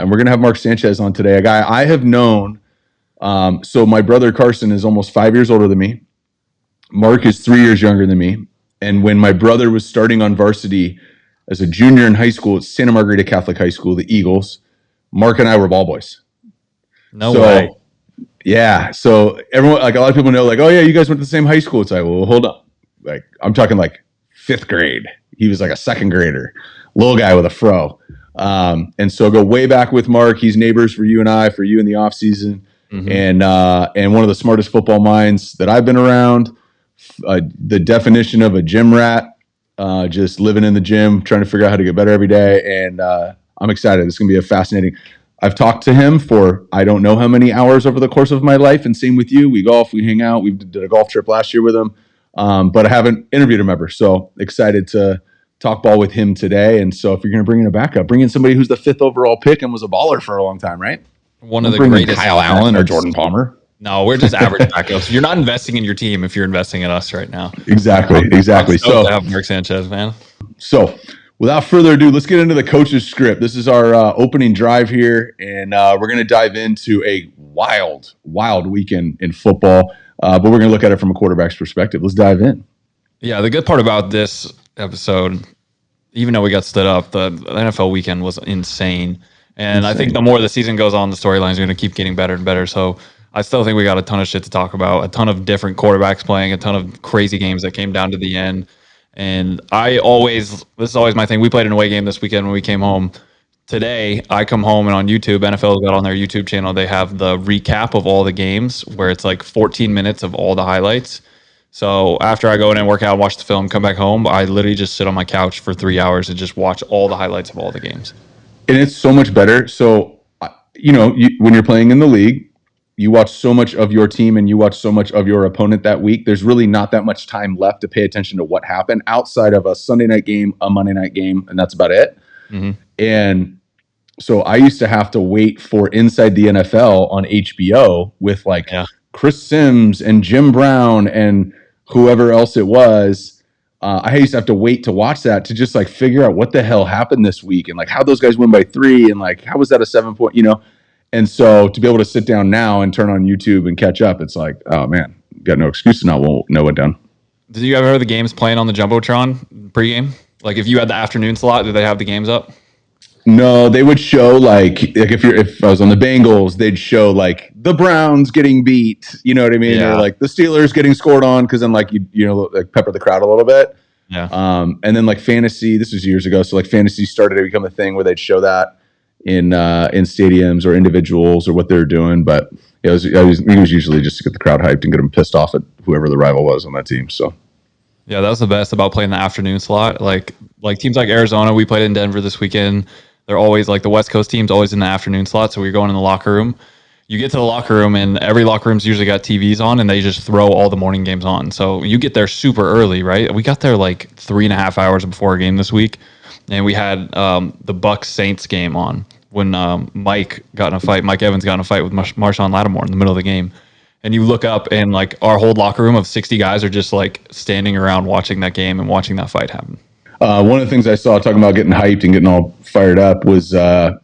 and we're going to have Mark Sanchez on today, a guy I have known. So my brother Carson is almost 5 years older than me. Mark is 3 years younger than me. And when my brother was starting on varsity as a junior in high school at Santa Margarita Catholic High School, the Eagles, Mark and I were ball boys. No way. Yeah. So everyone, like a lot of people know, like, oh yeah, you guys went to the same high school. It's like, well, hold up. Like I'm talking like fifth grade. He was like a second grader, little guy with a fro. And so go way back with Mark. He's neighbors for you and I, for you in the off season, and one of the smartest football minds that I've been around. The definition of a gym rat, just living in the gym, trying to figure out how to get better every day. And I'm excited. It's going to be a fascinating. I've talked to him for I don't know how many hours over the course of my life, and same with you. We golf, we hang out. We did a golf trip last year with him, but I haven't interviewed him ever. So excited to talk ball with him today. And so if you're going to bring in a backup, bring in somebody who's the 5th overall pick and was a baller for a long time, right? One of the greatest. Kyle Allen or Jordan Palmer. No, we're just average backups. You're not investing in your team if you're investing in us right now. Exactly. So to have Mark Sanchez, man. So without further ado, let's get into the coach's script. This is our opening drive here, and we're going to dive into a wild weekend in football, but we're going to look at it from a quarterback's perspective. Let's dive in. Yeah, the good part about this episode, even though we got stood up, the NFL weekend was insane. And I think the more the season goes on, the storylines are going to keep getting better and better. So I still think we got a ton of shit to talk about, a ton of different quarterbacks playing, a ton of crazy games that came down to the end. And this is always my thing. We played an away game this weekend when we came home. Today, I come home and on YouTube, NFL got on their YouTube channel, they have the recap of all the games where it's like 14 minutes of all the highlights. So after I go in and work out, watch the film, come back home, I literally just sit on my couch for 3 hours and just watch all the highlights of all the games. And it's so much better. So, when you're playing in the league, you watch so much of your team and you watch so much of your opponent that week. There's really not that much time left to pay attention to what happened outside of a Sunday night game, a Monday night game, and that's about it. Mm-hmm. And so I used to have to wait for Inside the NFL on HBO with Chris Sims and Jim Brown and whoever else it was. I used to have to wait to watch that to just figure out what the hell happened this week and how those guys win by 3 and how was that a 7-point, And so to be able to sit down now and turn on YouTube and catch up, it's like, oh man, got no excuse to not know what done. Did you ever have the games playing on the Jumbotron pregame? If you had the afternoon slot, did they have the games up? No, they would show if I was on the Bengals, they'd show the Browns getting beat, you know what I mean? Yeah. Or the Steelers getting scored on, because then pepper the crowd a little bit. Yeah. And then fantasy, this was years ago, so fantasy started to become a thing where they'd show that in stadiums or individuals or what they were doing. But it was usually just to get the crowd hyped and get them pissed off at whoever the rival was on that team. So. Yeah, that was the best about playing the afternoon slot. Like teams like Arizona, we played in Denver this weekend. They're always the West Coast team's always in the afternoon slot. So we're going in the locker room. You get to the locker room and every locker room's usually got TVs on and they just throw all the morning games on. So you get there super early, right? We got there 3.5 hours before a game this week. And we had the Bucks Saints game on when Mike Evans got in a fight with Marshawn Lattimore in the middle of the game. And you look up and our whole locker room of 60 guys are just standing around watching that game and watching that fight happen. One of the things I saw talking about getting hyped and getting all fired up was I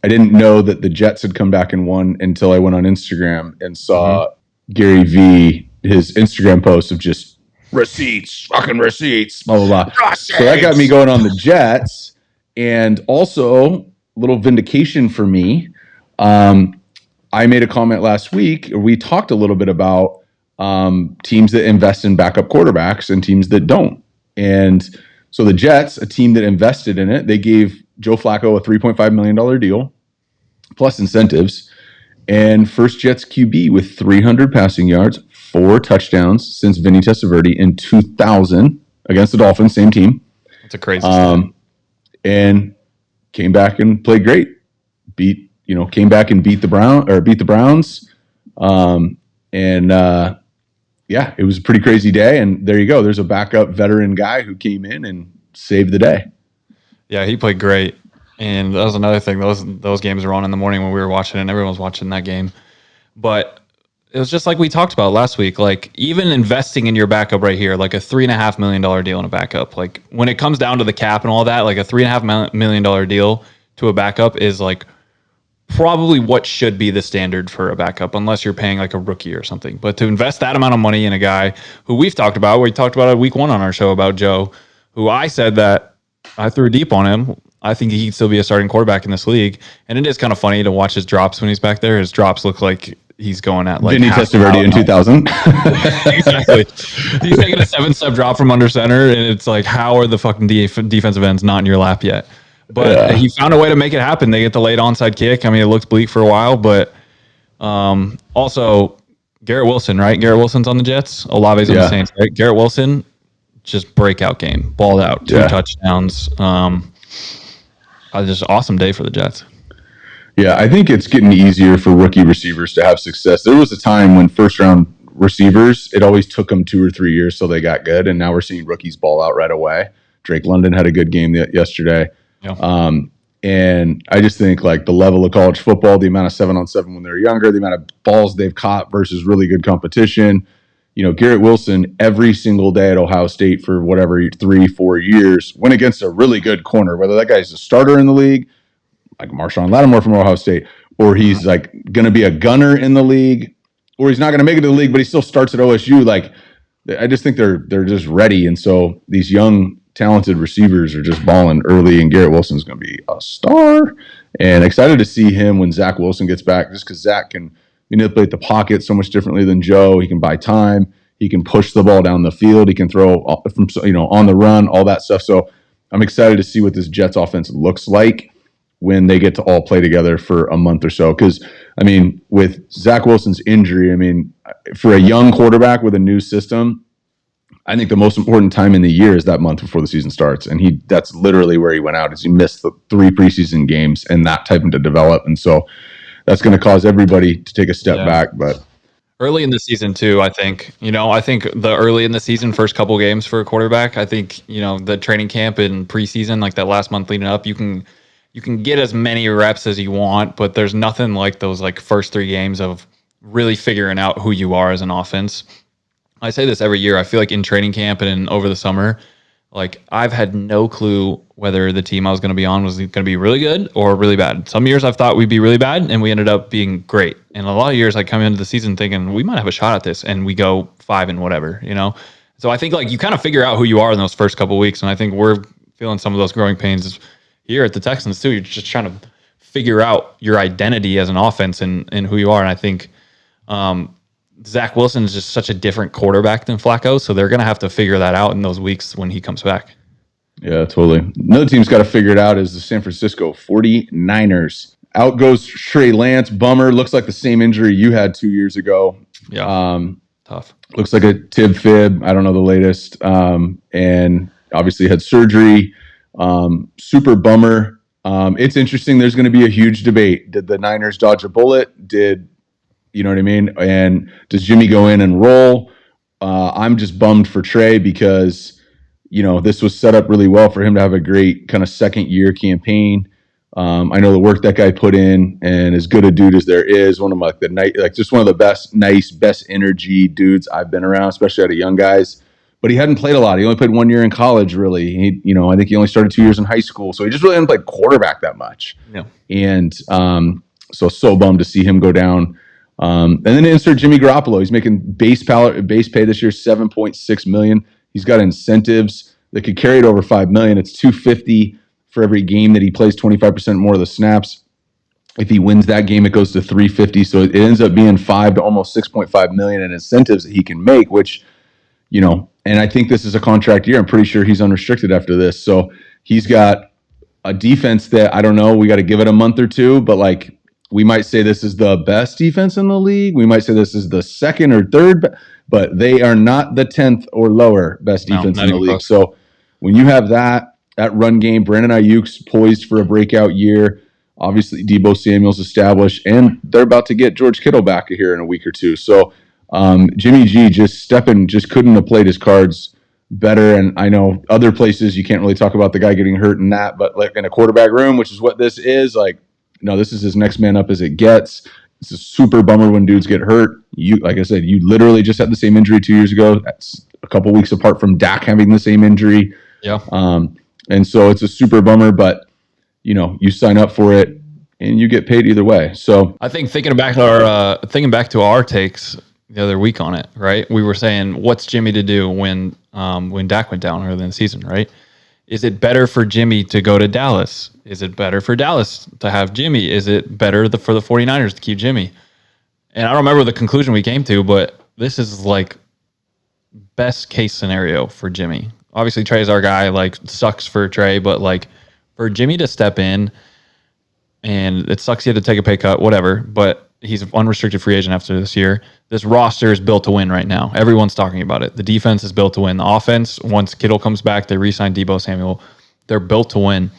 didn't know that the Jets had come back and won until I went on Instagram and saw Gary V, his Instagram post of just fucking receipts, blah, blah, blah. So that got me going on the Jets. And also, a little vindication for me. I made a comment last week. We talked a little bit about teams that invest in backup quarterbacks and teams that don't. And so the Jets, a team that invested in it, they gave Joe Flacco a $3.5 million deal plus incentives, and first Jets QB with 300 passing yards, 4 touchdowns since Vinny Testaverde in 2000 against the Dolphins, same team. That's a crazy story. And came back and played great. Came back and beat the Browns. It was a pretty crazy day. And there you go. There's a backup veteran guy who came in and saved the day. Yeah, he played great. And that was another thing. Those games were on in the morning when we were watching, and everyone was watching that game. But it was just like we talked about last week. Even investing in your backup right here, a $3.5 million deal in a backup. When it comes down to the cap and all that, a $3.5 million deal to a backup is probably what should be the standard for a backup, unless you're paying like a rookie or something. But to invest that amount of money in a guy who we talked about it week 1 on our show about Joe, who I said that I threw deep on him. I think he could still be a starting quarterback in this league. And it is kind of funny to watch his drops when he's back there. His drops look like he's going at like Vinny Testaverde in 2000. Exactly. He's taking a 7-step drop from under center, and it's like, how are the fucking defensive ends not in your lap yet? But he found a way to make it happen. They get the late onside kick. I mean, it looked bleak for a while, but also Garrett Wilson, right? Garrett Wilson's on the Jets. Olave's on the Saints, right? Garrett Wilson, just breakout game, balled out, 2 touchdowns. Just awesome day for the Jets. Yeah, I think it's getting easier for rookie receivers to have success. There was a time when first-round receivers, it always took them 2 or 3 years till they got good, and now we're seeing rookies ball out right away. Drake London had a good game yesterday. Yeah. And I just think like the level of college football, the amount of 7-on-7 when they're younger, the amount of balls they've caught versus really good competition. You know, Garrett Wilson every single day at Ohio State for whatever 3-4 years went against a really good corner, whether that guy's a starter in the league, like Marshawn Lattimore from Ohio State, or he's like going to be a gunner in the league, or he's not going to make it to the league, but he still starts at OSU. Like, I just think they're just ready. And so these young, talented receivers are just balling early, and Garrett Wilson's going to be a star. And excited to see him when Zach Wilson gets back, just because Zach can manipulate the pocket so much differently than Joe. He can buy time. He can push the ball down the field. He can throw from on the run, all that stuff. So I'm excited to see what this Jets offense looks like when they get to all play together for a month or so. Because, I mean, with Zach Wilson's injury, I mean, for a young quarterback with a new system, I think the most important time in the year is that month before the season starts. And that's literally where he went out, is he missed the 3 preseason games and that type to develop. And so that's going to cause everybody to take a step back. But early in the season too, I think the early in the season, first couple games for a quarterback, I think, the training camp and preseason, like that last month leading up, you can get as many reps as you want, but there's nothing like those like first 3 games of really figuring out who you are as an offense. I say this every year. I feel like in training camp and over the summer, like I've had no clue whether the team I was going to be on was going to be really good or really bad. Some years I've thought we'd be really bad, and we ended up being great. And a lot of years I come into the season thinking we might have a shot at this, and we go 5 and whatever, So I think like you kind of figure out who you are in those first couple of weeks, and I think we're feeling some of those growing pains here at the Texans too. You're just trying to figure out your identity as an offense and who you are. And I think Zach Wilson is just such a different quarterback than Flacco, so they're going to have to figure that out in those weeks when he comes back. Yeah, totally. Another team's got to figure it out is the San Francisco 49ers. Out goes Trey Lance. Bummer. Looks like the same injury you had 2 years ago. Yeah, tough. Looks like a tib fib. I don't know the latest. And obviously had surgery. Super bummer. It's interesting. There's going to be a huge debate. Did the Niners dodge a bullet? You know what I mean? And does Jimmy go in and roll? I'm just bummed for Trey because, this was set up really well for him to have a great kind of second year campaign. I know the work that guy put in, and as good a dude as there is, one of just one of the best energy dudes I've been around, especially out of young guys. But he hadn't played a lot. He only played 1 year in college, really. I think he only started 2 years in high school. So he just really hadn't played quarterback that much. Yeah. And so bummed to see him go down. And then insert Jimmy Garoppolo. He's making base pay this year, $7.6 million. He's got incentives that could carry it over $5 million. It's $250 for every game that he plays, 25% more of the snaps. If he wins that game, it goes to $350. So it ends up being $5 to almost $6.5 million in incentives that he can make, which, and I think this is a contract year. I'm pretty sure he's unrestricted after this. So he's got a defense that, I don't know, we got to give it a month or two, but like, we might say this is the best defense in the league. We might say this is the second or third, but they are not the 10th or lower best defense in the league. Close. So when you have that run game, Brandon Ayuk's poised for a breakout year. Obviously, Deebo Samuel's established, and they're about to get George Kittle back here in a week or two. So Jimmy G just couldn't have played his cards better. And I know other places you can't really talk about the guy getting hurt in that, but like in a quarterback room, which is what this is, like, no, this is as next man up as it gets. It's a super bummer when dudes get hurt. Like I said, you literally just had the same injury 2 years ago. That's a couple weeks apart from Dak having the same injury. Yeah. And so it's a super bummer, but you sign up for it. and you get paid either way. So I think thinking back to our takes the other week on it, right? We were saying, what's Jimmy to do when Dak went down early in the season, right? Is it better for Jimmy to go to Dallas? Is it better for Dallas to have Jimmy? Is it better for the 49ers to keep Jimmy? And I don't remember the conclusion we came to, but this is like best case scenario for Jimmy. Obviously, Trey's our guy. Like, sucks for Trey, but like for Jimmy to step in, and it sucks he had to take a pay cut, whatever. But he's an unrestricted free agent after this year. This roster is built to win right now. Everyone's talking about it. The defense is built to win. The offense, once Kittle comes back, they re-sign Debo Samuel. They're built to win.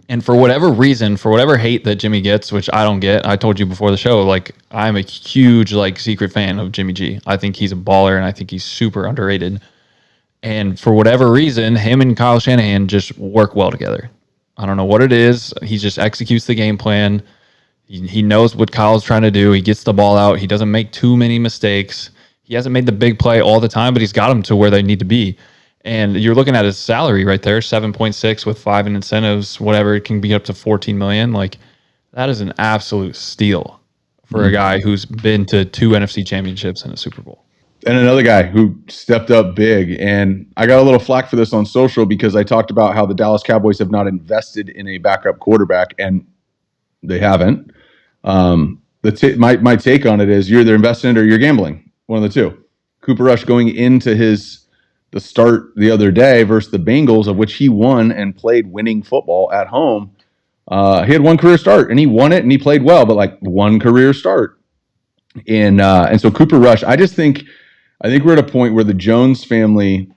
And for whatever reason, for whatever hate that Jimmy gets, which I don't get, I told you before the show, like, I'm a huge, like, secret fan of Jimmy G. I think he's a baller, and I think he's super underrated. And for whatever reason, him and Kyle Shanahan just work well together. I don't know what it is. He just executes the game plan. He knows what Kyle's trying to do. He gets the ball out. He doesn't make too many mistakes. He hasn't made the big play all the time, but he's got them to where they need to be. And you're looking at his salary right there, 7.6 with 5 in incentives, whatever. It can be up to 14 million. Like, that is an absolute steal for a guy who's been to 2 NFC championships and a Super Bowl. And another guy who stepped up big. And I got a little flack for this on social because I talked about how the Dallas Cowboys have not invested in a backup quarterback, and they haven't. My take on it is you're either investing or you're gambling, one of the two. Cooper Rush going into the start the other day versus the Bengals, of which he won and played winning football at home. He had one career start and he won it and he played well, but like one career start. And so Cooper Rush, I think we're at a point where the Jones family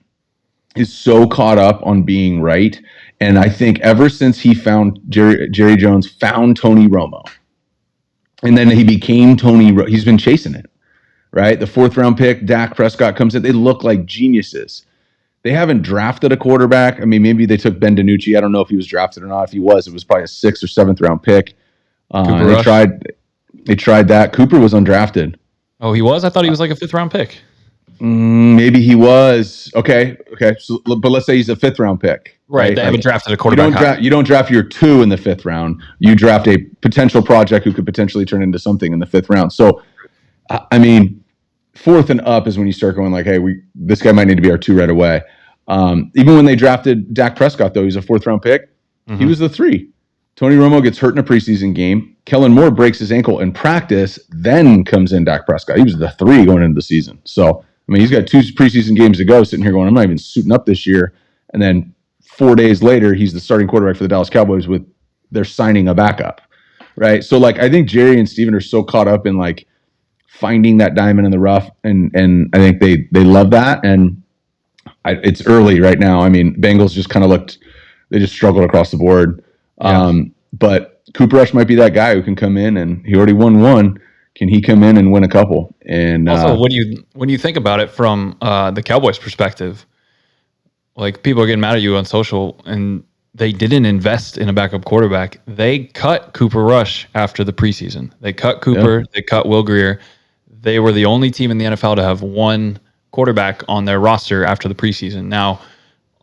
is so caught up on being right. And I think ever since he found Jerry Jones found Tony Romo, and then he became he's been chasing it, right? The 4th round pick, Dak Prescott comes in. They look like geniuses. They haven't drafted a quarterback. I mean, maybe they took Ben DiNucci. I don't know if he was drafted or not. If he was, it was probably a 6th or 7th round pick. They tried that. Cooper was undrafted. Oh, he was? I thought he was like a 5th round pick. Maybe he was. Okay. So, but let's say he's a 5th round pick. Right. They haven't drafted a quarterback. You don't draft your 2 in the 5th round. You draft a potential project who could potentially turn into something in the 5th round. So, I mean, 4th and up is when you start going like, hey, this guy might need to be our 2 right away. Even when they drafted Dak Prescott, though, he's a 4th round pick. Mm-hmm. He was the 3. Tony Romo gets hurt in a preseason game. Kellen Moore breaks his ankle in practice, then comes in Dak Prescott. He was the 3 going into the season. So, I mean, he's got 2 preseason games to go, sitting here going, I'm not even suiting up this year. And then 4 days later, he's the starting quarterback for the Dallas Cowboys they're signing a backup, right? So, like, I think Jerry and Steven are so caught up in, like, finding that diamond in the rough, and I think they love that. And it's early right now. I mean, Bengals just kind of they just struggled across the board. Yeah. But Cooper Rush might be that guy who can come in, and he already won 1. Can he come in and win a couple? And also, when you think about it from the Cowboys' perspective, like, people are getting mad at you on social, and they didn't invest in a backup quarterback. They cut Cooper Rush after the preseason. They cut Cooper. Yeah. They cut Will Grier. They were the only team in the NFL to have 1 quarterback on their roster after the preseason. Now,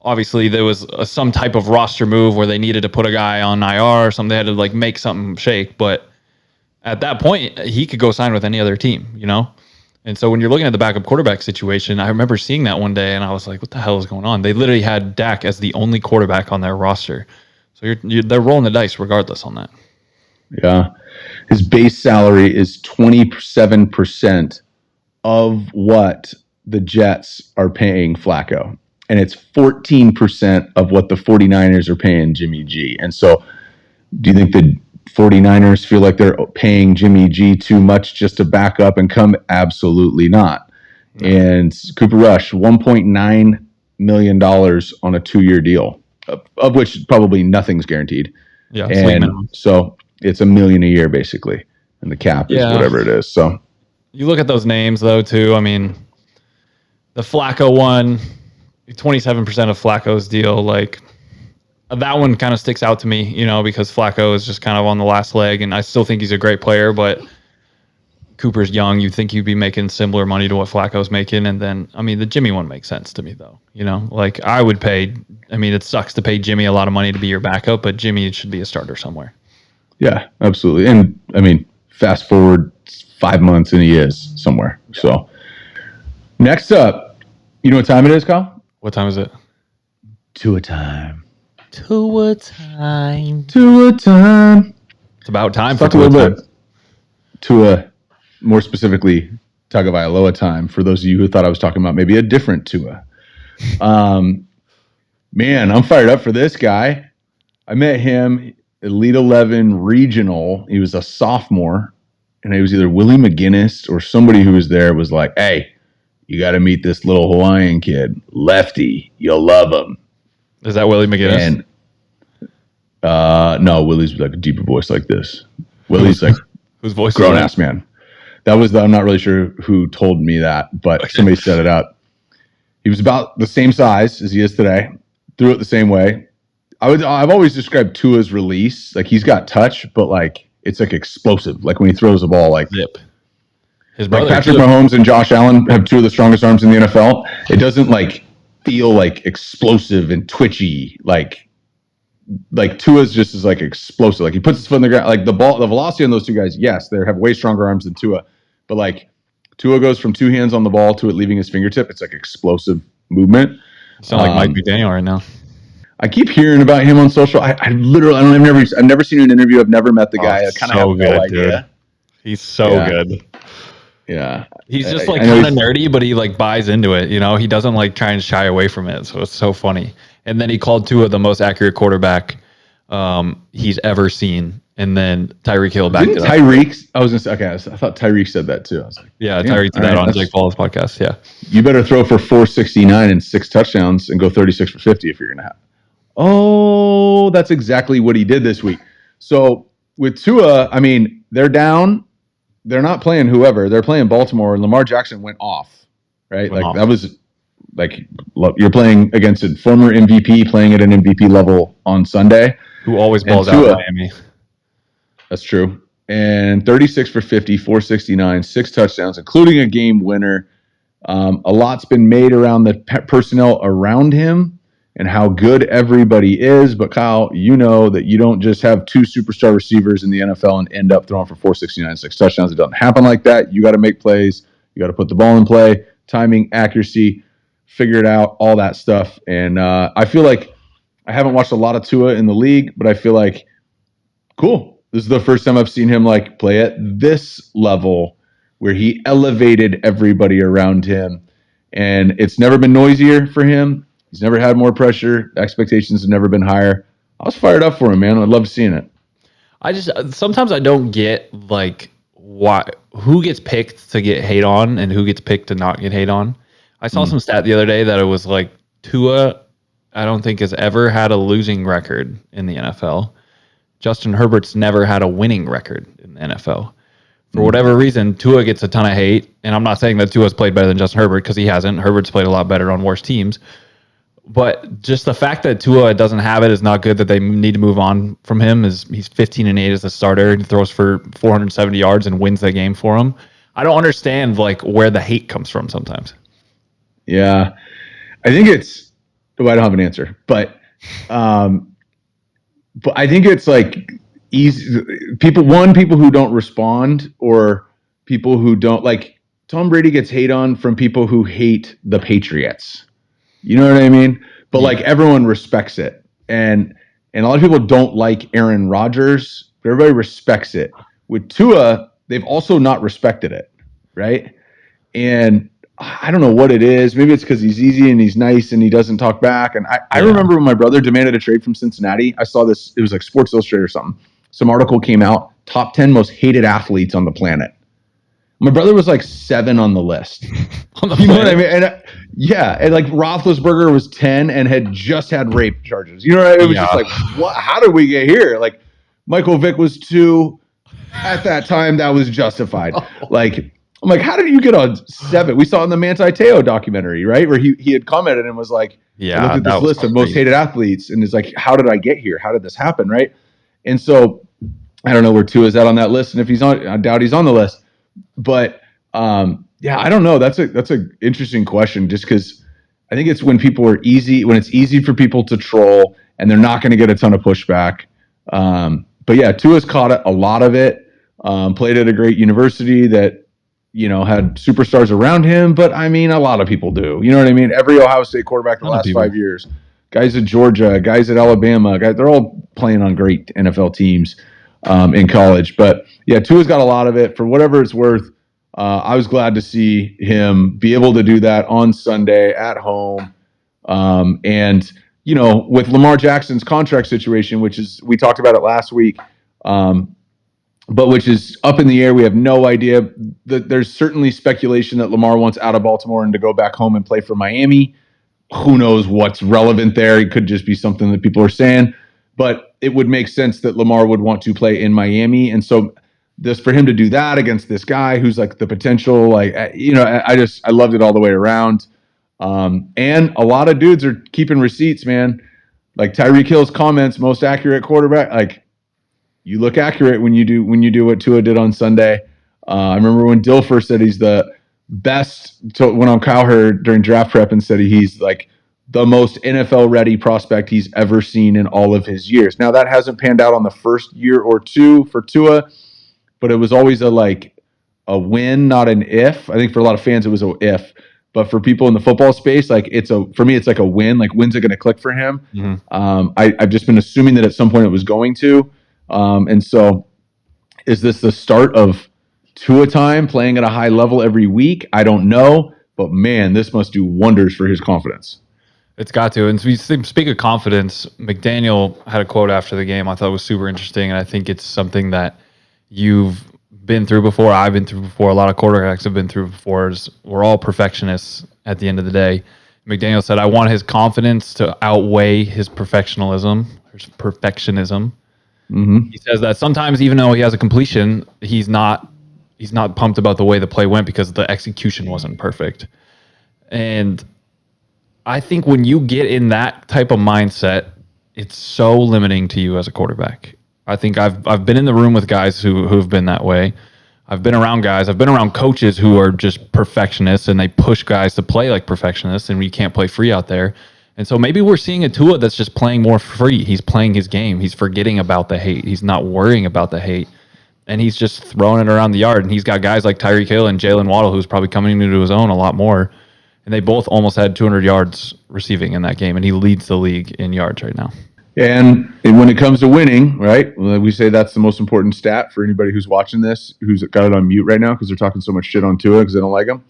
obviously, there was some type of roster move where they needed to put a guy on IR or something. They had to, like, make something shake, but at that point, he could go sign with any other team, you know? And so when you're looking at the backup quarterback situation, I remember seeing that one day and I was like, what the hell is going on? They literally had Dak as the only quarterback on their roster. So they're rolling the dice regardless on that. Yeah. His base salary is 27% of what the Jets are paying Flacco. And it's 14% of what the 49ers are paying Jimmy G. And so do you think the 49ers feel like they're paying Jimmy G too much just to back up and come? Absolutely not. No. And Cooper Rush, $1.9 million on a 2-year deal, of which probably nothing's guaranteed. Yeah, and so it's $1 million a year basically, and the cap is whatever it is. So you look at those names though too. I mean, the Flacco one, 27% of Flacco's deal, like, that one kind of sticks out to me, you know, because Flacco is just kind of on the last leg, and I still think he's a great player, but Cooper's young. You'd think you'd be making similar money to what Flacco's making. And then, I mean, the Jimmy one makes sense to me, though. You know, like, I would pay, I mean, it sucks to pay Jimmy a lot of money to be your backup, but Jimmy should be a starter somewhere. Yeah, absolutely. And I mean, fast forward 5 months and he is somewhere. So next up, you know what time it is, Kyle? What time is it? Tua time. Tua time. Tua time. It's about time Let's for talk a little Tua time. bit Tua, more specifically Tagovailoa time. For those of you who thought I was talking about maybe a different Tua. Man, I'm fired up for this guy. I met him Elite 11 regional. He was a sophomore, and it was either Willie McGinnis or somebody who was there was like, "Hey, you got to meet this little Hawaiian kid, Lefty. You'll love him." Is that Willie McGinnis? And no, Willie's like a deeper voice like this. Willie's like Whose voice? grown ass man. That was I'm not really sure who told me that, but somebody set it up. He was about the same size as he is today. Threw it the same way. I've always described Tua's release like he's got touch, but like it's like explosive. Like when he throws the ball, like Zip. His like brother Patrick Mahomes and Josh Allen have two of the strongest arms in the NFL. It doesn't like feel like explosive and twitchy. Like Tua's just is like explosive. Like he puts his foot in the ground. Like the velocity on those two guys. Yes, they have way stronger arms than Tua, but like Tua goes from two hands on the ball to it leaving his fingertip. It's like explosive movement. You sound like Mike McDaniel right now. I keep hearing about him on social. I've never seen an interview. I've never met the guy. I kind of have no idea. Dude. He's so good. Yeah. He's just like kind of nerdy, but he like buys into it. You know, he doesn't like try and shy away from it. So it's so funny. And then he called Tua the most accurate quarterback he's ever seen. And then Tyreek Hill backed it up. Tyreek, I was gonna say, okay, I thought Tyreek said that too. I was like, yeah, Tyreek did that on Jake Paul's podcast. Yeah. You better throw for 469 and 6 touchdowns and go 36 for 50 if you're gonna have. Oh, that's exactly what he did this week. So with Tua, I mean, they're down. They're not playing whoever. They're playing Baltimore, and Lamar Jackson went off, right? That was like you're playing against a former MVP playing at an MVP level on Sunday. Who always balls out in Miami. That's true. And 36 for 50, 469, 6 touchdowns, including a game winner. A lot's been made around the personnel around him and how good everybody is. But Kyle, you know that you don't just have 2 superstar receivers in the NFL and end up throwing for 469, 6 touchdowns. It doesn't happen like that. You got to make plays. You got to put the ball in play, timing, accuracy, figure it out, all that stuff. And I feel like I haven't watched a lot of Tua in the league, but I feel like, cool. This is the first time I've seen him like play at this level where he elevated everybody around him. And it's never been noisier for him. He's never had more pressure. Expectations have never been higher. I was fired up for him, man. I love seeing it. Sometimes I don't get like who gets picked to get hate on and who gets picked to not get hate on. I saw some stat the other day that it was like Tua, I don't think has ever had a losing record in the NFL. Justin Herbert's never had a winning record in the NFL. For whatever reason, Tua gets a ton of hate. And I'm not saying that Tua's played better than Justin Herbert because he hasn't. Herbert's played a lot better on worse teams. But just the fact that Tua doesn't have it is not good, that they need to move on from him. He's 15-8 as a starter. He throws for 470 yards and wins the game for him. I don't understand like where the hate comes from sometimes. Yeah. I think it's I don't have an answer. But I think it's like easy people who don't respond, or people who don't like Tom Brady gets hate on from people who hate the Patriots. You know what I mean? But like everyone respects it. And a lot of people don't like Aaron Rodgers, but everybody respects it. With Tua, they've also not respected it, right? And I don't know what it is. Maybe it's because he's easy and he's nice and he doesn't talk back. And I remember when my brother demanded a trade from Cincinnati, I saw this, it was like Sports Illustrated or something. Some article came out, top 10 most hated athletes on the planet. My brother was like 7 on the list. You know what I mean? And and like Roethlisberger was 10 and had just had rape charges. You know what I mean? It was just like, what? How did we get here? Like Michael Vick was 2 at that time. That was justified. Like, I'm like, how did you get on 7? We saw in the Manti Te'o documentary, right? Where he had commented and was like, I looked at this list of most hated athletes and is like, how did I get here? How did this happen, right? And so I don't know where Tua is at on that list. And if he's on, I doubt he's on the list. But I don't know. That's a interesting question, just because I think it's when it's easy for people to troll and they're not going to get a ton of pushback. but yeah, Tua's caught a lot of it. Played at a great university that had superstars around him, but I mean, a lot of people do. You know what I mean? Every Ohio State quarterback the last 5 years, guys at Georgia, guys at Alabama, they're all playing on great NFL teams in college. But yeah, Tua's got a lot of it. For whatever it's worth, I was glad to see him be able to do that on Sunday at home. And with Lamar Jackson's contract situation, which is, we talked about it last week, but which is up in the air. We have no idea. There's certainly speculation that Lamar wants out of Baltimore and to go back home and play for Miami. Who knows what's relevant there? It could just be something that people are saying, but it would make sense that Lamar would want to play in Miami. And so this, for him to do that against this guy who's like the potential, I loved it all the way around. And a lot of dudes are keeping receipts, man. Like Tyreek Hill's comments, most accurate quarterback. Like, you look accurate when you do what Tua did on Sunday. I remember when Dilfer said he's the best. Went on Cowherd during draft prep and said he's like the most NFL ready prospect he's ever seen in all of his years. Now that hasn't panned out on the first year or two for Tua, but it was always a win, not an if. I think for a lot of fans it was a if, but for people in the football space, for me it's like a win. Like, when's it going to click for him? Mm-hmm. I've just been assuming that at some point it was going to. And so, is this the start of Tua time, playing at a high level every week? I don't know, but man, this must do wonders for his confidence. It's got to. And so, speak of confidence, McDaniel had a quote after the game I thought was super interesting, and I think it's something that you've been through before, I've been through before, a lot of quarterbacks have been through before. We're all perfectionists at the end of the day. McDaniel said, I want his confidence to outweigh his perfectionism. Mm-hmm. He says that sometimes, even though he has a completion, he's not pumped about the way the play went because the execution wasn't perfect. And I think when you get in that type of mindset, it's so limiting to you as a quarterback. I think I've been in the room with guys who've been that way. I've been around coaches who are just perfectionists, and they push guys to play like perfectionists, and you can't play free out there. And so maybe we're seeing a Tua that's just playing more free. He's playing his game. He's forgetting about the hate. He's not worrying about the hate. And he's just throwing it around the yard. And he's got guys like Tyreek Hill and Jalen Waddle, who's probably coming into his own a lot more. And they both almost had 200 yards receiving in that game. And he leads the league in yards right now. And when it comes to winning, right, we say that's the most important stat for anybody who's watching this, who's got it on mute right now because they're talking so much shit on Tua because they don't like him.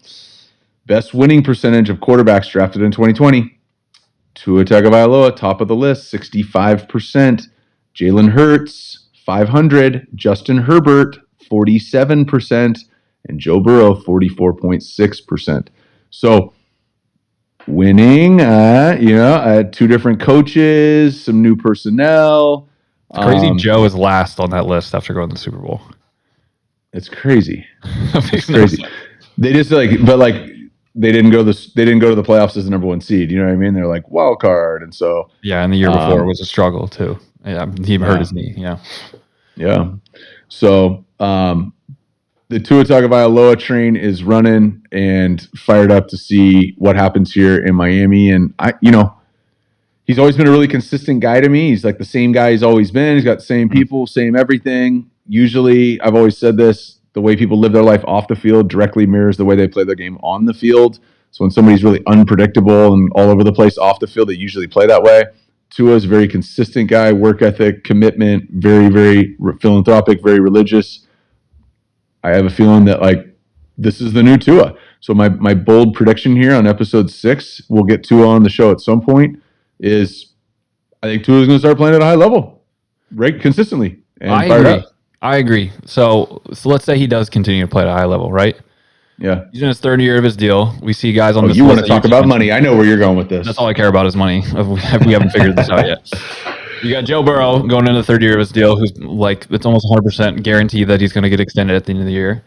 Best winning percentage of quarterbacks drafted in 2020. Tua Tagovailoa, top of the list, 65%. Jalen Hurts, 500. Justin Herbert, 47%. And Joe Burrow, 44.6%. So, winning, two different coaches, some new personnel. It's crazy Joe is last on that list after going to the Super Bowl. It's crazy. It's crazy. They just they didn't go to the playoffs as the number one seed. You know what I mean? They're like wild card, and so and the year before was a struggle too. Yeah, he hurt his knee. Yeah. So the Tua Tagovailoa train is running and fired up to see what happens here in Miami. And he's always been a really consistent guy to me. He's like the same guy he's always been. He's got the same people, same everything. Usually, I've always said this, the way people live their life off the field directly mirrors the way they play their game on the field. So when somebody's really unpredictable and all over the place off the field, they usually play that way. Tua's a very consistent guy, work ethic, commitment, very, very philanthropic, very religious. I have a feeling that this is the new Tua. So my bold prediction here on episode 6, we'll get Tua on the show at some point, is I think Tua's going to start playing at a high level, right, consistently. And I agree. So let's say he does continue to play at a high level, right? Yeah. He's in his third year of his deal. We see guys on this. You want to talk about money? I know where you're going with this. That's all I care about is money. If we haven't figured this out yet. You got Joe Burrow going into the third year of his deal, who's it's almost 100% guaranteed that he's going to get extended at the end of the year.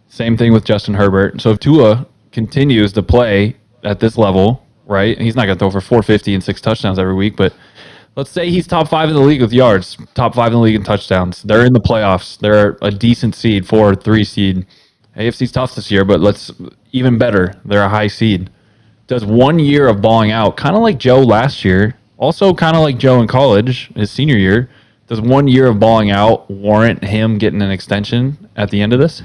Same thing with Justin Herbert. So if Tua continues to play at this level, right, and he's not going to throw for 450 and 6 touchdowns every week, but let's say he's top 5 in the league with yards, top 5 in the league in touchdowns. They're in the playoffs. They're a decent seed, 4 or 3 seed. AFC's tough this year, but even better. They're a high seed. Does 1 year of balling out, kind of like Joe last year, also kind of like Joe in college, his senior year, Does 1 year of balling out warrant him getting an extension at the end of this?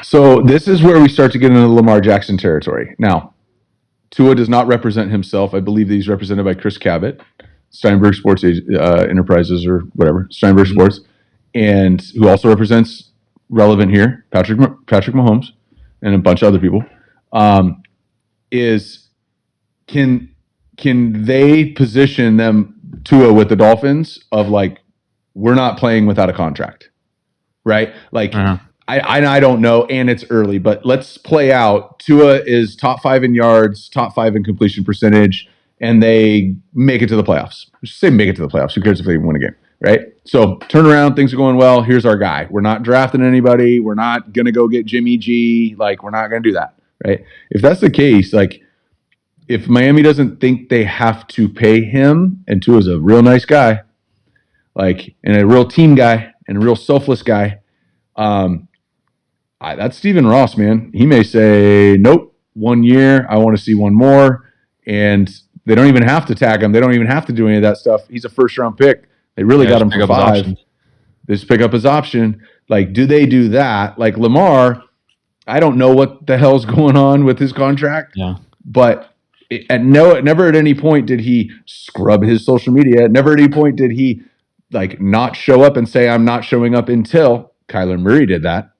So this is where we start to get into Lamar Jackson territory. Now, Tua does not represent himself. I believe that he's represented by Chris Cabot, Steinberg Sports Enterprises or whatever, Steinberg Sports, and who also represents relevant here, Patrick Mahomes, and a bunch of other people. Is can they position them Tua with the Dolphins of like, we're not playing without a contract, right? Like I don't know, and it's early, but let's play out. Tua is top 5 in yards, top 5 in completion percentage, and they make it to the playoffs. Just say make it to the playoffs. Who cares if they win a game, right? So turn around, things are going well. Here's our guy. We're not drafting anybody. We're not gonna go get Jimmy G. Like, we're not gonna do that, right? If that's the case, like, if Miami doesn't think they have to pay him, and Tua's a real nice guy, like, and a real team guy and a real selfless guy, that's Stephen Ross, man. He may say, nope, 1 year. I want to see one more. And they don't even have to tag him. They don't even have to do any of that stuff. He's a first-round pick. They really got him for 5. They just pick up his option. Like, do they do that? Like Lamar, I don't know what the hell's going on with his contract. Yeah. But never at any point did he scrub his social media. Never at any point did he like not show up and say, I'm not showing up until Kyler Murray did that.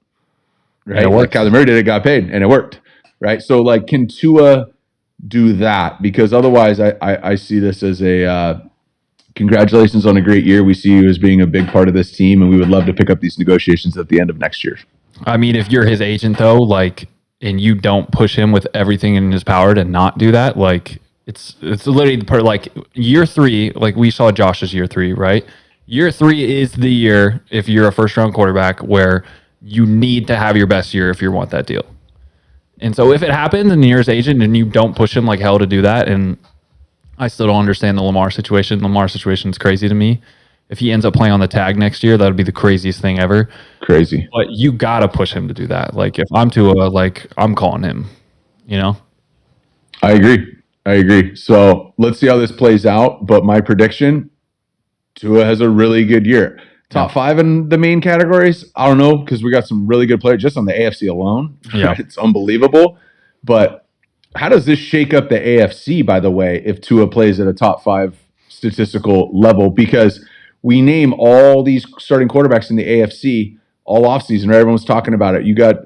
Right? Like Kyler Murray did it, got paid, and it worked. Right? So like, can Tua do that? Because otherwise I see this as a congratulations on a great year. We see you as being a big part of this team, and we would love to pick up these negotiations at the end of next year. I mean, if you're his agent though, like, and you don't push him with everything in his power to not do that, like, it's literally like year 3, like we saw Josh's year 3, right? Year 3 is the year, if you're a first round quarterback, where you need to have your best year if you want that deal. And so if it happens and you're his agent and you don't push him like hell to do that, and I still don't understand the Lamar situation. Lamar situation is crazy to me. If he ends up playing on the tag next year, that would be the craziest thing ever. Crazy. But you got to push him to do that. Like, if I'm Tua, like, I'm calling him, you know? I agree. So let's see how this plays out. But my prediction, Tua has a really good year. Top 5 in the main categories? I don't know, because we got some really good players just on the AFC alone. Yeah. It's unbelievable. But how does this shake up the AFC, by the way, if Tua plays at a top 5 statistical level? Because we name all these starting quarterbacks in the AFC all offseason, right? Everyone's talking about it. You got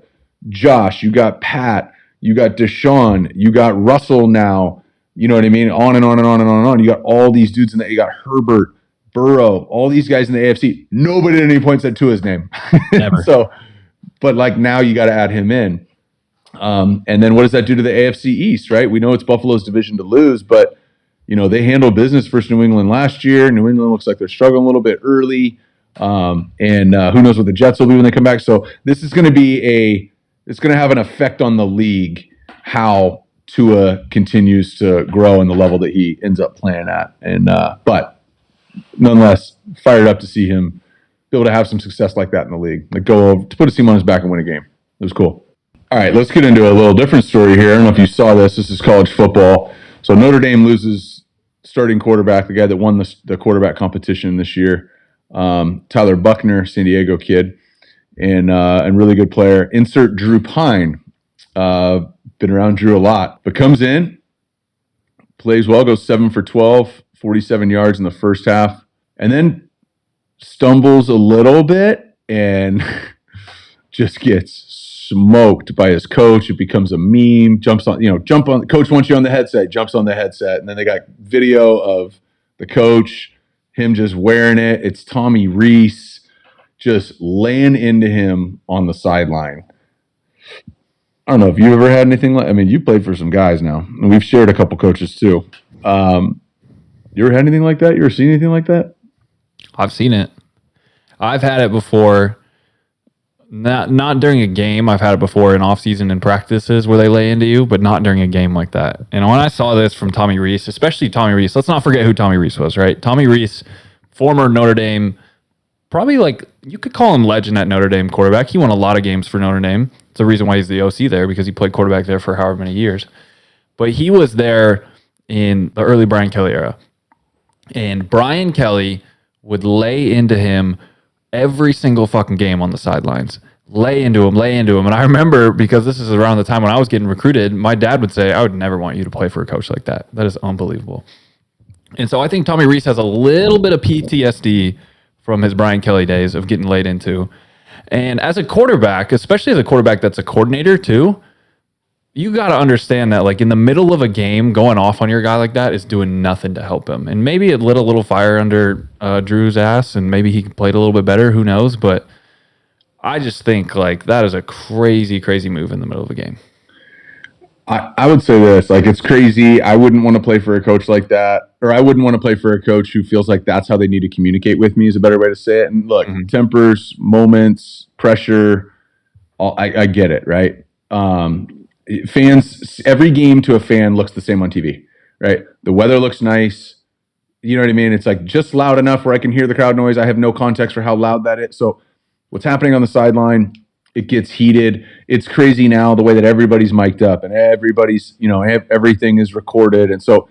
Josh, you got Pat, you got Deshaun, you got Russell now. You know what I mean? On and on and on and on and on. You got all these dudes in there. You got Herbert, Burrow, all these guys in the AFC. Nobody at any point said Tua's name. Never. So, but like, now you got to add him in. And then what does that do to the AFC East, right? We know it's Buffalo's division to lose, but you know, they handled business versus New England last year. New England looks like they're struggling a little bit early. And who knows what the Jets will be when they come back. So this is going to be it's going to have an effect on the league, how Tua continues to grow and the level that he ends up playing at. And, but nonetheless, fired up to see him be able to have some success like that in the league. Like, go over to put a team on his back and win a game. It was cool. All right, let's get into a little different story here. I don't know if you saw this. This is college football. So Notre Dame loses starting quarterback, the guy that won the quarterback competition this year, Tyler Buckner, San Diego kid, and really good player. Insert Drew Pine. Been around Drew a lot, but comes in, plays well, goes 7 for 12, 47 yards in the first half, and then stumbles a little bit and just gets smoked by his coach. It becomes a meme. Jump on. Coach wants you on the headset. Jumps on the headset, and then they got video of the coach, him just wearing it. It's Tommy Reese just laying into him on the sideline. I don't know if you ever had anything like. I mean, you played for some guys now, and we've shared a couple coaches too. You ever had anything like that? You ever seen anything like that? I've seen it. I've had it before. Not during a game. I've had it before in off-season and practices where they lay into you, but not during a game like that. And when I saw this from Tommy Reese, especially Tommy Reese, let's not forget who Tommy Reese was, right? Tommy Reese, former Notre Dame, probably like, you could call him legend at Notre Dame quarterback. He won a lot of games for Notre Dame. It's the reason why he's the OC there, because he played quarterback there for however many years. But he was there in the early Brian Kelly era. And Brian Kelly would lay into him every single fucking game on the sidelines. Lay into him. And I remember, because this is around the time when I was getting recruited, my dad would say, I would never want you to play for a coach like that. That is unbelievable. And so I think Tommy Rees has a little bit of PTSD from his Brian Kelly days of getting laid into. And as a quarterback, especially as a quarterback that's a coordinator too, you got to understand that, like, in the middle of a game, going off on your guy like that is doing nothing to help him. And maybe it lit a little fire under Drew's ass, and maybe he played a little bit better. Who knows? But I just think, like, that is a crazy, crazy move in the middle of a game. I would say this, like, it's crazy. I wouldn't want to play for a coach like that, or I wouldn't want to play for a coach who feels like that's how they need to communicate with me, is a better way to say it. And look, tempers, moments, pressure, I get it, right? Fans, every game to a fan looks the same on TV, right? The weather looks nice. You know what I mean? It's like just loud enough where I can hear the crowd noise. I have no context for how loud that is. So what's happening on the sideline, it gets heated. It's crazy now the way that everybody's mic'd up and everybody's, everything is recorded. And so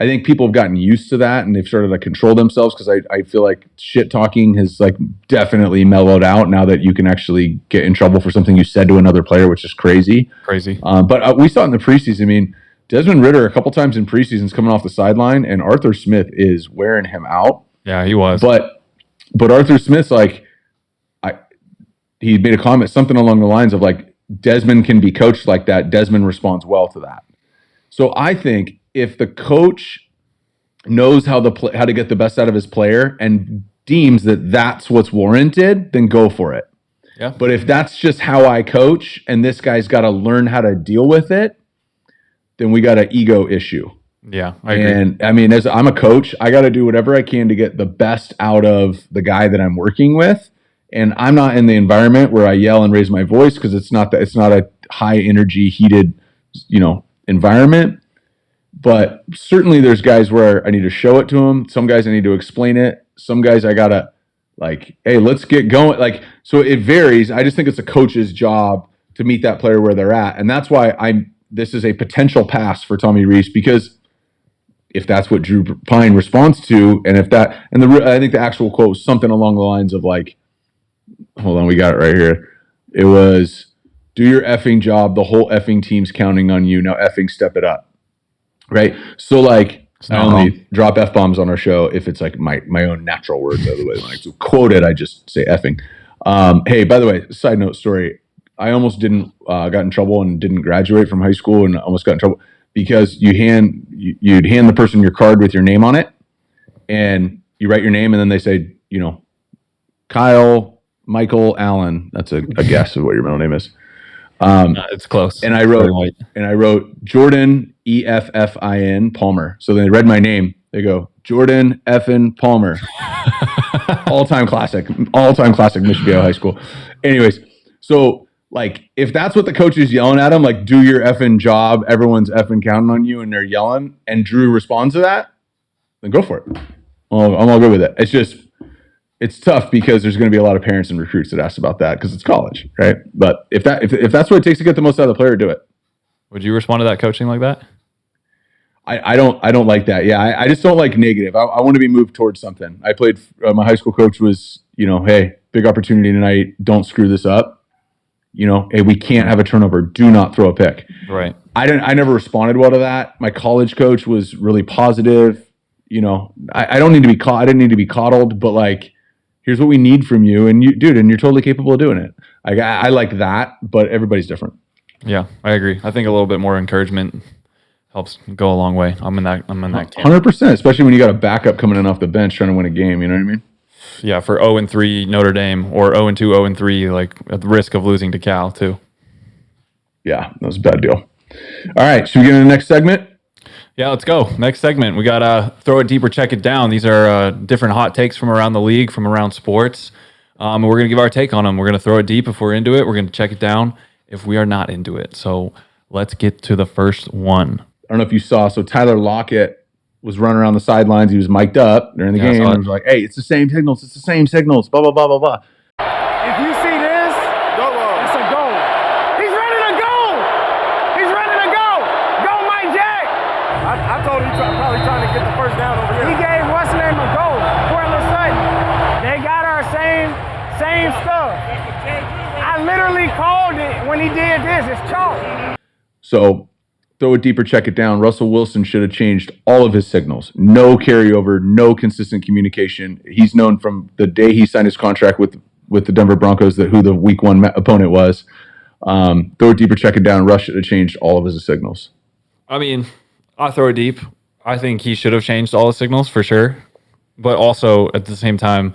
I think people have gotten used to that, and they've started to control themselves, because I feel like shit talking has, like, definitely mellowed out now that you can actually get in trouble for something you said to another player, which is crazy. But we saw it in the preseason. I mean, Desmond Ridder a couple times in preseason is coming off the sideline, and Arthur Smith is wearing him out. Yeah, he was. But Arthur Smith's like, he made a comment, something along the lines of, like, Desmond can be coached like that. Desmond responds well to that. So I think if the coach knows how to get the best out of his player and deems that that's what's warranted, then go for it. Yeah. But if that's just how I coach and this guy's got to learn how to deal with it, then we got an ego issue. Yeah, I agree. And I mean, as I'm a coach, I got to do whatever I can to get the best out of the guy that I'm working with. And I'm not in the environment where I yell and raise my voice, because it's not a high energy, heated, environment. But certainly there's guys where I need to show it to them. Some guys I need to explain it. Some guys I gotta, like, hey, let's get going. Like, so it varies. I just think it's a coach's job to meet that player where they're at. And that's why this is a potential pass for Tommy Rees, because if that's what Drew Pine responds to, and I think the actual quote was something along the lines of, like, hold on, we got it right here. It was, do your effing job. The whole effing team's counting on you. Now effing step it up. Right. So, like, I only drop F-bombs on our show if it's, like, my own natural words. Otherwise, when I quote it, I just say effing. Hey, by the way, side note story. I almost got in trouble and didn't graduate from high school, and almost got in trouble because you'd hand the person your card with your name on it, and you write your name, and then they say, Kyle Michael Allen. That's a guess of what your middle name is. It's close. And I wrote Jordan EFFIN Palmer. So they read my name. They go, Jordan effin Palmer. All-time classic Mission Viejo High School. Anyways, so, like, if that's what the coach is yelling at him, like, do your effing job, everyone's effing counting on you, and they're yelling, and Drew responds to that, then go for it. I'm all good with it. It's just, it's tough because there's going to be a lot of parents and recruits that ask about that because it's college, right? But if that's what it takes to get the most out of the player, do it. Would you respond to that coaching like that? I don't like that. Yeah, I just don't like negative. I want to be moved towards something. I played. My high school coach was, hey, big opportunity tonight. Don't screw this up. Hey, we can't have a turnover. Do not throw a pick. Right. I never responded well to that. My college coach was really positive. I don't need to be I didn't need to be coddled, but, like, here's what we need from you, and you're totally capable of doing it. I like that, but everybody's different. Yeah, I agree. I think a little bit more encouragement helps go a long way. I'm in that camp. 100%, especially when you got a backup coming in off the bench trying to win a game. You know what I mean? Yeah, for 0-3 Notre Dame, or 0-2, 0-3, like, at the risk of losing to Cal too. Yeah, that was a bad deal. All right, should we get into the next segment? Yeah, let's go. Next segment. We got Throw It Deeper, Check It Down. These are different hot takes from around the league, from around sports. And we're going to give our take on them. We're going to throw it deep if we're into it. We're going to check it down if we are not into it. So let's get to the first one. I don't know if you saw. So Tyler Lockett was running around the sidelines. He was mic'd up during the game. And was like, hey, it's the same signals. It's the same signals. Blah, blah, blah, blah, blah. If you see this, it's a goal. He's running a goal. He's running a goal. Go, Mike Jack. I told him probably trying to get the first down over here. He gave what's the name a goal. Cortland Sutton. when he did this, it's chalk. So throw it deeper, check it down. Russell Wilson should have changed all of his signals. No carryover, no consistent communication. He's known from the day he signed his contract with the Denver Broncos that who the week one opponent was. Throw it deeper, check it down. Russ should have changed all of his signals. I mean, I'll throw it deep. I think he should have changed all the signals for sure. But also at the same time,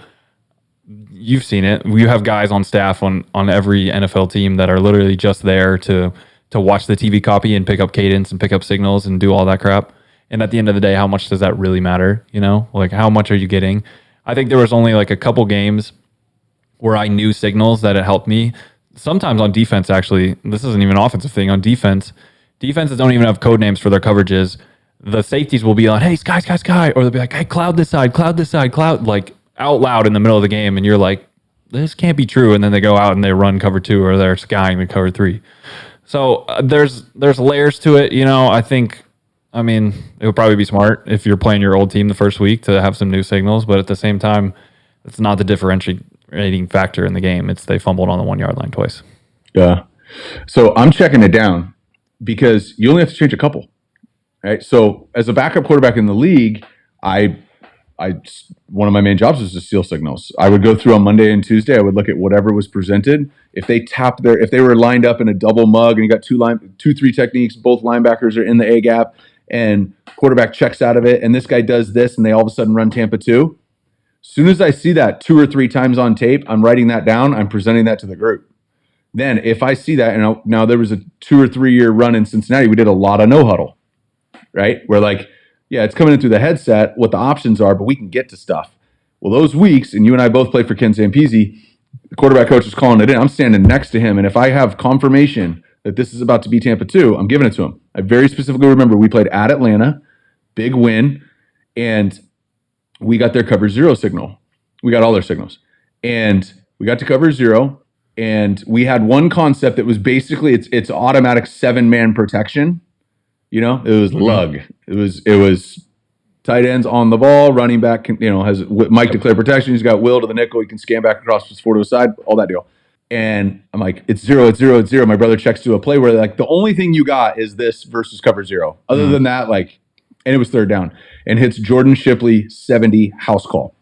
you've seen it. You have guys on staff on every NFL team that are literally just there to watch the TV copy and pick up cadence and pick up signals and do all that crap. And at the end of the day, how much does that really matter? You know, like how much are you getting? I think there was only like a couple games where I knew signals that it helped me. Sometimes on defense, actually, this isn't even an offensive thing. On defenses don't even have code names for their coverages. The safeties will be on, hey, sky, or they'll be like, hey, cloud this side, cloud, like out loud in the middle of the game. And you're like, this can't be true. And then they go out and they run cover 2 or they're skying the cover 3. So there's layers to it. You know, I mean, it would probably be smart if you're playing your old team the first week to have some new signals. But at the same time, it's not the differentiating factor in the game. It's they fumbled on the 1 yard line twice. Yeah. So I'm checking it down because you only have to change a couple. Right. So as a backup quarterback in the league, I one of my main jobs was to steal signals. I would go through on Monday and Tuesday. I would look at whatever was presented. If they were lined up in a double mug and you got 2-3 techniques, both linebackers are in the A gap and quarterback checks out of it. And this guy does this and they all of a sudden run Tampa 2. As soon as I see that 2 or 3 times on tape, I'm writing that down. I'm presenting that to the group. Then if I see that, and now there was a 2 or 3 year run in Cincinnati, we did a lot of no huddle. Right? We're like, yeah, it's coming in through the headset, what the options are, but we can get to stuff. Well, those weeks, and you and I both played for Ken Zampese, the quarterback coach is calling it in. I'm standing next to him, and if I have confirmation that this is about to be Tampa 2, I'm giving it to him. I very specifically remember we played at Atlanta, big win, and we got their cover 0 signal. We got all their signals. And we got to cover 0, and we had one concept that was basically it's automatic 7-man protection. You know, it was lug. It was tight ends on the ball, running back, has Mike declare protection. He's got Will to the nickel. He can scan back across his 4 to his side, all that deal. And I'm like, it's 0, it's 0, it's 0. My brother checks to a play where like the only thing you got is this versus cover 0. Other than that, like, and it was 3rd down and hits Jordan Shipley 70 house call.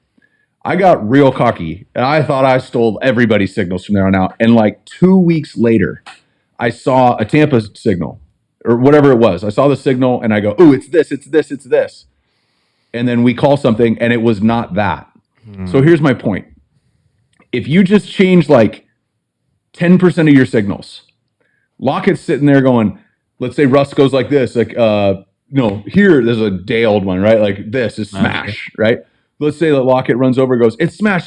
I got real cocky and I thought I stole everybody's signals from there on out. And like 2 weeks later, I saw a Tampa signal. Or whatever it was. I saw the signal and I go, ooh, it's this, it's this, it's this. And then we call something and it was not that. So here's my point. If you just change like 10% of your signals, Lockett's sitting there going, let's say Russ goes like this, like, here, there's a day old one, right? Like this is smash, right? Let's say that Lockett runs over, goes, it's smash,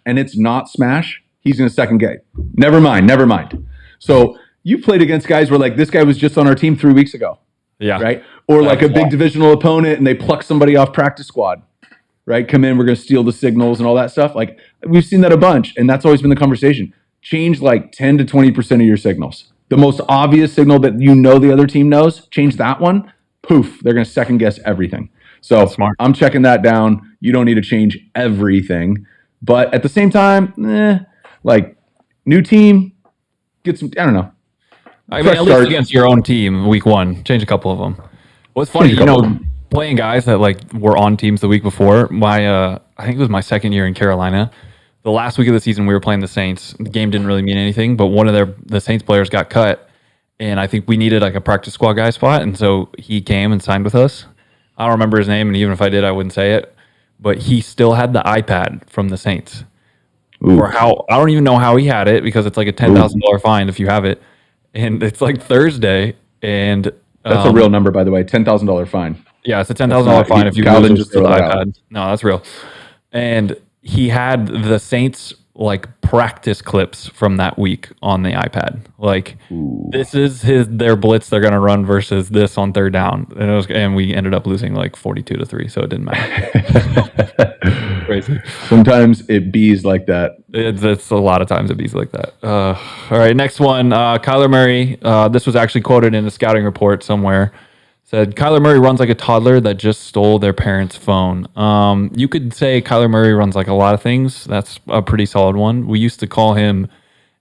and it's not smash. He's in a second game. Never mind. So you played against guys where like this guy was just on our team 3 weeks ago. Yeah. Right. Or like a big divisional opponent and they pluck somebody off practice squad. Right. Come in, we're going to steal the signals and all that stuff. Like we've seen that a bunch. And that's always been the conversation. Change like 10 to 20% of your signals. The most obvious signal that the other team knows, change that one. Poof. They're going to second guess everything. So smart. I'm checking that down. You don't need to change everything. But at the same time, like new team, get some, I don't know. I mean, at least against your own team, week 1, change a couple of them. What's funny, playing guys that like were on teams the week before. I think it was my second year in Carolina. The last week of the season, we were playing the Saints. The game didn't really mean anything, but one of the Saints players got cut, and I think we needed like a practice squad guy spot, and so he came and signed with us. I don't remember his name, and even if I did, I wouldn't say it. But he still had the iPad from the Saints. Ooh. Or how I don't even know how he had it because it's like a $10,000 fine if you have it. And it's like Thursday, and that's a real number, by the way. $10,000 fine. Yeah, it's a $10,000 fine if you lose just the iPad. No, that's real. And he had the Saints like practice clips from that week on the iPad. Like this is their blitz they're gonna run versus this on 3rd down, and we ended up losing like 42-3, so it didn't matter. Crazy. Sometimes it bees like that. It's a lot of times it bees like that. All right, next one. Kyler Murray. This was actually quoted in a scouting report somewhere. Said Kyler Murray runs like a toddler that just stole their parents' phone. You could say Kyler Murray runs like a lot of things. That's a pretty solid one. We used to call him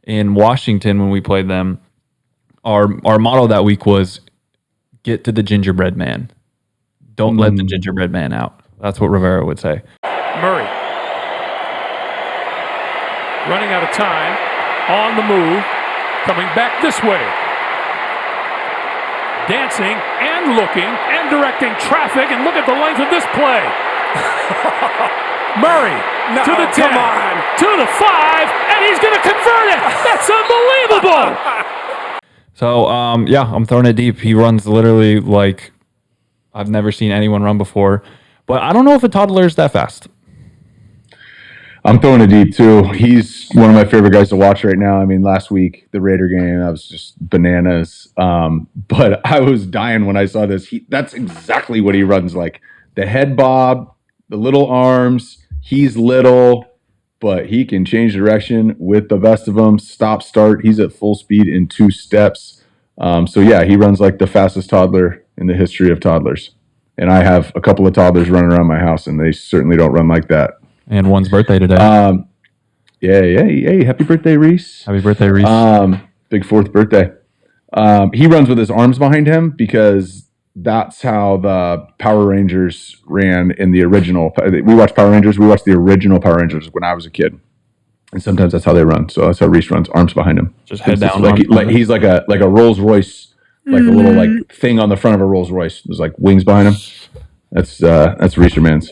in Washington when we played them, our motto that week was get to the gingerbread man. Don't let the gingerbread man out. That's what Rivera would say. Murray running out of time, on the move, coming back this way. Dancing and looking and directing traffic, and look at the length of this play. Murray to the 10, to the 5, and he's going to convert it. That's unbelievable. So, I'm throwing it deep. He runs literally like I've never seen anyone run before. But I don't know if a toddler is that fast. I'm throwing it deep too. He's one of my favorite guys to watch right now. I mean, last week, the Raider game, I was just bananas. But I was dying when I saw this. That's exactly what he runs like. The head bob, the little arms. He's little, but he can change direction with the best of them. Stop, start. He's at full speed in 2 steps. He runs like the fastest toddler in the history of toddlers. And I have a couple of toddlers running around my house, and they certainly don't run like that. And one's birthday today. Hey, happy birthday, Reese. Happy birthday, Reese. Big 4th birthday. He runs with his arms behind him because that's how the Power Rangers ran in the original. We watched Power Rangers. We watched the original Power Rangers when I was a kid. And sometimes that's how they run. So that's how Reese runs, arms behind him. Just head down. He's like a Rolls Royce, like a little like thing on the front of a Rolls Royce. There's like wings behind him. That's Reese Man's.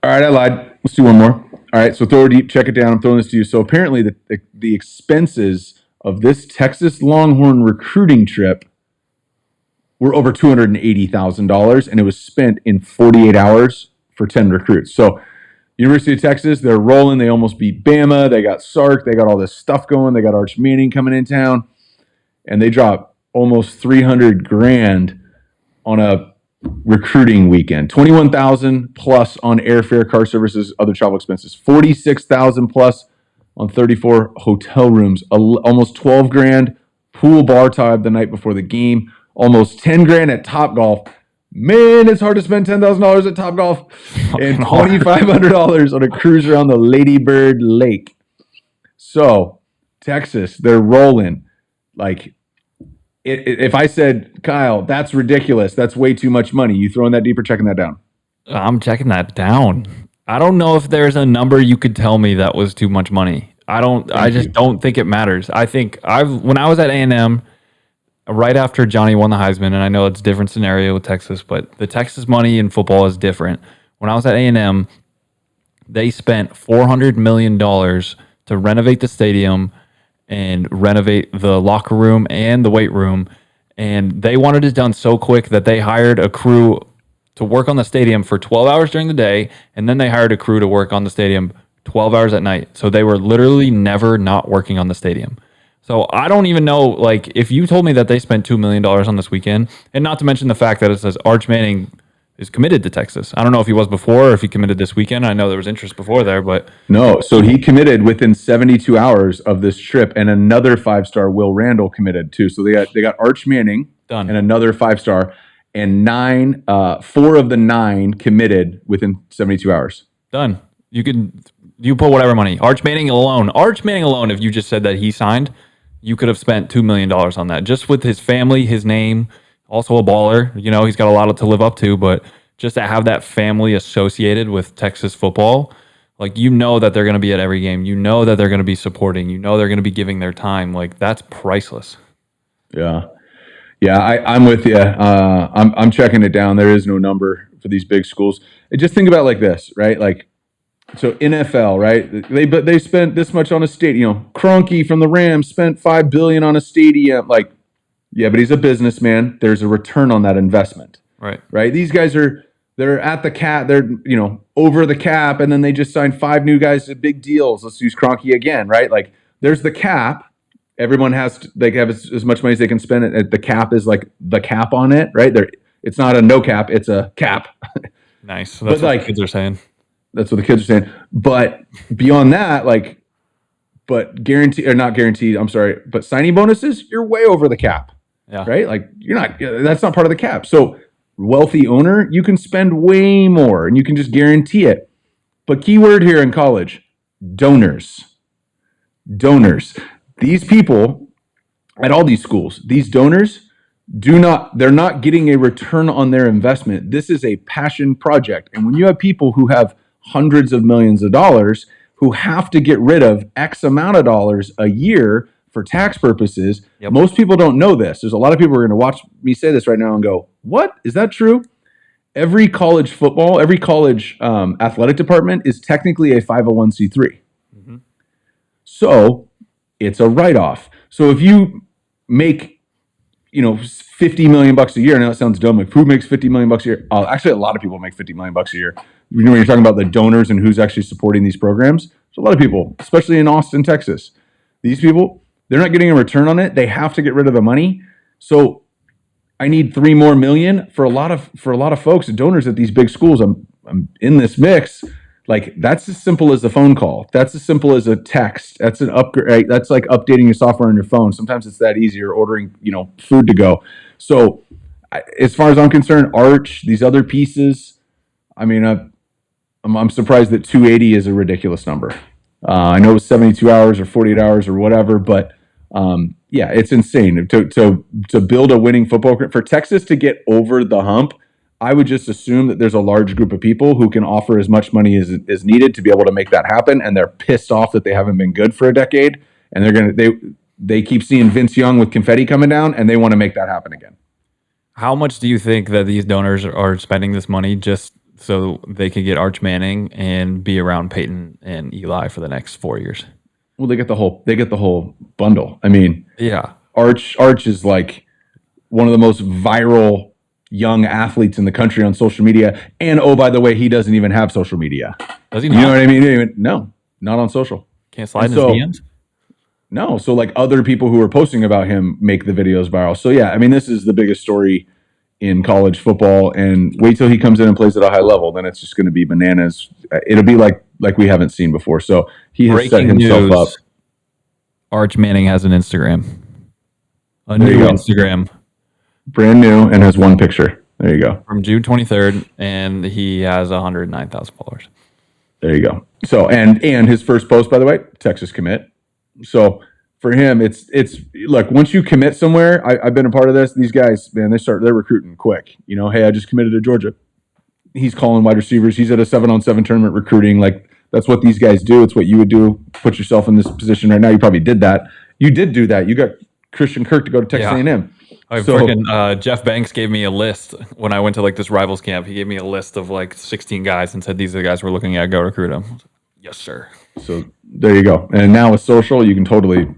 All right, I lied. Let's do one more. All right, so throw it deep, check it down. I'm throwing this to you. So apparently the expenses of this Texas Longhorn recruiting trip were over $280,000, and it was spent in 48 hours for 10 recruits. So University of Texas, they're rolling. They almost beat Bama. They got Sark. They got all this stuff going. They got Arch Manning coming in town, and they dropped almost $300,000 on a recruiting weekend. $21,000 plus on airfare, car services, other travel expenses. $46,000 plus on 34 hotel rooms. Almost $12,000 pool bar time the night before the game. Almost $10,000 at Topgolf. Man, it's hard to spend $10,000 at Topgolf. And $2,500 on a cruise around the Lady Bird Lake. So Texas, they're rolling. Like, if I said, Kyle, that's ridiculous, that's way too much money, you throwing that deep or checking that down? I'm checking that down. I don't know if there's a number you could tell me that was too much money. I just don't think it matters. I think when I was at A&M, right after Johnny won the Heisman, and I know it's a different scenario with Texas, but the Texas money in football is different. When I was at A&M, they spent $400 million to renovate the stadium and renovate the locker room and the weight room. And they wanted it done so quick that they hired a crew to work on the stadium for 12 hours during the day, and then they hired a crew to work on the stadium 12 hours at night. So they were literally never not working on the stadium. So I don't even know, like, if you told me that they spent $2 million on this weekend, and not to mention the fact that it says Arch Manning is committed to Texas. I don't know if he was before or if he committed this weekend. I know there was interest before there, but... No, so he committed within 72 hours of this trip, and another 5-star, Will Randall, committed too. So they got Arch Manning Done. And another 5-star, and 4 of the 9 committed within 72 hours. Done. You put whatever money. Arch Manning alone, if you just said that he signed, you could have spent $2 million on that. Just with his family, his name... Also a baller, he's got a lot to live up to, but just to have that family associated with Texas football, like, that they're going to be at every game. That they're going to be supporting. They're going to be giving their time. Like, that's priceless. Yeah. I'm with you. I'm checking it down. There is no number for these big schools. And just think about it like this, right? Like, so NFL, right? They spent this much on a stadium. Kroenke from the Rams spent $5 billion on a stadium. Like, yeah, but he's a businessman. There's a return on that investment. Right. These guys they're at the cap. They're, over the cap, and then they just signed 5 new guys to big deals. Let's use Kroenke again, right? Like, there's the cap. Everyone they have as much money as they can spend. The cap is like the cap on it, right? It's not a no cap. It's a cap. Nice. So that's what the kids are saying. That's what the kids are saying. But beyond that, but guaranteed or not guaranteed, I'm sorry, but signing bonuses, you're way over the cap. Yeah. Right? Like, that's not part of the cap. So wealthy owner, you can spend way more and you can just guarantee it. But keyword here in college, donors. these people at all these schools, these donors, they're not getting a return on their investment. This is a passion project. And when you have people who have hundreds of millions of dollars who have to get rid of X amount of dollars a year for tax purposes, most people don't know this. There's a lot of people who are going to watch me say this right now and go, what? Is that true? Every college football, every college athletic department is technically a 501c3. Mm-hmm. So it's a write-off. So if you make, $50 million a year, now it sounds dumb. Like, who makes $50 million a year? Actually, a lot of people make $50 million a year. When you're talking about the donors and who's actually supporting these programs, there's a lot of people, especially in Austin, Texas. These people, they're not getting a return on it. They have to get rid of the money. So I need $3 more million for a lot of folks and donors at these big schools. I'm in this mix. Like, that's as simple as a phone call. That's as simple as a text. That's an upgrade. That's like updating your software on your phone. Sometimes it's that easy, or ordering, food to go. So as far as I'm concerned, Arch, these other pieces, I mean, I'm surprised that 280 is a ridiculous number. I know it was 72 hours or 48 hours or whatever, but yeah, it's insane to build a winning football for Texas to get over the hump. I would just assume that there's a large group of people who can offer as much money as needed to be able to make that happen, and they're pissed off that they haven't been good for a decade, and they keep seeing Vince Young with confetti coming down, and they want to make that happen again. How much do you think that these donors are spending this money just so they can get Arch Manning and be around Peyton and Eli for the next 4 years? Well, they get the whole bundle. I mean, yeah, Arch is like one of the most viral young athletes in the country on social media. And oh, by the way, he doesn't even have social media. Does he not? You know what I mean? No, not on social. Can't slide in his DMs? No. So like other people who are posting about him make the videos viral. So yeah, I mean, this is the biggest story in college football, and wait till he comes in and plays at a high level. Then it's just going to be bananas. It'll be like we haven't seen before. So he has set himself up. Arch Manning has an Instagram. A new Instagram. Brand new, and has one picture. There you go. From June 23rd, and he has 109,000 followers. There you go. So, and his first post, by the way, Texas commit. So for him, it's look, once you commit somewhere, I've been a part of this. These guys, man, they're recruiting quick. Hey, I just committed to Georgia. He's calling wide receivers. He's at a 7-on-7 tournament recruiting. Like, that's what these guys do. It's what you would do. Put yourself in this position right now. You probably did that. You did do that. You got Christian Kirk to go to Texas A&M. Jeff Banks gave me a list when I went to like this rivals camp. He gave me a list of like 16 guys and said, these are the guys we're looking at. Go recruit them. Yes, sir. So there you go. And now with social, you can totally,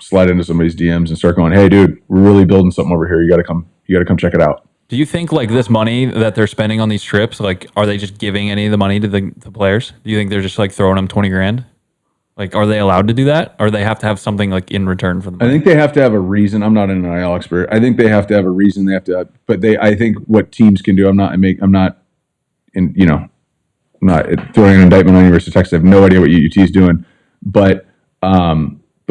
slide into somebody's DMs and start going, hey, dude, we're really building something over here. You got to come check it out. Do you think like this money that they're spending on these trips, like, are they just giving any of the money to the players? Do you think they're just like throwing them 20 grand? Like, are they allowed to do that, or they have to have something like in return for the money? I think they have to have a reason. I'm not an NIL expert. I think they have to have a reason. They have to, I think what teams can do. I'm not throwing an indictment on University of Texas. I have no idea what UT is doing, but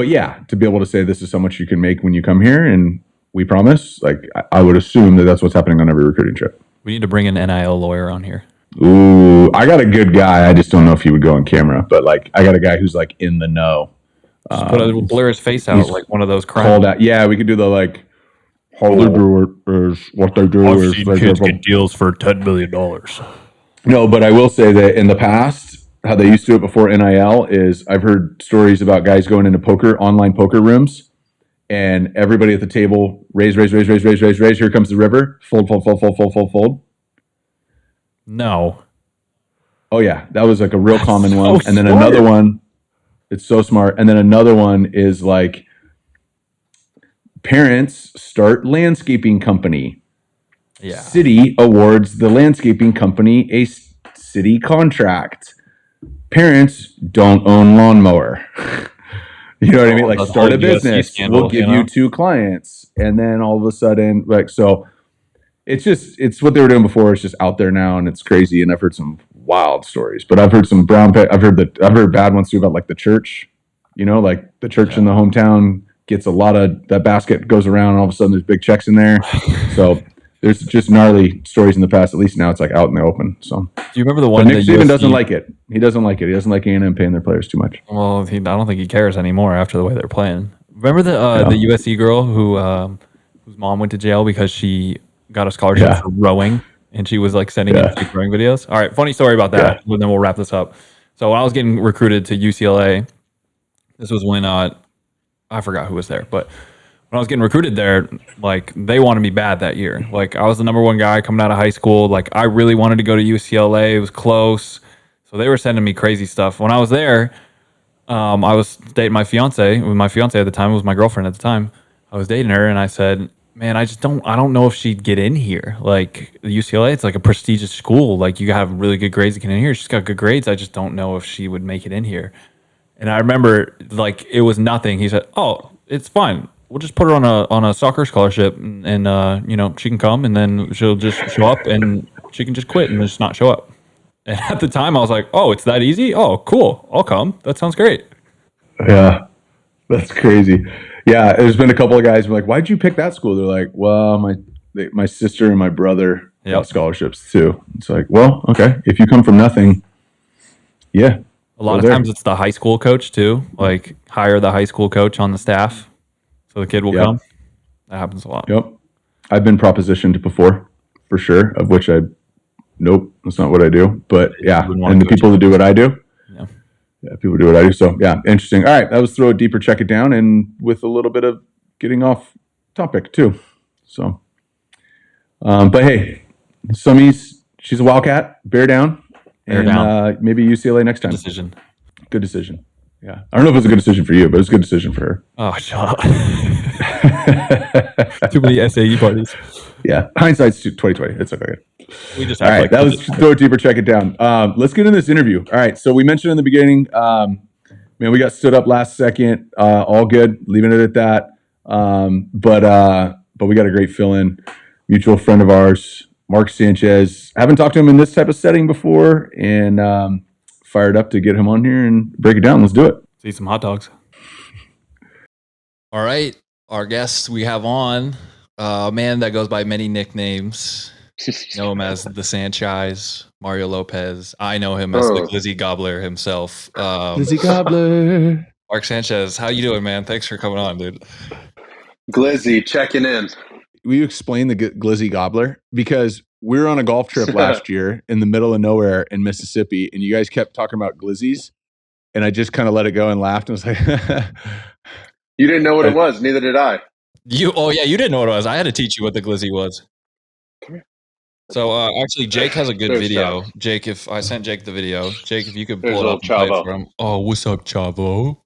yeah, to be able to say this is how much you can make when you come here, and we promise. Like, I would assume that that's what's happening on every recruiting trip. We need to bring an NIL lawyer on here. Ooh, I got a good guy. I just don't know if he would go on camera, but like, I got a guy who's like in the know. Blur his face out like one of those crimes. Called out. Yeah, we could do the like, how they do it is what they do. I've seen kids get deals for $10 million. No, but I will say that in the past, how they used to do it before NIL is I've heard stories about guys going into online poker rooms, and everybody at the table raise. Here comes the river. Fold. No. Oh yeah, that was like a real common one. And then another one, it's so smart. And then another one is like, parents start landscaping company. Yeah. City awards the landscaping company a city contract. Parents don't own lawnmower. You know what I mean? Like, start a business. We'll give you 2 clients. And then all of a sudden, like, so it's what they were doing before. It's just out there now, and it's crazy. And I've heard some wild stories, but I've heard some I've heard bad ones too about like the church, like the church in the hometown gets a lot of that basket goes around, and all of a sudden there's big checks in there. So there's just gnarly stories in the past. At least now it's like out in the open. So, Do you remember the but one Nick that Saban USC doesn't like it. He doesn't like it. He doesn't like A&M paying their players too much. Well, I don't think he cares anymore after the way they're playing. Remember the USC girl who whose mom went to jail because she got a scholarship Yeah. for rowing, and she was like sending in fake rowing videos. All right, funny story about that. And then we'll wrap this up. So when I was getting recruited to UCLA, this was when I forgot who was there, but when I was getting recruited there, like they wanted me bad that year. Like I was the number one guy coming out of high school. Like I really wanted to go to UCLA. It was close, so they were sending me crazy stuff. When I was there, I was dating my fiance. My fiance at the time was my girlfriend at the time. I was dating her, and I said, "Man, I don't know if she'd get in here. Like UCLA, it's like a prestigious school. Like you have really good grades to get in here. She's got good grades. I just don't know if she would make it in here." And I remember, like, it was nothing. He said, "Oh, it's fine. We'll just put her on a soccer scholarship, and she can come, and then she'll just show up, and she can just quit and just not show up." And at the time, I was like, "Oh, it's that easy? Oh, cool. I'll come. That sounds great." Yeah, that's crazy. Yeah, there's been a couple of guys who are like, "Why'd you pick that school?" They're like, "Well, my sister and my brother got scholarships too." It's like, well, okay, if you come from nothing, yeah. A lot of times it's the high school coach too. Like hire the high school coach on the staff, so the kid will come. That happens a lot. Yep, I've been propositioned before, for sure. Of which nope, that's not what I do. But yeah, and the people that do what I do, yeah, people do what I do. So yeah, interesting. All right, that was throw it deeper, check it down, and with a little bit of getting off topic too. So, but hey, Summy's she's a Wildcat, bear down. Bear down. Maybe UCLA next time. Good decision. Yeah. I don't know if it was a good decision for you, but it was a good decision for her. Oh, shut up. Too many SAE parties. Yeah. Hindsight's 2020. It's okay. We just all right. That was throw it deeper, check it down. Let's get in this interview. All right. So we mentioned in the beginning, man, we got stood up last second. All good. Leaving it at that. But we got a great fill-in. Mutual friend of ours, Mark Sanchez. I haven't talked to him in this type of setting before, and fired up to get him on here and break it down. Let's do it. See some hot dogs. All right. Our guest we have on, a man that goes by many nicknames. Know him as the Sanchez, Mario Lopez. I know him as the Glizzy Gobbler himself. Glizzy Gobbler. Mark Sanchez, how you doing, man? Thanks for coming on, dude. Glizzy, checking in. Will you explain the Glizzy Gobbler? Because we were on a golf trip last year in the middle of nowhere in Mississippi, and you guys kept talking about glizzies, and I just kind of let it go and laughed and was like, "You didn't know what it was, neither did I." You didn't know what it was. I had to teach you what the glizzy was. So actually, Jake has a good video. Jake, if I sent Jake the video, Jake, if you could pull it up and play it for him. Oh, what's up, Chavo? All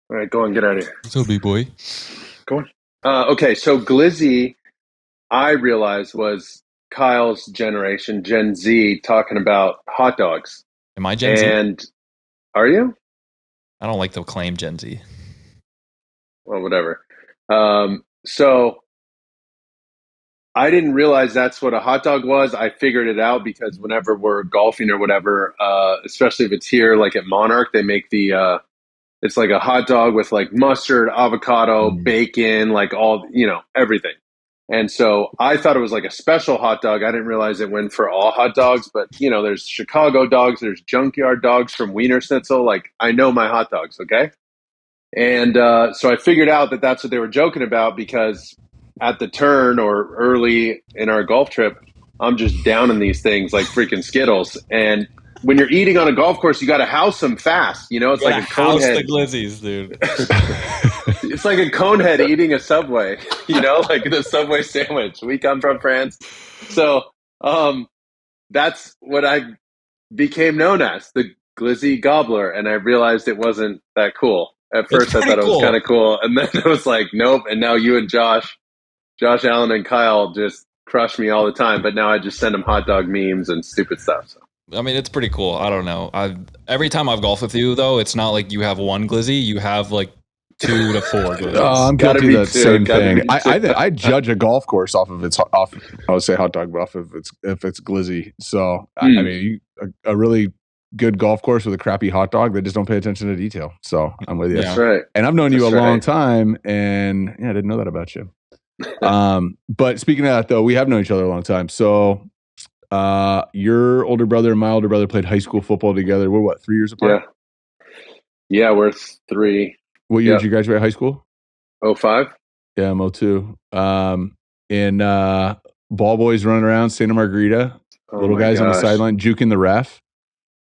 right, go on, get out of here. What's up, B-boy? Go on. Okay, so glizzy, I realized was Kyle's generation, Gen Z, talking about hot dogs. Am I Gen Z? And are you? I don't like to claim Gen Z. Well, whatever. So I didn't realize that's what a hot dog was. I figured it out because whenever we're golfing or whatever, especially if it's here, like at Monarch, they make it's like a hot dog with like mustard, avocado, bacon, like all, everything. And so I thought it was like a special hot dog. I didn't realize it went for all hot dogs, but there's Chicago dogs, there's junkyard dogs from Wiener Schnitzel. Like I know my hot dogs. Okay. And so I figured out that that's what they were joking about because at the turn or early in our golf trip, I'm just downing these things like freaking Skittles. And when you're eating on a golf course, you got to house them fast. It's like a cone head. The glizzies, dude. It's like a cone head eating a Subway, like the Subway sandwich. We come from France. So that's what I became known as, the Glizzy Gobbler. And I realized it wasn't that cool. At first, I thought it was kind of cool. And then it was like, nope. And now you and Josh Allen and Kyle just crush me all the time. But now I just send them hot dog memes and stupid stuff. So. I mean, it's pretty cool. I don't know. Every time I've golfed with you, though, it's not like you have one glizzy. You have like 2 to 4 glizzies. Oh, I'm guilty of the same thing. I judge a golf course off of its I would say hot dog, but off of if it's glizzy. So I mean, a really good golf course with a crappy hot dog, they just don't pay attention to detail. So I'm with you. That's right. And I've known you a long time, and I didn't know that about you. But speaking of that, though, we have known each other a long time. So your older brother and my older brother played high school football together. We're what, 3 years apart? Yeah, we're 3. What year Yep. did you graduate high school? 05. Yeah, I'm 02. And ball boys running around Santa Margarita, little guys on the sideline, juking the ref.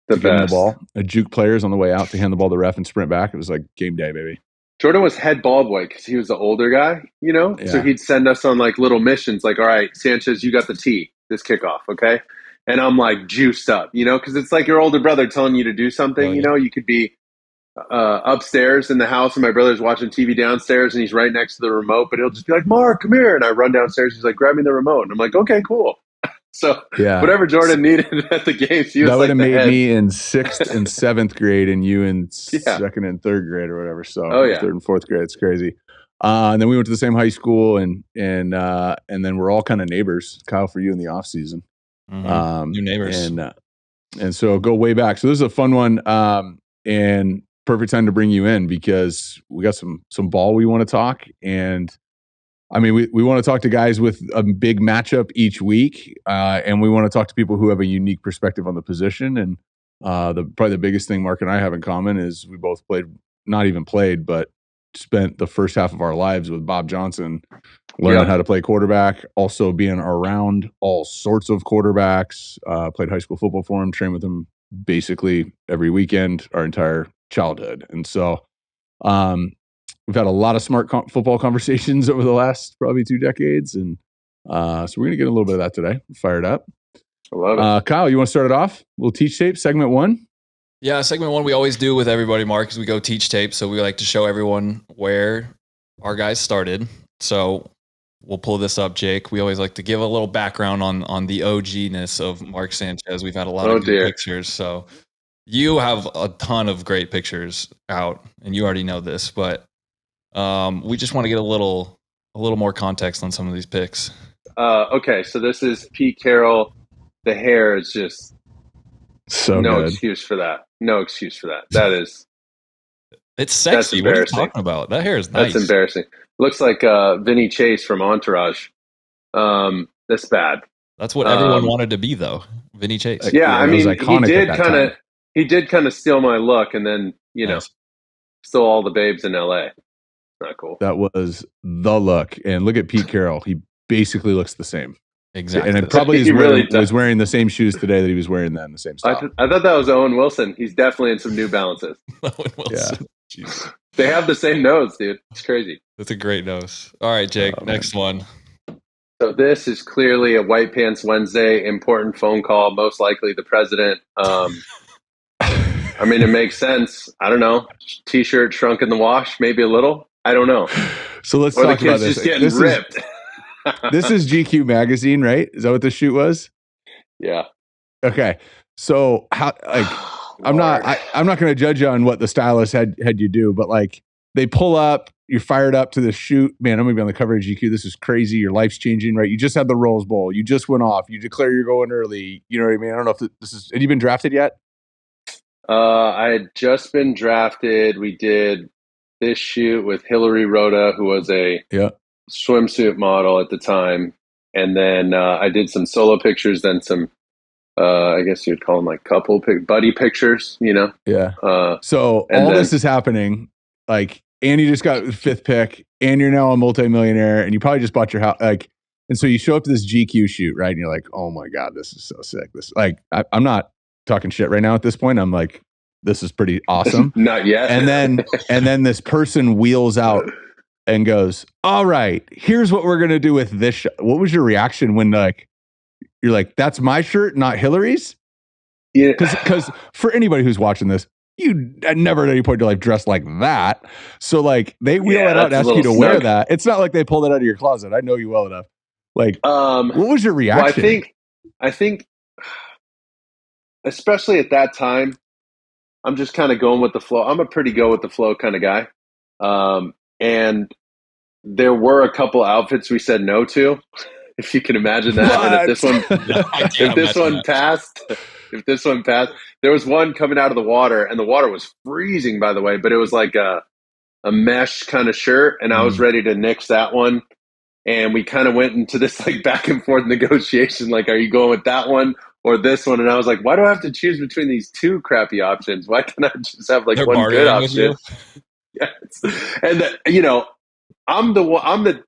The to give him the best. ball. Juke players on the way out to hand the ball to the ref and sprint back. It was like game day, baby. Jordan was head ball boy because he was the older guy, you know? Yeah. So he'd send us on like little missions like, all right, Sanchez, you got the tee, this kickoff, okay? And I'm like juiced up, you know, because it's like your older brother telling you to do something, you know? You could be upstairs in the house and my brother's watching TV downstairs and he's right next to the remote, but he'll just be like, Mark, come here. And I run downstairs. He's like, grab me the remote. And I'm like, okay, cool. So whatever Jordan needed at the games, he was that would like have made head. me in 6th and 7th grade and you in 2nd and 3rd grade or whatever. So 3rd and 4th grade, it's crazy. And then we went to the same high school and then we're all kind of neighbors. Kyle, for you in the off season, new neighbors, and so go way back. So this is a fun one, and perfect time to bring you in because we got some ball we want to talk. And I mean, we want to talk to guys with a big matchup each week, and we want to talk to people who have a unique perspective on the position. And probably the biggest thing Mark and I have in common is we both not even played, but spent the first half of our lives with Bob Johnson, learning how to play quarterback, also being around all sorts of quarterbacks, played high school football for him, trained with him basically every weekend, our entire childhood. And so, we've had a lot of smart football conversations over the last probably 2 decades. And so we're going to get a little bit of that today. Fired up. I love it. Kyle, you want to start it off? We'll teach tape, segment 1. Yeah, segment 1 we always do with everybody, Mark, is we go teach tape. So we like to show everyone where our guys started. So we'll pull this up, Jake. We always like to give a little background on the OG-ness of Mark Sanchez. We've had a lot of good pictures. So you have a ton of great pictures out, and you already know this, but we just want to get a little more context on some of these picks. Okay, so this is Pete Carroll. The hair is just so no good. excuse for that. No excuse for that. That is it's sexy. What are you talking about? That hair is nice. That's embarrassing. Looks like Vinny Chase from Entourage. That's bad. That's what everyone wanted to be, though. Vinny Chase. Yeah, I mean, he did kind of steal my look, and then stole all the babes in LA. Not cool. That was the look, and look at Pete Carroll. He basically looks the same. Exactly, and it probably was wearing the same shoes today that he was wearing then, the same style. I thought that was Owen Wilson. He's definitely in some New Balances. Owen Wilson. Yeah. They have the same nose, dude. It's crazy. That's a great nose. All right, Jake, next one. So this is clearly a White Pants Wednesday, important phone call, most likely the president. I mean, it makes sense. I don't know. T-shirt shrunk in the wash, maybe a little. I don't know. So let's talk about this. Just getting ripped. This is GQ magazine, right? Is that what the shoot was? Yeah. Okay. So how I'm not going to judge you on what the stylist had you do, but like they pull up, you're fired up to the shoot. Man, I'm going to be on the cover of GQ. This is crazy. Your life's changing, right? You just had the Rose Bowl. You just went off. You declare you're going early. You know what I mean? I don't know if this is. Have you been drafted yet? I had just been drafted. We did this shoot with Hillary Rhoda, who was a swimsuit model at the time. And then I did some solo pictures, then some, I guess you'd call them like buddy pictures, you know? Yeah. So all this is happening, like, and you just got the 5th pick, and you're now a multimillionaire, and you probably just bought your house. Like, and so you show up to this GQ shoot, right? And you're like, oh my God, this is so sick. This, like, I'm not talking shit right now at this point. I'm like, this is pretty awesome. Not yet. And then this person wheels out and goes, all right, here's what we're going to do with this. What was your reaction when you're like, that's my shirt, not Hillary's? Yeah. Because for anybody who's watching this, you never at any point in your life dressed like that. So like they wheel it out and ask you to wear that. It's not like they pulled it out of your closet. I know you well enough. Like, what was your reaction? Well, I think especially at that time, I'm just kind of going with the flow. I'm a pretty go with the flow kind of guy. And there were a couple outfits we said no to, if you can imagine that. And if this one passed, there was one coming out of the water, and the water was freezing, by the way, but it was like a mesh kind of shirt, and I was ready to nix that one. And we kind of went into this like back and forth negotiation. Like, are you going with that one or this one? And I was like, why do I have to choose between these two crappy options? Why can't I just have like They're one good bartering with option? you. Yes. And you know, I'm the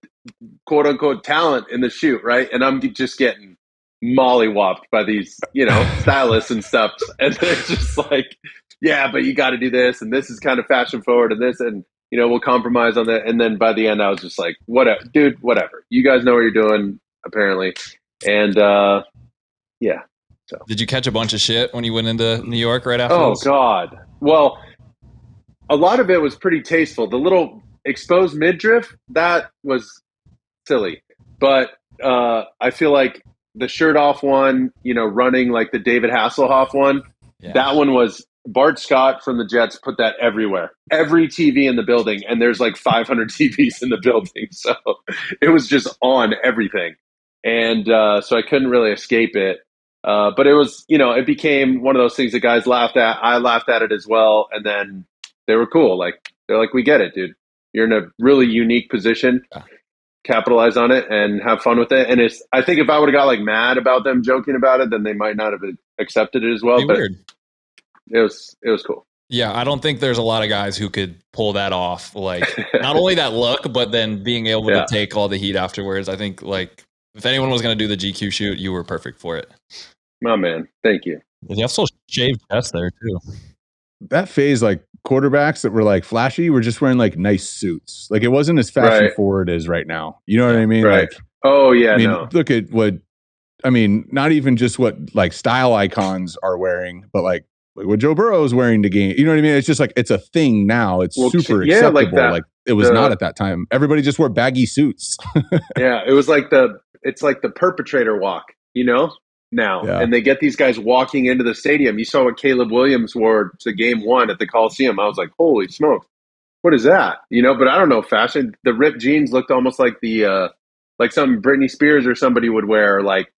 quote unquote talent in the shoot, right? And I'm just getting mollywopped by these, you know, stylists and stuff. And they're just like, yeah, but you got to do this, and this is kind of fashion forward, and this, and you know, we'll compromise on that. And then by the end, I was just like, whatever, dude, whatever. You guys know what you're doing, apparently. And yeah. So. Did you catch a bunch of shit when you went into New York right after Oh this? God. Well, a lot of it was pretty tasteful. The little exposed midriff, that was silly. But I feel like the shirt off one, you know, running like the David Hasselhoff one, that one was Bart Scott from the Jets put that everywhere. Every TV in the building, and there's like 500 TVs in the building. So it was just on everything. And so I couldn't really escape it. But it was, you know, it became one of those things that guys laughed at. I laughed at it as well. And then they were cool. Like, they're like, we get it, dude. You're in a really unique position. Capitalize on it and have fun with it. And I think if I would have got like mad about them joking about it, then they might not have accepted it as well. But weird. It was cool. Yeah, I don't think there's a lot of guys who could pull that off. Like, not only that look, but then being able to take all the heat afterwards. I think, like, if anyone was going to do the GQ shoot, you were perfect for it. My man, thank you. You also shaved chest there too. That phase, like quarterbacks that were like flashy, were just wearing like nice suits. Like, it wasn't as fashion forward as right now. You know what I mean? Right. Like, oh yeah. I mean, no. look at what. I mean, not even just what like style icons are wearing, but like what Joe Burrow is wearing to game. You know what I mean? It's just like it's a thing now. It's super acceptable. Like that. Like it was not at that time. Everybody just wore baggy suits. Yeah, it was like it's like the perpetrator walk, you know, now. Yeah. And they get these guys walking into the stadium. You saw what Caleb Williams wore to game 1 at the Coliseum. I was like, holy smokes, what is that? You know, but I don't know fashion. The ripped jeans looked almost like like something Britney Spears or somebody would wear, or like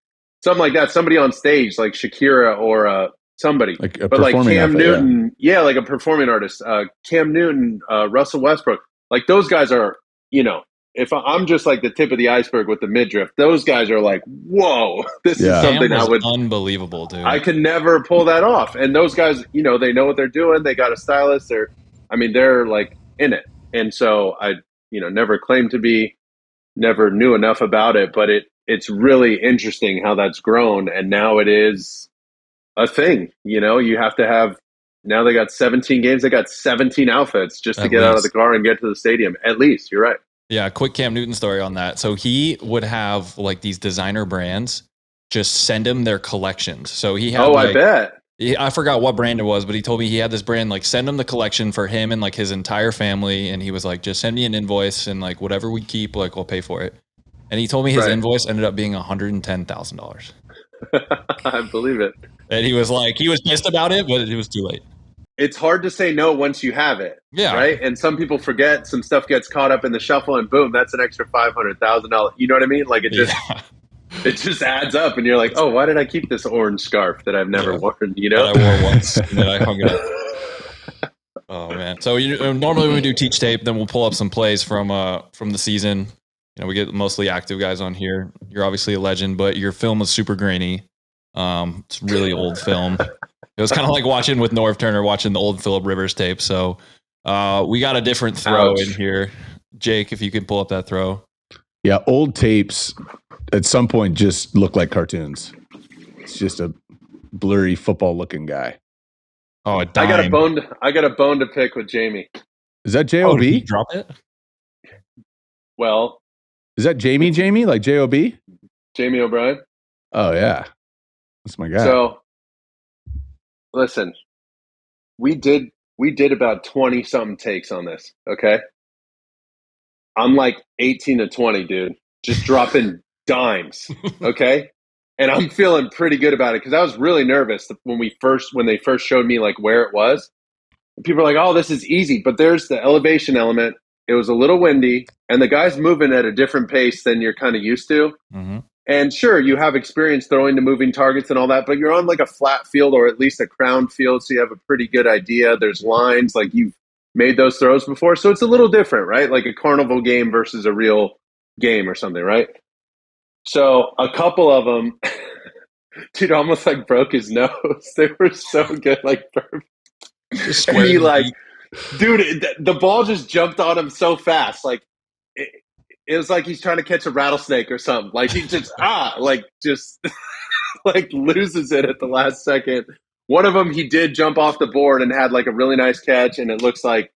something like that. Somebody on stage, like Shakira or somebody. Like a but like performing Cam outfit, Newton, like a performing artist. Cam Newton, Russell Westbrook. Like those guys are, you know, if I'm just like the tip of the iceberg with the midriff, those guys are like, whoa, this is something I would unbelievable, dude. I could never pull that off. And those guys, you know, they know what they're doing. They got a stylist. They're like in it. And so I, you know, never claimed to be, never knew enough about it, but it's really interesting how that's grown. And now it is a thing. You know, you have to have. Now they got 17 games. They got 17 outfits just to get out of the car and get to the stadium. At least, you're right. Yeah, quick Cam Newton story on that. So he would have like these designer brands just send him their collections. So he had I bet. I forgot what brand it was, but he told me he had this brand, like send him the collection for him and like his entire family. And he was like, just send me an invoice and like whatever we keep, like we'll pay for it. And he told me his invoice ended up being $110,000. I believe it. And he was like, he was pissed about it, but it was too late. It's hard to say no once you have it. Yeah. Right. And some people forget, some stuff gets caught up in the shuffle, and boom, that's an extra $500,000. You know what I mean? Like it just adds up, and you're like, oh, why did I keep this orange scarf that I've never worn? You know, that I wore once and then I hung it up. Oh man. So normally when we do teach tape, then we'll pull up some plays from the season. You know, we get mostly active guys on here. You're obviously a legend, but your film was super grainy. It's really old film. It was kind of like watching with Norv Turner, watching the old Phillip Rivers tape. So we got a different throw in here. Jake, if you can pull up that throw. Yeah, old tapes at some point just look like cartoons. It's just a blurry football looking guy. Oh, I got a bone to pick with Jamie. Is that J.O.B.? Did he drop it? Well, is that Jamie like J.O.B.? Jamie O'Brien. Oh yeah, that's my guy. So listen, we did about 20 something takes on this. Okay, I'm like 18 to 20, dude, just dropping dimes. Okay, and I'm feeling pretty good about it because I was really nervous when they first showed me like where it was. People are like, "Oh, this is easy," but there's the elevation element. It was a little windy, and the guy's moving at a different pace than you're kind of used to. Mm-hmm. And sure, you have experience throwing to moving targets and all that, but you're on like a flat field or at least a crown field, so you have a pretty good idea. There's lines, like you've made those throws before, so it's a little different, right? Like a carnival game versus a real game or something, right? So a couple of them, dude, almost like broke his nose. They were so good, like perfect. Just And square he in the like, knee. dude, the ball just jumped on him so fast, like it was like he's trying to catch a rattlesnake or something. Like he just just like loses it at the last second. One of them, he did jump off the board and had like a really nice catch, and it looks like,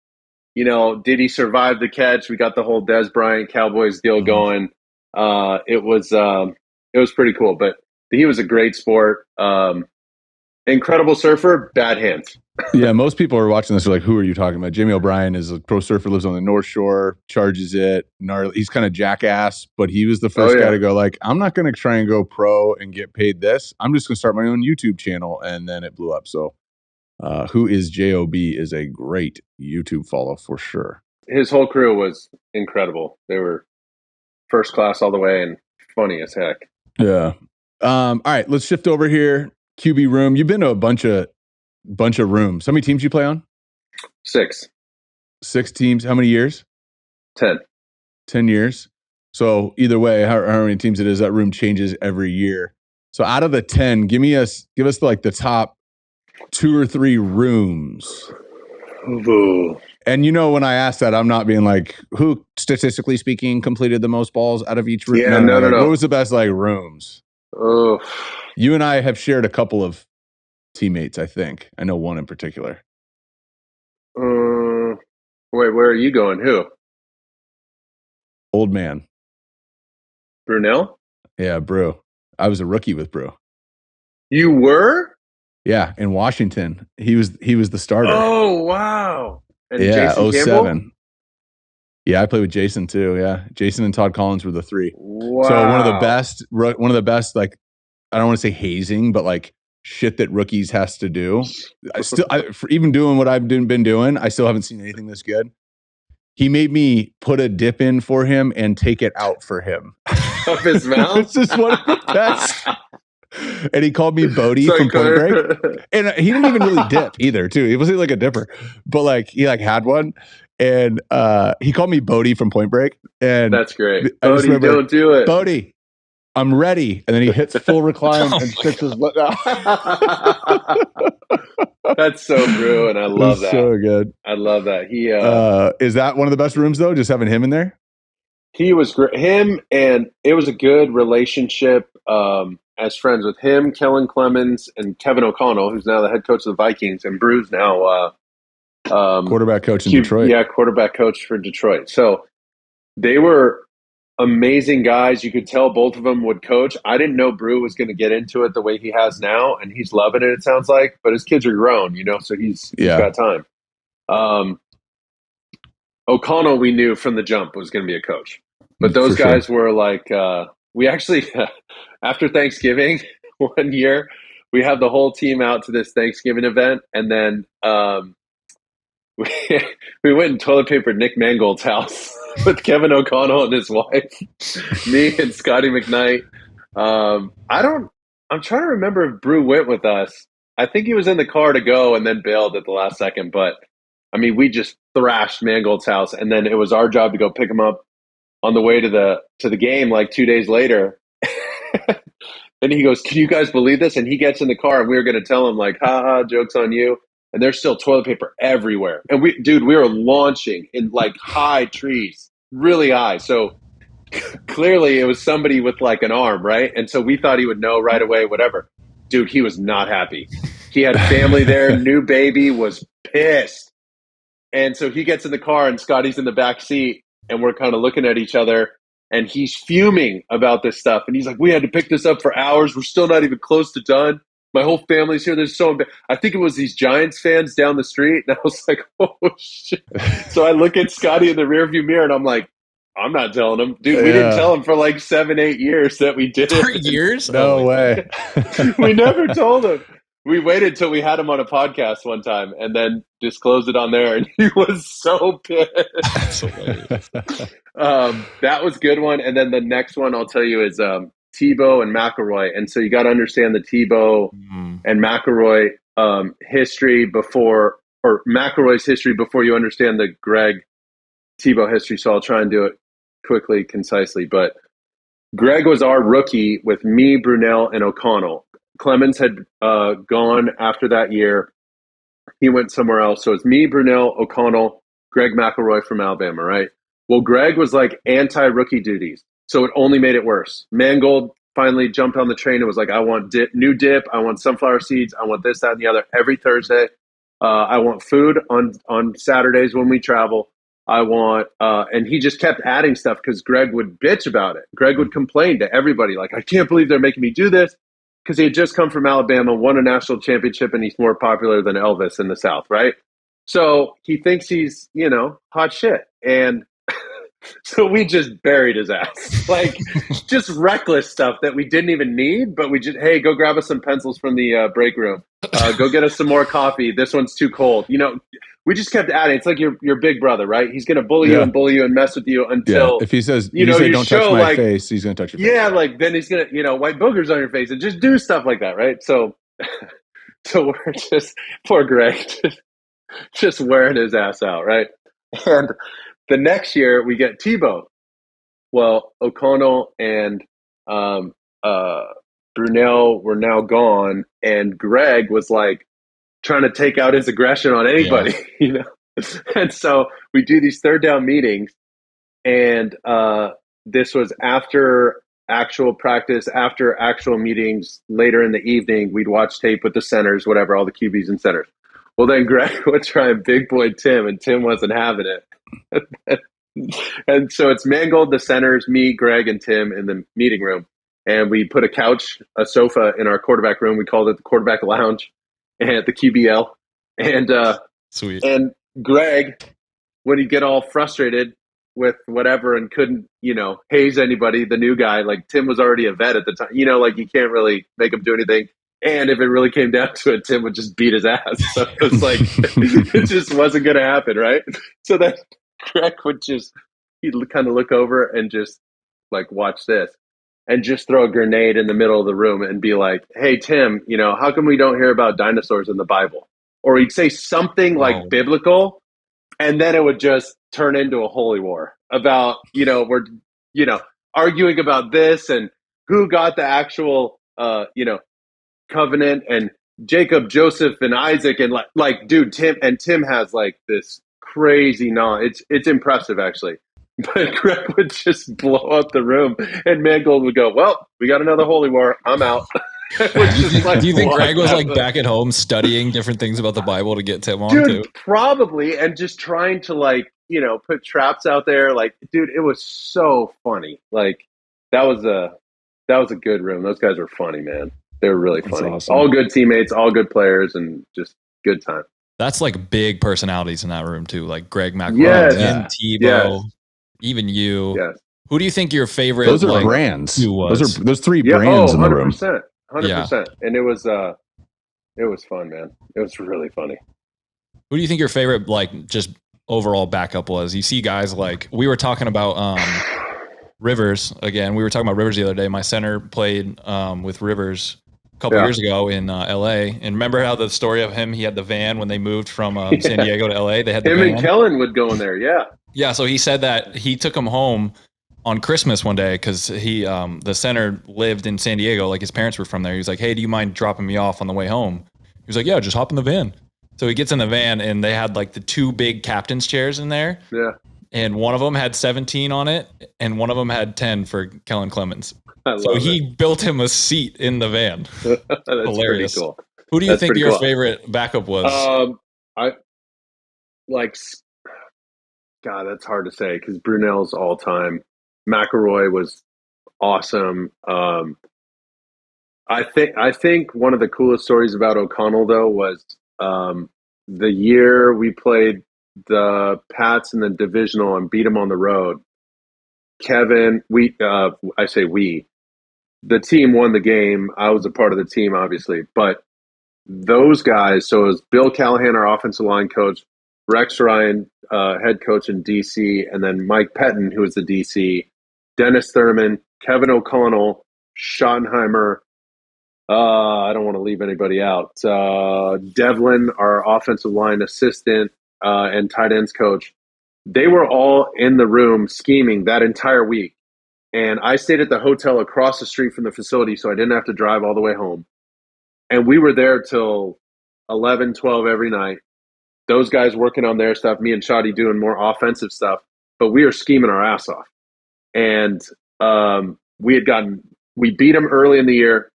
did he survive the catch? We got the whole Des Bryant Cowboys deal going. It was pretty cool, but he was a great sport. Incredible surfer, bad hands. Yeah, most people are watching this are like, who are you talking about? Jamie O'Brien is a pro surfer, lives on the North Shore, charges it. Gnarly. He's kind of jackass, but he was the first guy to go like, I'm not going to try and go pro and get paid this. I'm just going to start my own YouTube channel. And then it blew up. So who is J.O.B. is a great YouTube follow for sure. His whole crew was incredible. They were first class all the way and funny as heck. Yeah. All right, let's shift over here. QB room. You've been to a bunch of rooms. How many teams you play on? 6 teams. How many years? 10 years. So either way, how many teams it is, that room changes every year. So out of the 10, give us like the top 2 or 3 rooms. Ooh. And when I ask that, I'm not being like, who statistically speaking completed the most balls out of each room? Yeah, no. no. What was the best like rooms? Oh, You and I have shared a couple of teammates, I think. I know one in particular. wait, where are you going? Who? Old man. Brunel? Yeah, Brew. I was a rookie with Brew. You were? Yeah, in Washington. He was the starter. Oh, wow. And yeah, Jason 07. Campbell? Yeah, I played with Jason too. Yeah, Jason and Todd Collins were the 3. Wow. So one of the best, like, I don't want to say hazing, but like shit that rookies has to do. For even doing what I've been doing, I still haven't seen anything this good. He made me put a dip in for him and take it out for him. Of his mouth? It's just one of the best. And he called me Bodie from Point Break. And he didn't even really dip either, too. He wasn't like a dipper, but like he like had one. And he called me Bodie from Point Break. And that's great. I just Bodie, don't do it. Bodie, I'm ready. And then he hits full recline and sticks his lip out. That's so Brew, and I love that. So good. I love that. He is that one of the best rooms though? Just having him in there? He was great. Him, and it was a good relationship as friends with him, Kellen Clemens, and Kevin O'Connell, who's now the head coach of the Vikings, and Brew's now quarterback coach in Detroit. Yeah, quarterback coach for Detroit. So they were amazing guys. You could tell both of them would coach. I didn't know Brew was going to get into it the way he has now, and he's loving it, it sounds like. But his kids are grown, so he's got time. O'Connell, we knew from the jump was going to be a coach. But those guys were like, we actually, after Thanksgiving one year, we have the whole team out to this Thanksgiving event. And then we went and toilet papered Nick Mangold's house with Kevin O'Connell and his wife, me and Scotty McKnight. I'm trying to remember if Brew went with us. I think he was in the car to go and then bailed at the last second. But, I mean, we just thrashed Mangold's house. And then it was our job to go pick him up on the way to the game like 2 days later. And he goes, "Can you guys believe this?" And he gets in the car, and we were going to tell him like, "Ha, joke's on you." And there's still toilet paper everywhere. And we were launching in like high trees, really high. So clearly it was somebody with like an arm, right? And so we thought he would know right away, whatever. Dude, he was not happy. He had family there, new baby, was pissed. And so he gets in the car, and Scotty's in the back seat, and we're kind of looking at each other, and he's fuming about this stuff. And he's like, "We had to pick this up for hours. We're still not even close to done. My whole family's here. There's so bad." I think it was these Giants fans down the street. And I was like, "Oh, shit." So I look at Scotty in the rearview mirror, and I'm like, I'm not telling him. Dude, we didn't tell him for like 7-8 years that we did it. 3 years? No way. We never told him. We waited till we had him on a podcast one time and then disclosed it on there, and he was so pissed. That's hilarious. That was a good one. And then the next one I'll tell you is Tebow and McElroy. And so you got to understand the Tebow and McElroy history before, or McElroy's history before you understand the Greg Tebow history. So I'll try and do it quickly, concisely. But Greg was our rookie with me, Brunel, and O'Connell. Clemens had gone after that year. He went somewhere else. So it's me, Brunel, O'Connell, Greg McElroy from Alabama, right? Well, Greg was like anti-rookie duties, so it only made it worse. Mangold finally jumped on the train and was like, I want new dip. I want sunflower seeds. I want this, that, and the other every Thursday. I want food on Saturdays when we travel. I want, and he just kept adding stuff because Greg would bitch about it. Greg would complain to everybody, like, I can't believe they're making me do this, because he had just come from Alabama, won a national championship, and he's more popular than Elvis in the South, right? So he thinks he's, hot shit. And so we just buried his ass, like just reckless stuff that we didn't even need, but we just, hey, go grab us some pencils from the break room. Go get us some more coffee. This one's too cold. We just kept adding. It's like your big brother, right? He's going to bully you and mess with you until If he says, you say, don't touch my like, face, he's going to touch your face. Yeah, like then he's going to, white boogers on your face and just do stuff like that, right? So we're just, poor Greg, just wearing his ass out, right? And the next year we get Tebow. Well, O'Connell and Brunel were now gone, and Greg was like trying to take out his aggression on anybody, And so we do these third down meetings, and this was after actual practice, after actual meetings later in the evening. We'd watch tape with the centers, whatever, all the QBs and centers. Well, then Greg would try and big boy Tim, and Tim wasn't having it. And so it's Mangold, the centers, me, Greg, and Tim in the meeting room. And we put a couch, a sofa in our quarterback room. We called it the quarterback lounge and the QBL. And Sweet. And Greg, when he'd get all frustrated with whatever and couldn't, haze anybody, the new guy, like Tim was already a vet at the time, like you can't really make him do anything. And if it really came down to it, Tim would just beat his ass. So it was like, it just wasn't going to happen, right? So then Greg would he'd kind of look over and just like, watch this, and just throw a grenade in the middle of the room and be like, hey, Tim, how come we don't hear about dinosaurs in the Bible? Or he'd say something like biblical, and then it would just turn into a holy war about, we're, arguing about this and who got the actual, covenant, and Jacob, Joseph, and Isaac, and like, dude, Tim has like this crazy knowledge. It's impressive, actually. But Greg would just blow up the room, and Mangold would go, well, we got another holy war. I'm out. Do you think Greg was like back at home studying different things about the Bible to get Tim on too? Probably, and just trying to like, put traps out there. Like, dude, it was so funny. Like that was a good room. Those guys were funny, man. They were really funny. Awesome. All good teammates, all good players, and just good time. That's like big personalities in that room too, like Greg McElroy, and Tebow, even you. Yes. Who do you think your favorite? Those are brands. Those three brands in the room. 100%. And it was fun, man. It was really funny. Who do you think your favorite, like, just overall backup was? You see guys like, we were talking about Rivers again. We were talking about Rivers the other day. My center played with Rivers a couple years ago in LA. And remember how the story of him, he had the van when they moved from San Diego to LA. They had the him van. And Kellen would go in there. Yeah. Yeah. So he said that he took him home on Christmas one day because he, the center lived in San Diego. Like his parents were from there. He was like, hey, do you mind dropping me off on the way home? He was like, yeah, just hop in the van. So he gets in the van, and they had like the two big captain's chairs in there. Yeah. And one of them had 17 on it, and one of them had 10 for Kellen Clemens. So he built him a seat in the van. That's hilarious. Pretty cool. Who do you think your favorite backup was? I like, God, that's hard to say because Brunel's all time. McElroy was awesome. I think one of the coolest stories about O'Connell though was the year we played the Pats in the divisional and beat them on the road. Kevin, I say we, the team won the game. I was a part of the team, obviously, but those guys. So it was Bill Callahan, our offensive line coach, Rex Ryan, head coach in DC, and then Mike Pettin, who was the DC, Dennis Thurman, Kevin O'Connell, Schottenheimer. I don't want to leave anybody out. Devlin, our offensive line assistant and tight ends coach. They were all in the room scheming that entire week. And I stayed at the hotel across the street from the facility, so I didn't have to drive all the way home. And we were there till 11, 12 every night. Those guys working on their stuff, me and Shadi doing more offensive stuff, but we were scheming our ass off. And we beat them early in the year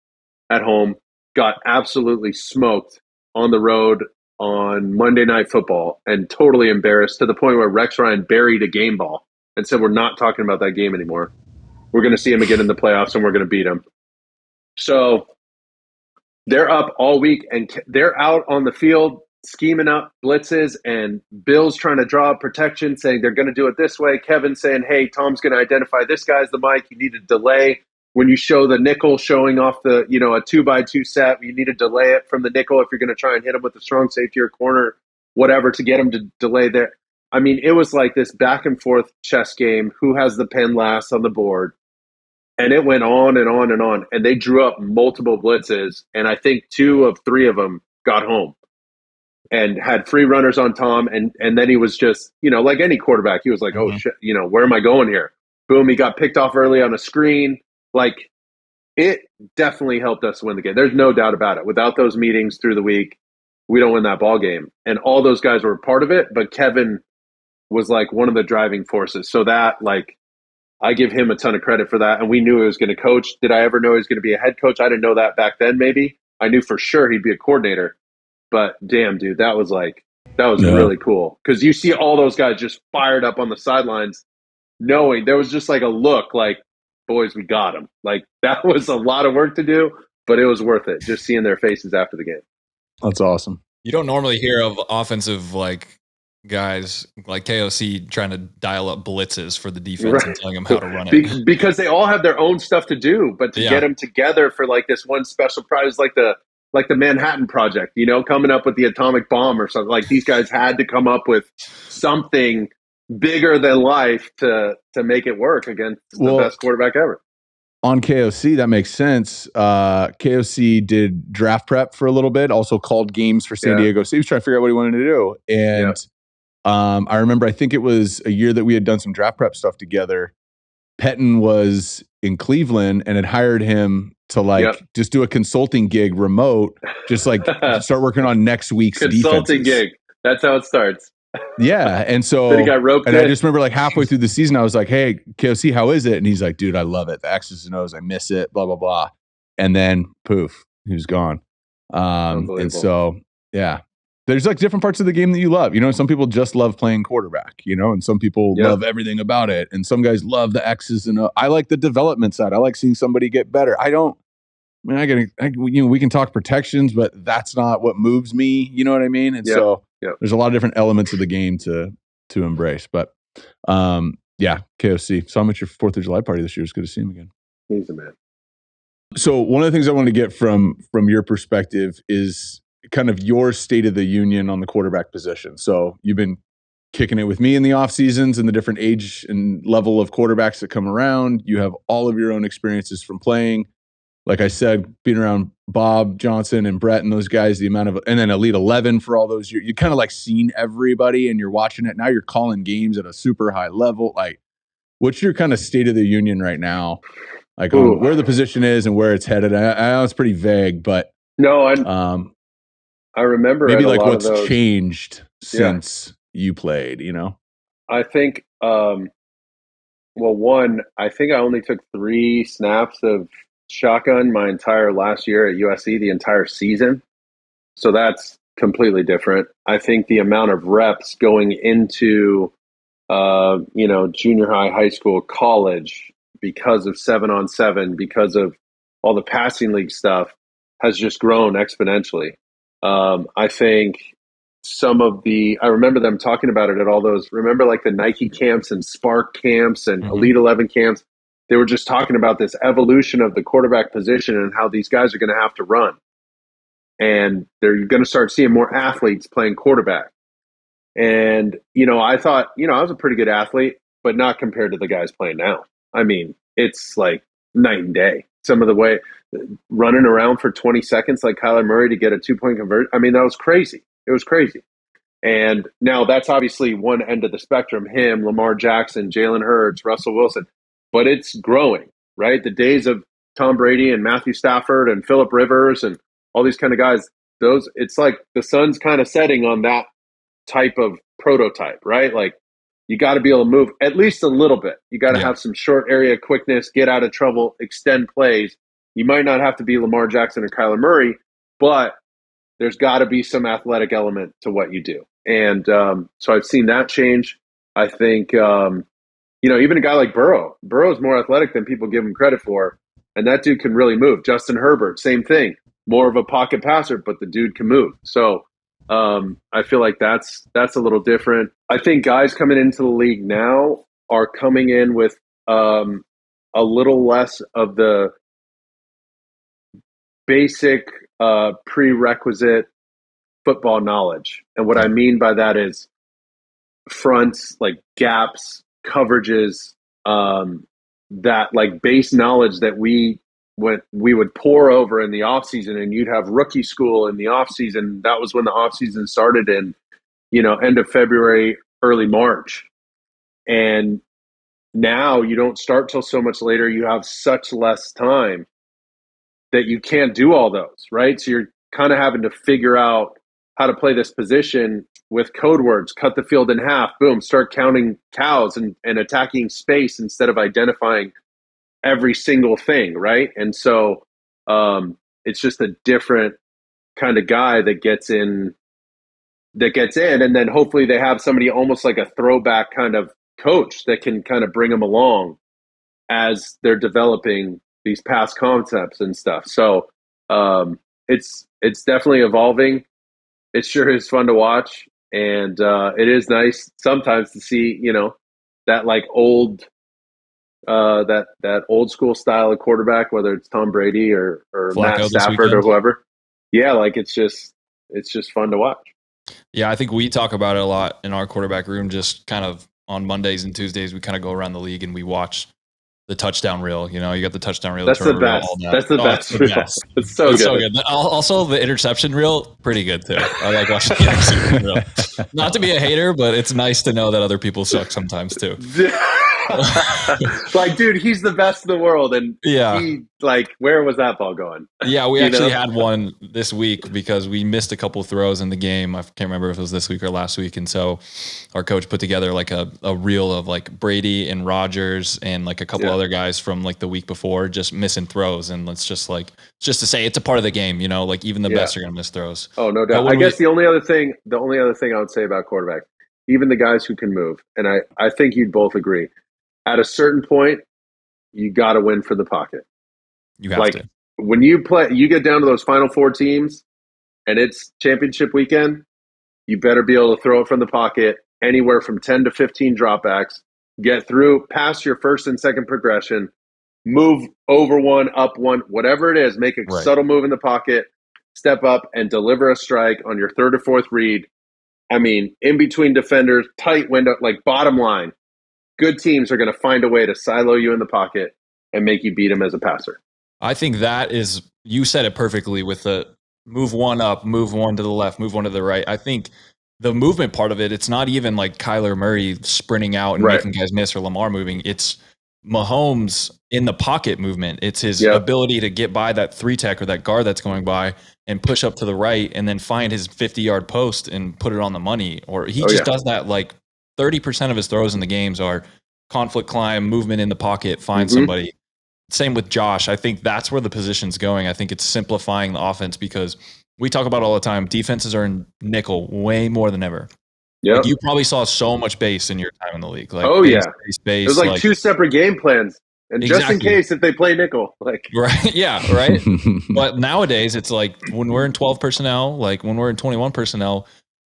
at home, got absolutely smoked on the road on Monday Night Football, and totally embarrassed to the point where Rex Ryan buried a game ball and said, we're not talking about that game anymore. We're going to see him again in the playoffs, and we're going to beat him. So they're up all week, and they're out on the field scheming up blitzes, and Bill's trying to draw protection, saying they're going to do it this way. Kevin's saying, hey, Tom's going to identify this guy as the Mike. You need a delay. When you show the nickel showing off the, a 2x2 set, you need to delay it from the nickel if you're going to try and hit him with a strong safety or corner, whatever, to get him to delay there. I mean, it was like this back and forth chess game. Who has the pen last on the board? And it went on and on and on. And they drew up multiple blitzes. And I think 2 of 3 of them got home and had free runners on Tom. And then he was just, like any quarterback, he was like, oh, shit, where am I going here? Boom, he got picked off early on a screen. Like, it definitely helped us win the game. There's no doubt about it. Without those meetings through the week, we don't win that ball game. And all those guys were a part of it, but Kevin was like one of the driving forces. So that, like, I give him a ton of credit for that. And we knew he was going to coach. Did I ever know he was going to be a head coach? I didn't know that back then, maybe. I knew for sure he'd be a coordinator. But damn, dude, that was really cool. Because you see all those guys just fired up on the sidelines, knowing there was just like a look like, boys, we got him. Like, that was a lot of work to do, but it was worth it, just seeing their faces after the game. That's awesome. You don't normally hear of offensive guys like KOC trying to dial up blitzes for the defense and telling them how to run it. Because they all have their own stuff to do, but to get them together for like this one special prize, like the Manhattan Project, coming up with the atomic bomb or something. Like, these guys had to come up with something bigger than life to make it work against the best quarterback ever. On KOC, that makes sense. KOC did draft prep for a little bit, also called games for San Diego. So he was trying to figure out what he wanted to do. And I remember, I think it was a year that we had done some draft prep stuff together. Pettin was in Cleveland and had hired him to just do a consulting gig remote, just start working on next week's consulting gig. That's how it starts. Yeah. And so then he got roped in. I just remember halfway through the season, I was like, hey, KOC, how is it? And he's like, dude, I love it. The X's and O's, I miss it, blah, blah, blah. And then poof, he was gone. And so, there's different parts of the game that you love. Some people just love playing quarterback, and some people love everything about it. And some guys love the X's and O's. I like the development side. I like seeing somebody get better. We can talk protections, but that's not what moves me. You know what I mean? And so there's a lot of different elements of the game to embrace. But KOC. Saw him at your 4th of July party this year. It's good to see him again. He's a man. So one of the things I want to get from your perspective is kind of your state of the union on the quarterback position. So you've been kicking it with me in the off seasons and the different age and level of quarterbacks that come around. You have all of your own experiences from playing. Like I said, being around Bob Johnson and Brett and those guys, and then Elite 11 for all those years, you kind of seen everybody and you're watching it. Now you're calling games at a super high level. What's your kind of state of the union right now? On where the position is and where it's headed. I know it's pretty vague, but no, I remember maybe what's changed since you played, I think, one, I think I only took 3 snaps of shotgun my entire last year at USC, the entire season. So that's completely different. I think the amount of reps going into, junior high, high school, college, because of 7-on-7, because of all the passing league stuff, has just grown exponentially. I think I remember them talking about it at all those, remember the Nike camps and Spark camps and Elite 11 camps. They were just talking about this evolution of the quarterback position and how these guys are going to have to run. And they're going to start seeing more athletes playing quarterback. And, I thought, I was a pretty good athlete, but not compared to the guys playing now. I mean, it's like night and day. Some of the way running around for 20 seconds like Kyler Murray to get a 2-point conversion. I mean, that was crazy. It was crazy. And now that's obviously one end of the spectrum, him, Lamar Jackson, Jalen Hurts, Russell Wilson, but it's growing, right? The days of Tom Brady and Matthew Stafford and Phillip Rivers and all these kind of guys, it's like the sun's kind of setting on that type of prototype, right? Like you got to be able to move at least a little bit. You got to have some short area quickness, get out of trouble, extend plays. You might not have to be Lamar Jackson or Kyler Murray, but there's got to be some athletic element to what you do. And so I've seen that change. I think, even a guy like Burrow's more athletic than people give him credit for. And that dude can really move. Justin Herbert, same thing. More of a pocket passer, but the dude can move. So I feel like that's a little different. I think guys coming into the league now are coming in with a little less of the basic prerequisite football knowledge. And what I mean by that is fronts, like gaps, coverages, that like base knowledge that we would pour over in the offseason, and you'd have rookie school in the offseason. That was when the offseason started in, end of February, early March. And now you don't start till so much later. You have such less time that you can't do all those, right? So you're kind of having to figure out how to play this position with code words, cut the field in half, boom, start counting cows and attacking space instead of identifying every single thing, right? And so it's just a different kind of guy that gets in, and then hopefully they have somebody almost like a throwback kind of coach that can kind of bring them along as they're developing these past concepts and stuff. So it's definitely evolving. It sure is fun to watch, and it is nice sometimes to see, that like old that old school style of quarterback, whether it's Tom Brady or Matt Stafford or whoever. Yeah, like it's just fun to watch. Yeah, I think we talk about it a lot in our quarterback room. Just kind of on Mondays and Tuesdays, we kind of go around the league and we watch the touchdown reel. You got the touchdown reel. That's the best. That's the best. It's so good. Also, the interception reel, pretty good too. I like watching the interception reel. Not to be a hater, but it's nice to know that other people suck sometimes too. Like, dude, he's the best in the world, and where was that ball going? Yeah, we actually had one this week because we missed a couple throws in the game. I can't remember if it was this week or last week, and so our coach put together like a reel of like Brady and Rodgers and like a couple other guys from like the week before just missing throws, and it's just to say it's a part of the game, like even the best are gonna miss throws. Oh, no doubt. I guess the only other thing I would say about quarterbacks, even the guys who can move, and I think you'd both agree. At a certain point, you got to win for the pocket. You have to. When you get down to those final four teams and it's championship weekend, you better be able to throw it from the pocket anywhere from 10 to 15 dropbacks, get through, pass your first and second progression, move over one, up one, whatever it is, make a subtle move in the pocket, step up and deliver a strike on your third or fourth read. I mean, in between defenders, tight window, like bottom line. Good teams are going to find a way to silo you in the pocket and make you beat them as a passer. I think that is, you said it perfectly with the move one up, move one to the left, move one to the right. I think the movement part of it, it's not even like Kyler Murray sprinting out and making guys miss or Lamar moving. It's Mahomes in the pocket movement. It's his ability to get by that 3-tech or that guard that's going by and push up to the right and then find his 50-yard post and put it on the money. Or he does that like 30% of his throws in the games are conflict climb, movement in the pocket, find somebody. Same with Josh. I think that's where the position's going. I think it's simplifying the offense because we talk about all the time, defenses are in nickel way more than ever. Yeah, like you probably saw so much base in your time in the league. Like base. There's like two separate game plans. And just in case if they play nickel. Right. Yeah, right. But nowadays it's like when we're in 12 personnel, like when we're in 21 personnel,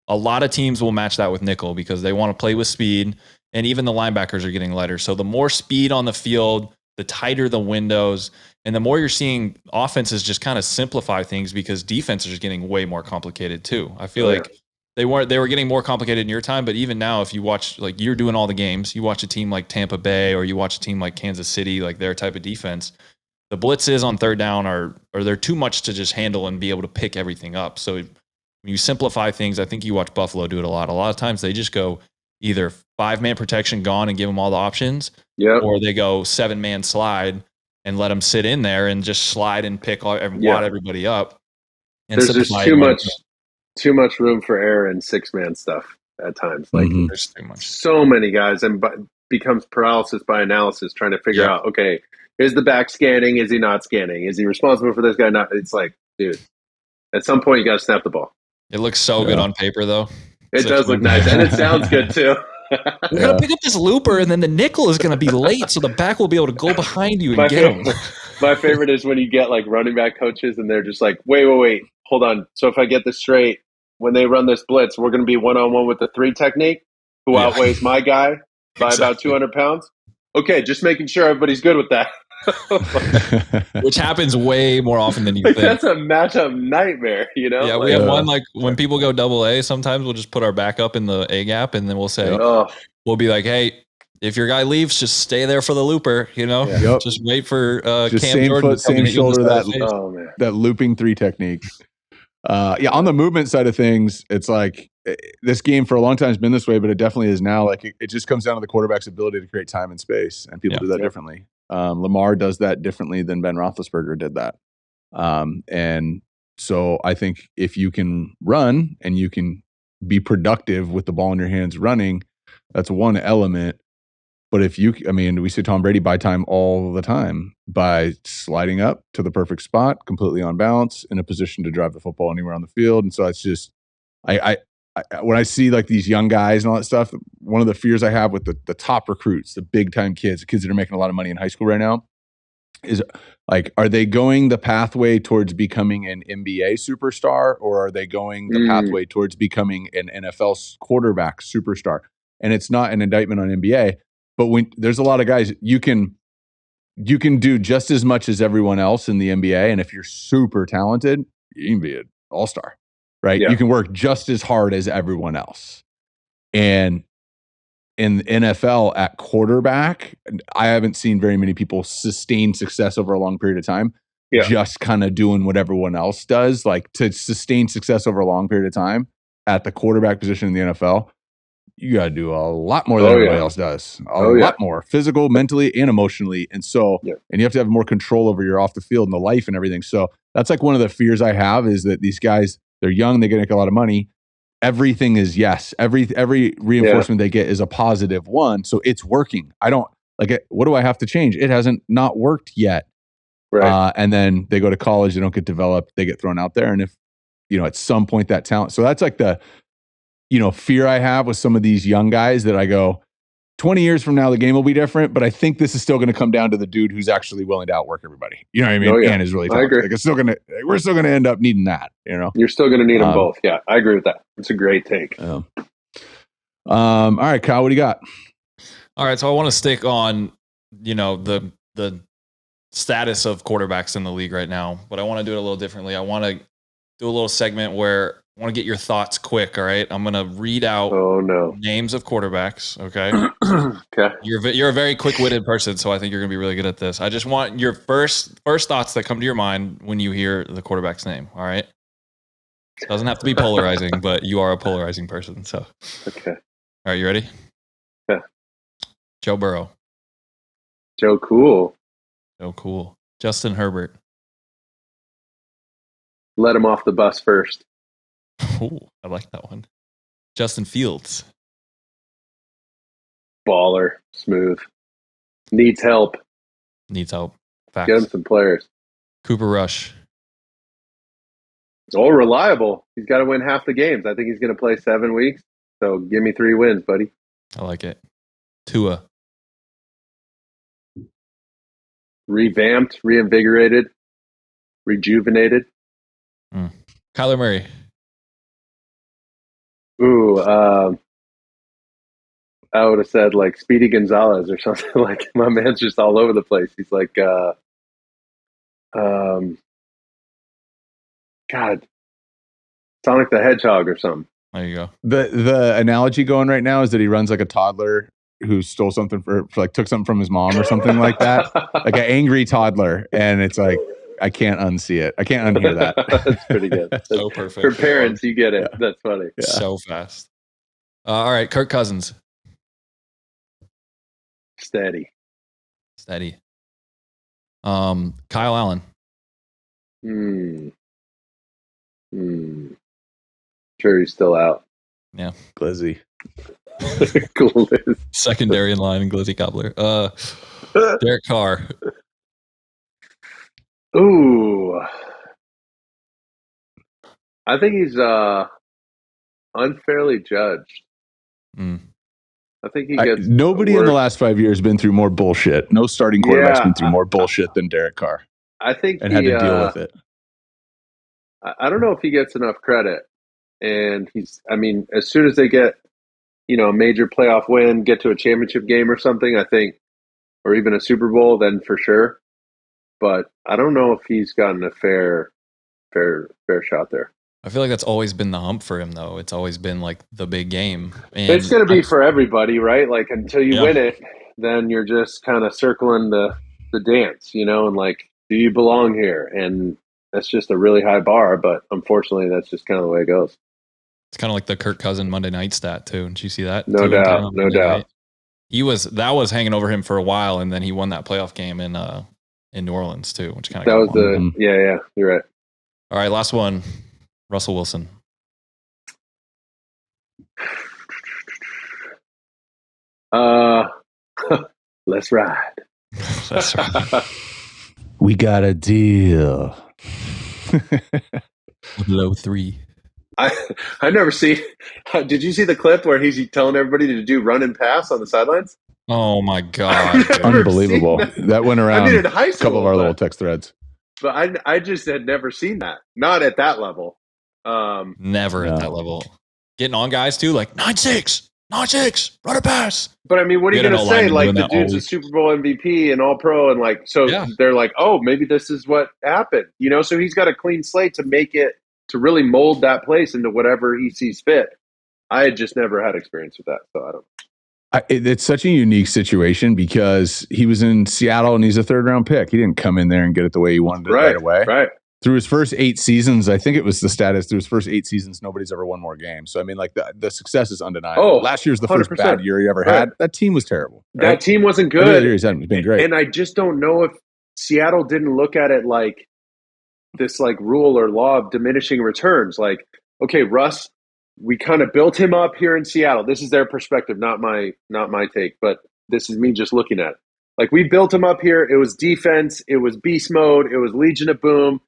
a lot of teams will match that with nickel because they want to play with speed, and even the linebackers are getting lighter. So the more speed on the field, the tighter the windows, and the more you're seeing offenses just kind of simplify things because defenses are getting way more complicated too. I feel like they were getting more complicated in your time, but even now, if you watch, like you're doing all the games, you watch a team like Tampa Bay or you watch a team like Kansas City, like their type of defense, the blitzes on third down are they're too much to just handle and be able to pick everything up. So when you simplify things, I think you watch Buffalo do it a lot. A lot of times they just go either 5-man protection gone and give them all the options, or they go 7-man slide and let them sit in there and just slide and pick and wad everybody up. And there's just too much room for error in 6-man stuff at times. Like there's too much. So many guys, and becomes paralysis by analysis, trying to figure out, okay, is the back scanning? Is he not scanning? Is he responsible for this guy? Not. It's like, dude, at some point you got to snap the ball. It looks so good on paper, though. It does look nice, and it sounds good too. We're gonna pick up this looper, and then the nickel is gonna be late, so the back will be able to go behind you and get him. My favorite is when you get like running back coaches, and they're just like, wait, hold on. So if I get this straight, when they run this blitz, we're gonna be 1-on-1 with the 3 technique, who outweighs my guy by about 200 pounds. Okay, just making sure everybody's good with that. Which happens way more often than you think. That's a matchup nightmare, you know? Yeah, we have one, like when people go double A, sometimes we'll just put our back up in the A gap, and then we'll say, we'll be like, hey, if your guy leaves, just stay there for the looper, you know? Just wait for just Cam same Jordan foot, same shoulder, that looping 3 technique. On the movement side of things, it's like this game for a long time has been this way, but it definitely is now. Like it just comes down to the quarterback's ability to create time and space, and people do that differently. Lamar does that differently than Ben Roethlisberger did that. And so I think if you can run and you can be productive with the ball in your hands running, that's one element. But we see Tom Brady buy time all the time by sliding up to the perfect spot, completely on balance, in a position to drive the football anywhere on the field. And so it's just, when I see like these young guys and all that stuff, one of the fears I have with the top recruits, the big time kids, the kids that are making a lot of money in high school right now, is like, are they going the pathway towards becoming an NBA superstar, or are they going the pathway towards becoming an NFL quarterback superstar? And it's not an indictment on NBA, but when there's a lot of guys, you can do just as much as everyone else in the NBA, and if you're super talented, you can be an all-star. Right? You can work just as hard as everyone else. And in the NFL at quarterback, I haven't seen very many people sustain success over a long period of time, just kind of doing what everyone else does. Like, to sustain success over a long period of time at the quarterback position in the NFL, you got to do a lot more than everybody else does. A lot more, physical, mentally, and emotionally. And so, and you have to have more control over your off the field and the life and everything. So that's like one of the fears I have, is that these guys, they're young, they get make a lot of money. Everything is yes. Every reinforcement they get is a positive one. So it's working. I don't like it. What do I have to change? It hasn't not worked yet. Right. And then they go to college, they don't get developed, they get thrown out there. And if, at some point that talent, so that's like the, fear I have with some of these young guys, that I go, 20 years from now, the game will be different, but I think this is still going to come down to the dude who's actually willing to outwork everybody. You know what I mean? And is really talented. I agree. Like we're still going to end up needing that, You're still going to need them both. Yeah, I agree with that. It's a great take. All right, Kyle, what do you got? All right, so I want to stick on, the status of quarterbacks in the league right now, but I want to do it a little differently. I want to do a little segment where I want to get your thoughts quick. All right, I'm going to read out names of quarterbacks. Okay. Okay. You're a very quick-witted person, so I think you're going to be really good at this. I just want your first thoughts that come to your mind when you hear the quarterback's name. All right. Doesn't have to be polarizing, but you are a polarizing person. So. Okay. All right, you ready? Yeah. Joe Burrow. Joe Cool. Justin Herbert. Let him off the bus first. Ooh, I like that one. Justin Fields. Baller. Smooth. Needs help. Facts. Get him some players. Cooper Rush. Reliable. He's got to win half the games. I think he's going to play 7 weeks. So give me 3 wins, buddy. I like it. Tua. Revamped, reinvigorated, rejuvenated. Kyler Murray. Ooh, I would have said like Speedy Gonzalez or something. Like, my man's just all over the place. He's like, God, Sonic the Hedgehog or something. There you go. The analogy going right now is that he runs like a toddler who stole something for like took something from his mom or something like that, like an angry toddler, and it's like I can't unsee it. I can't unhear that. That's pretty good. So perfect. For parents, you get it. That's funny. Yeah. So fast. All right, Kirk Cousins. Steady. Kyle Allen. Sure, he's still out. Yeah. Glizzy. Cool. Secondary in line and Glizzy Cobbler. Derek Carr. Ooh. I think he's unfairly judged. I think he gets nobody in the last 5 years been through more bullshit. No starting quarterback's been through more bullshit than Derek Carr. I think and had to deal with it. I don't know if he gets enough credit. And as soon as they get, a major playoff win, get to a championship game or something, I think, or even a Super Bowl, then for sure. But I don't know if he's gotten a fair shot there. I feel like that's always been the hump for him, though. It's always been like the big game. And it's going to be for everybody, right? Like until you win it, then you're just kind of circling the dance, and like, do you belong here? And that's just a really high bar, but unfortunately, that's just kind of the way it goes. It's kind of like the Kirk Cousins Monday night stat too. Did you see that? No doubt. Night. That was hanging over him for a while, and then he won that playoff game in New Orleans too, which kind of that was yeah. You're right. All right, last one, Russell Wilson. Let's ride. That's right. We got a deal. Low 3. I never see. Did you see the clip where he's telling everybody to do run and pass on the sidelines? Oh my god! Unbelievable. That went around in high school, a couple of our little text threads. But I just had never seen that. Not at that level. Never at that level. Getting on guys too, like 9-6, run a pass. But what are you going to say? Like the dude's a Super Bowl MVP and All Pro, and like they're like, oh, maybe this is what happened, So he's got a clean slate to make it, to really mold that place into whatever he sees fit. I had just never had experience with that, so I don't. It's such a unique situation because he was in Seattle and he's a third-round pick. He didn't come in there and get it the way he wanted it right away. Right. Through his first 8 seasons, I think it was the status. Through his first 8 seasons, nobody's ever won more games. So the success is undeniable. Oh, last year's the 100%. First bad year he ever had. That team was terrible. Right? That team wasn't good. Every other year he's had been great. And I just don't know if Seattle didn't look at it like this like rule or law of diminishing returns. Like, okay, Russ, we kind of built him up here in Seattle. This is their perspective, not my take, but this is me just looking at it. Like, we built him up here. It was defense. It was beast mode. It was Legion of Boom.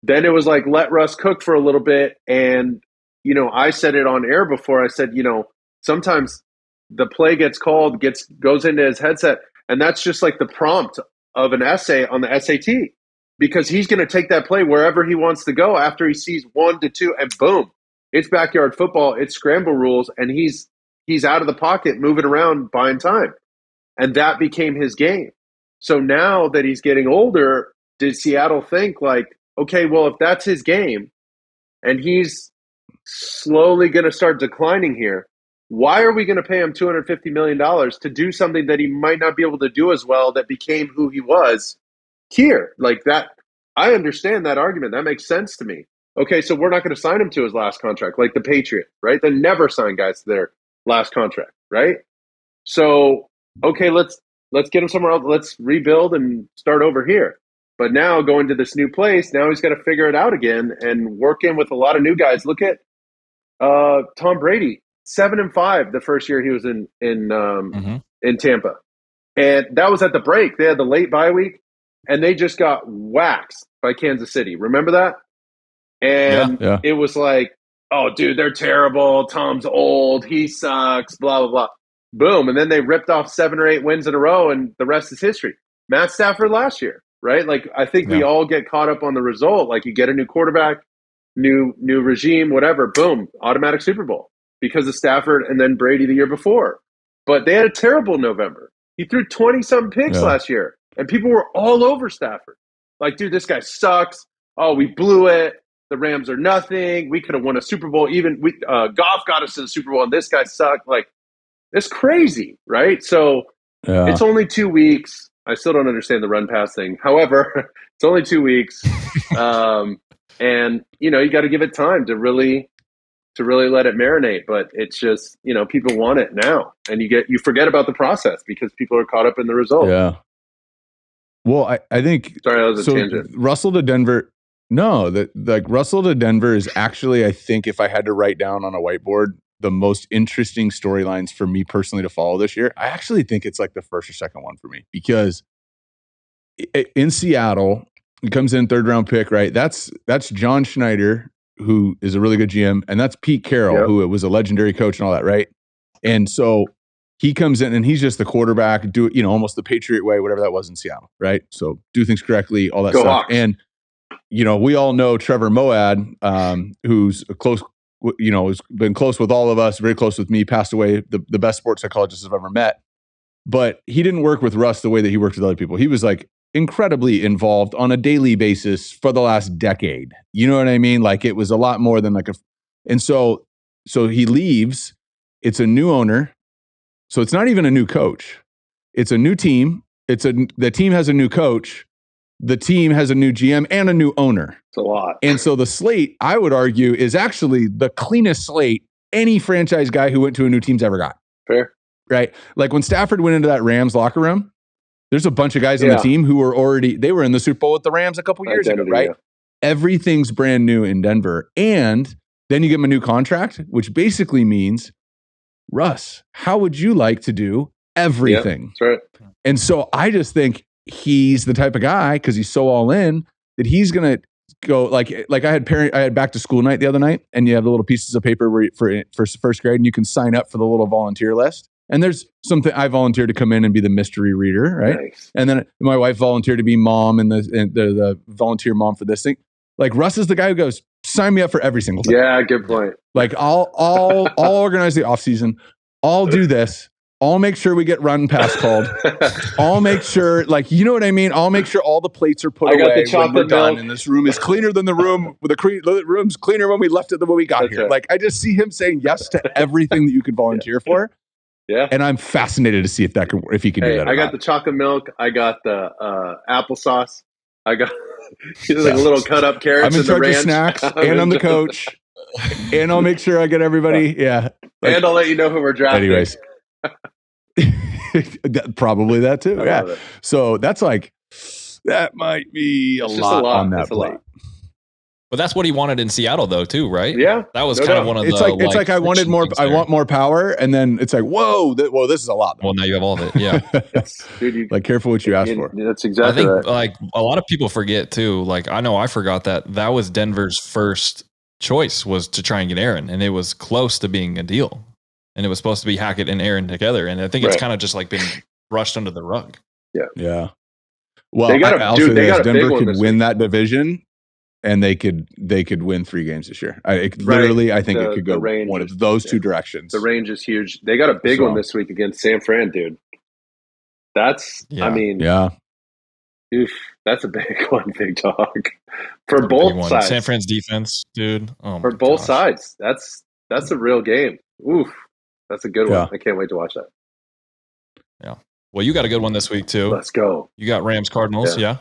Then it was like, let Russ cook for a little bit. And, I said it on air before. I said, sometimes the play gets called, goes into his headset, and that's just like the prompt of an essay on the SAT. Because he's going to take that play wherever he wants to go after he sees 1 to 2, and boom, it's backyard football, it's scramble rules, and he's out of the pocket, moving around, buying time. And that became his game. So now that he's getting older, did Seattle think like, okay, well, if that's his game, and he's slowly going to start declining here, why are we going to pay him $250 million to do something that he might not be able to do as well, that became who he was here? Like that, I understand that argument. That makes sense to me. Okay, so we're not going to sign him to his last contract, like the Patriot, right? They never sign guys to their last contract, right? So, okay, let's get him somewhere else. Let's rebuild and start over here. But now going to this new place, now he's got to figure it out again and work in with a lot of new guys. Look at Tom Brady, 7-5 the first year he was in Tampa, and that was at the break. They had the late bye week, and they just got waxed by Kansas City. Remember that? And it was like, oh, dude, they're terrible. Tom's old. He sucks. Blah, blah, blah. Boom. And then they ripped off 7 or 8 wins in a row, and the rest is history. Matt Stafford last year, right? Like, I think we all get caught up on the result. Like, you get a new quarterback, new regime, whatever. Boom. Automatic Super Bowl because of Stafford and then Brady the year before. But they had a terrible November. He threw 20-something picks last year, and people were all over Stafford. Like, dude, this guy sucks. Oh, we blew it. The Rams are nothing. We could have won a Super Bowl. Even Goff got us to the Super Bowl, and this guy sucked. Like, it's crazy, right? So it's only 2 weeks. I still don't understand the run pass thing. However, it's only 2 weeks, and you got to give it time to really let it marinate. But it's just people want it now, and you forget about the process because people are caught up in the result. Yeah. Well, I think Sorry, that was a so. tangent. Russell to Denver. No, Russell to Denver is actually, I think, if I had to write down on a whiteboard the most interesting storylines for me personally to follow this year, I actually think it's like the first or second one for me, because in Seattle, he comes in 3rd round pick, right? That's John Schneider, who is a really good GM, and that's Pete Carroll, who was a legendary coach and all that, right? And so he comes in and he's just the quarterback, do almost the Patriot way, whatever that was in Seattle, right? So do things correctly, all that Go stuff. Hawks. And we all know Trevor Moad, who's a close, has been close with all of us, very close with me, passed away, the best sports psychologist I've ever met. But he didn't work with Russ the way that he worked with other people. He was like incredibly involved on a daily basis for the last decade. You know what I mean? Like, it was a lot more than and so he leaves. It's a new owner. So it's not even a new coach. It's a new team. The team has a new coach. The team has a new GM and a new owner. It's a lot. And so the slate, I would argue, is actually the cleanest slate any franchise guy who went to a new team's ever got. Fair. Right? Like when Stafford went into that Rams locker room, there's a bunch of guys on the team who were they were in the Super Bowl with the Rams a couple years ago, right? Yeah. Everything's brand new in Denver. And then you give him a new contract, which basically means, Russ, how would you like to do everything? That's right. And so I just think he's the type of guy, because he's so all in, that he's going to go like I had back to school night the other night, and you have the little pieces of paper for first grade, and you can sign up for the little volunteer list. And there's something I volunteered to come in and be the mystery reader, right? Nice. And then my wife volunteered to be mom and the volunteer mom for this thing. Like, Russ is the guy who goes, sign me up for every single thing. Yeah, good point. Like, I'll organize the off season. I'll do this. I'll make sure we get run pass called. I'll make sure, like, you know what I mean? I'll make sure all the plates are put away when we're done. And this room is cleaner than the room. The room's cleaner when we left it than when we got here. Right. Like, I just see him saying yes to everything that you could volunteer for. Yeah. And I'm fascinated to see if he can do that. I got the chocolate milk. I got the applesauce. I got like a little cut up carrots. I'm in charge of snacks, and I'm the coach. And I'll make sure I get everybody. Yeah. Like, and I'll let you know who we're drafting. Anyways. Probably that too. Yeah. So that's like, that might be a lot on that plate. But that's what he wanted in Seattle, though, too, right? Yeah, that was kind of one of the. It's like I wanted more. I want more power, and then it's like, whoa, this is a lot. Well, now you have all of it. Yeah, dude, like, careful what you ask for. That's exactly. I think right. Like a lot of people forget too. Like, I know I forgot that was Denver's first choice, was to try and get Aaron, and it was close to being a deal, and it was supposed to be Hackett and Aaron together, and I think it's kind of just like been brushed under the rug. Yeah. Well, Denver could win that division. And they could win 3 games this year. I think it could go one of those two directions. The range is huge. They got a big one this week against San Fran, dude. That's, I mean, oof, that's a big one, big dog. For both sides. San Fran's defense, dude. Oh, for both sides. That's a real game. Oof, that's a good one. I can't wait to watch that. Yeah. Well, you got a good one this week too. Let's go. You got Rams Cardinals, yeah.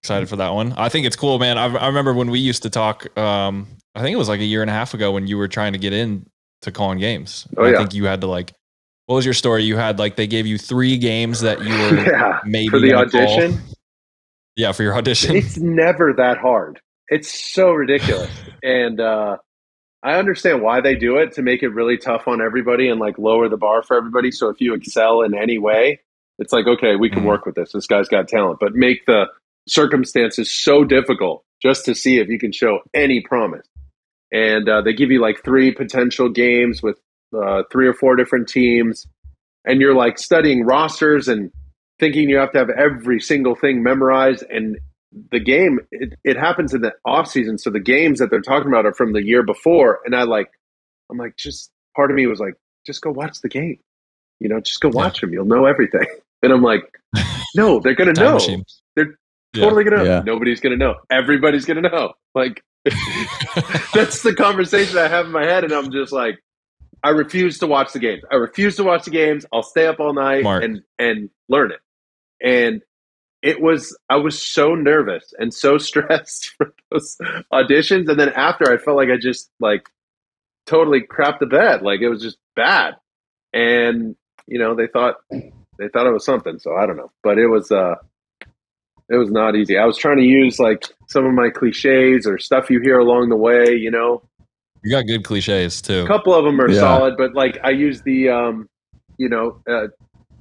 Excited for that one. I think it's cool, man. I remember when we used to talk, I think it was like a year and a half ago when you were trying to get in to calling games. I think you had to what was your story? You had they gave you 3 games that you were maybe for the audition. Call. Yeah, for your audition. It's never that hard. It's so ridiculous. And I understand why they do it, to make it really tough on everybody and lower the bar for everybody. So if you excel in any way, it's like, okay, we can work with this. This guy's got talent, but make the circumstances so difficult just to see if you can show any promise. And they give you 3 potential games with 3 or 4 different teams, and you're studying rosters and thinking you have to have every single thing memorized. And the game, it happens in the off season, so the games that they're talking about are from the year before. And I'm just, part of me was just go watch the game, just go watch them, you'll know everything. And I'm like, no, they're gonna know. Machine. They're totally gonna know. Yeah. Nobody's gonna know. Everybody's gonna know. That's the conversation I have in my head, and I'm just like, I refuse to watch the games. I'll stay up all night and learn it. And I was so nervous and so stressed for those auditions. And then after, I felt like I just like totally crapped the bed. Like it was just bad. And, they thought it was something. So I don't know, but it was not easy. I was trying to use like some of my cliches or stuff you hear along the way, You got good cliches too. A couple of them are solid, but like I used the,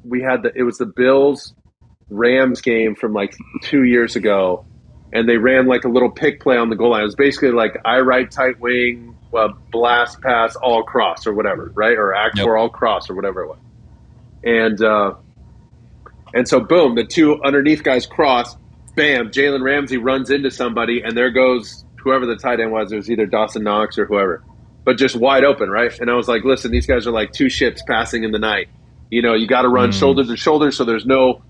we had it was the Bills Rams game from like 2 years ago, and they ran like a little pick play on the goal line. It was basically like I right tight wing, blast pass all cross or whatever, right? Or act for all cross or whatever it was. And so boom, the two underneath guys cross, bam, Jalen Ramsey runs into somebody, and there goes whoever the tight end was. It was either Dawson Knox or whoever, but just wide open, right? And I was like, listen, these guys are like two ships passing in the night. You got to run shoulder to shoulder, so there's no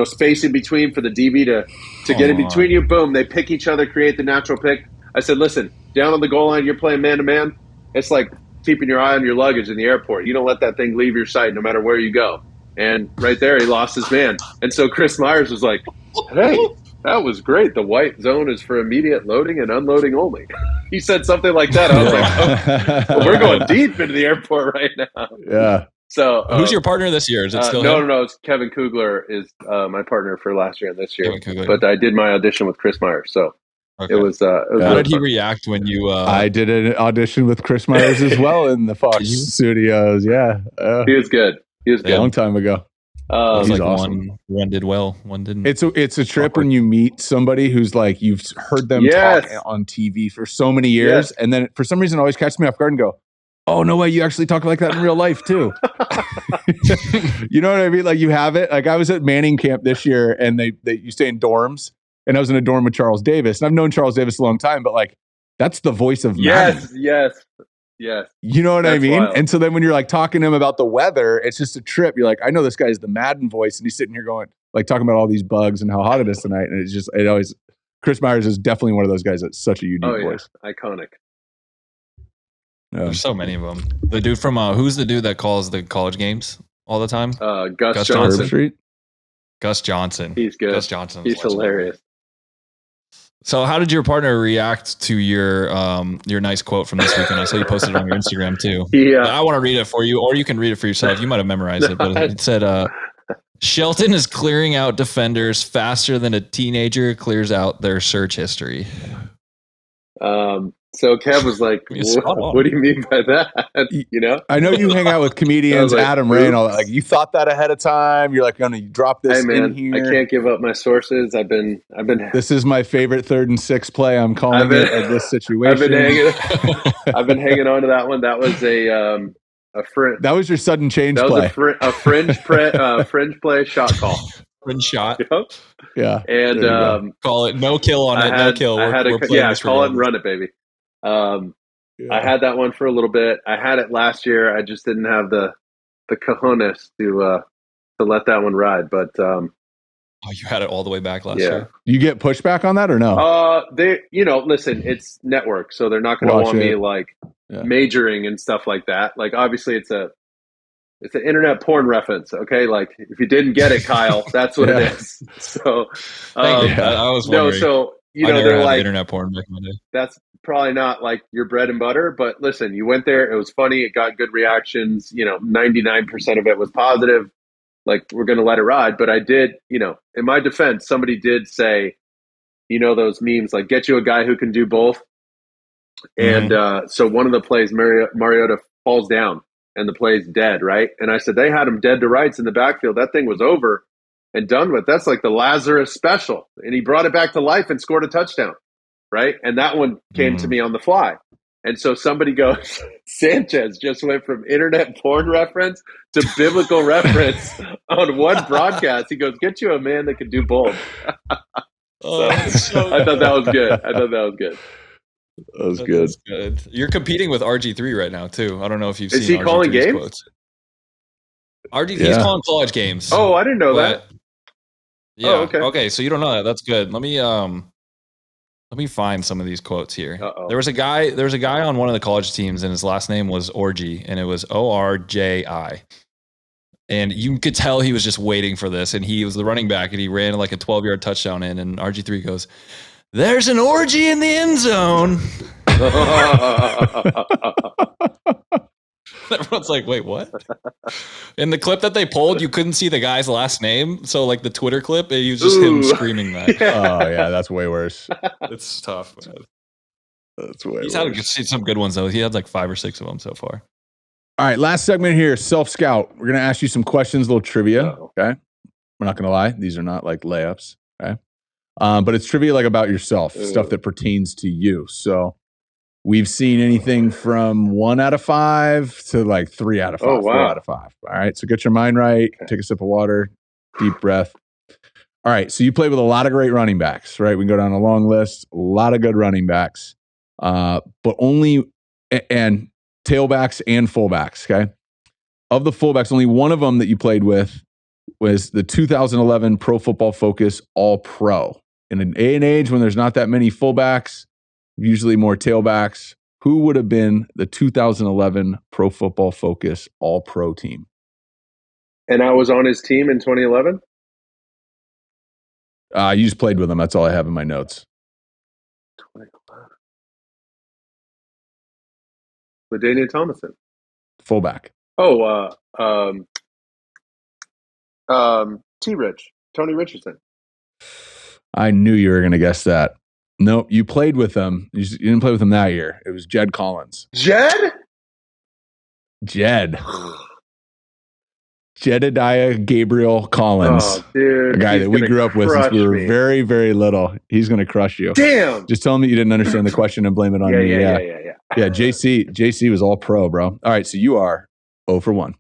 space in between for the DB to get in between you. Boom, they pick each other, create the natural pick. I said, listen, down on the goal line, you're playing man-to-man. It's like keeping your eye on your luggage in the airport. You don't let that thing leave your sight no matter where you go. And right there, he lost his man. And so Chris Myers was like, hey, that was great. The white zone is for immediate loading and unloading only. He said something like that. I was like, well, we're going deep into the airport right now. Yeah. So who's your partner this year? Is it still him? No. It's Kevin Kugler is my partner for last year and this year. But I did my audition with Chris Myers, so it was. How really did he react when you? I did an audition with Chris Myers as well in the Fox Studios. Yeah, he was good. He was good. A long time ago. He's like awesome. One did well, one didn't. It's a trip when you meet somebody who's like you've heard them talk on TV for so many years, and then for some reason it always catches me off guard and go, oh, no way, you actually talk like that in real life, too. You know what I mean? Like, you have it. Like, I was at Manning camp this year, and you stay in dorms, and I was in a dorm with Charles Davis. And I've known Charles Davis a long time, but, like, that's the voice of Madden. Yes. You know what I mean? Wild. And so then when you're, like, talking to him about the weather, it's just a trip. You're like, I know this guy is the Madden voice, and he's sitting here going, like, talking about all these bugs and how hot it is tonight. And it always, Chris Myers is definitely one of those guys that's such a unique voice. Iconic. There's so many of them. The dude from who's the dude that calls the college games all the time? Gus Johnson. Gus Johnson. He's good. Gus Johnson. He's hilarious. So, how did your partner react to your nice quote from this weekend? I saw you posted it on your Instagram too. Yeah. I want to read it for you, or you can read it for yourself. You might have memorized it, but it said, "Shelton is clearing out defenders faster than a teenager clears out their search history." So Kev was like, what do you mean by that? You know? I know you hang out with comedians, like, Adam Ray and all that. Like, you thought that ahead of time. You're like, going to drop this in here. I can't give up my sources. I've been. This is my favorite 3rd and 6 play. I'm calling it at this situation. I've been hanging on to that one. That was a fringe. That was your sudden change play. That was a fringe play shot call. Fringe shot. Yep. Yeah. And call it no kill on it. No kill. Call it and run it, baby. I had that one for a little bit. I had it last year. I just didn't have the cojones to let that one ride. But you had it all the way back last year. You get pushback on that or no? Listen, it's network, so they're not going to want me like majoring and stuff like that. Like, obviously, it's an internet porn reference. Okay, like if you didn't get it, Kyle, that's what it is. So, I was wondering. So. They're like internet porn back in the day. That's probably not like your bread and butter, but listen, you went there. It was funny. It got good reactions. 99% of it was positive. Like, we're going to let it ride. But I did, in my defense, somebody did say, those memes, like, get you a guy who can do both. Mm-hmm. And so one of the plays, Mariota falls down and the play's dead, right? And I said, they had him dead to rights in the backfield. That thing was over and done with. That's like the Lazarus special. And he brought it back to life and scored a touchdown, right? And that one came to me on the fly. And so somebody goes, Sanchez just went from internet porn reference to biblical reference on one broadcast. He goes, get you a man that can do both. I thought that was good. That was good. Good. You're competing with RG3 right now, too. I don't know if you've seen Is he calling games? Quotes. He's calling college games. Oh, I didn't know that. Yeah. Oh, okay. Okay. So you don't know that. That's good. Let me find some of these quotes here. Uh-oh. There was a guy on one of the college teams, and his last name was Orji, and it was Orji. And you could tell he was just waiting for this. And he was the running back, and he ran like a 12-yard touchdown in. And RG3 goes, "There's an orgy in the end zone." Everyone's like, "Wait, what?" In the clip that they pulled, you couldn't see the guy's last name. So, like the Twitter clip, it was just him screaming that. Oh yeah, that's way worse. It's tough, man. That's way He's worse. had some good ones, though. He had like 5 or 6 of them so far. All right, last segment here, Self Scout. We're going to ask you some questions, a little trivia. Uh-oh. Okay. We're not going to lie. These are not like layups. Okay. But it's trivia like about yourself, stuff that pertains to you. So we've seen anything from 1 out of 5 to like 3 out of 5, Oh, wow. 4 out of 5. All right. So get your mind right. Take a sip of water, deep breath. All right. So you played with a lot of great running backs, right? We can go down a long list, a lot of good running backs, but only, and tailbacks and fullbacks. Okay. Of the fullbacks, only one of them that you played with was the 2011 Pro Football Focus All Pro. In an day and age when there's not that many fullbacks, usually more tailbacks, who would have been the 2011 Pro Football Focus All Pro team? And I was on his team in 2011? You just played with them. That's all I have in my notes. 2011. LaDainian Thomason. Fullback. Oh, T-Rich. Tony Richardson. I knew you were going to guess that. Nope, you played with them. You didn't play with them that year. It was Jed Collins. Jed? Jedediah Gabriel Collins. Oh, dude. A guy that we grew up with since we were very, very little. He's going to crush you. Damn. Just tell him that you didn't understand the question and blame it on me. Yeah. Yeah, JC was all pro, bro. All right, so you are 0 for 1.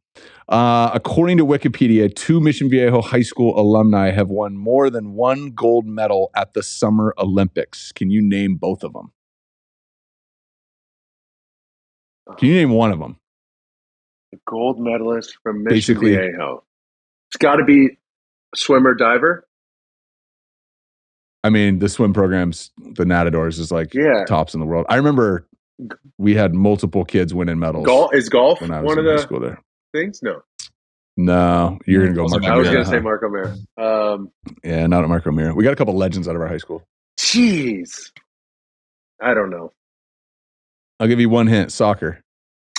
According to Wikipedia, 2 Mission Viejo High School alumni have won more than 1 gold medal at the Summer Olympics. Can you name both of them? Can you name one of them? The gold medalist from Mission Viejo. It's got to be swimmer diver. I mean, the swim programs, the Natadors, is like tops in the world. I remember we had multiple kids winning medals. Is golf when I was one in of high the school there? things? No, you're gonna go Marco Mira. I was gonna say Marco Mira. Yeah, not at Marco Mira. We got a couple legends out of our high school. Jeez, I don't know. I'll give you one hint: soccer.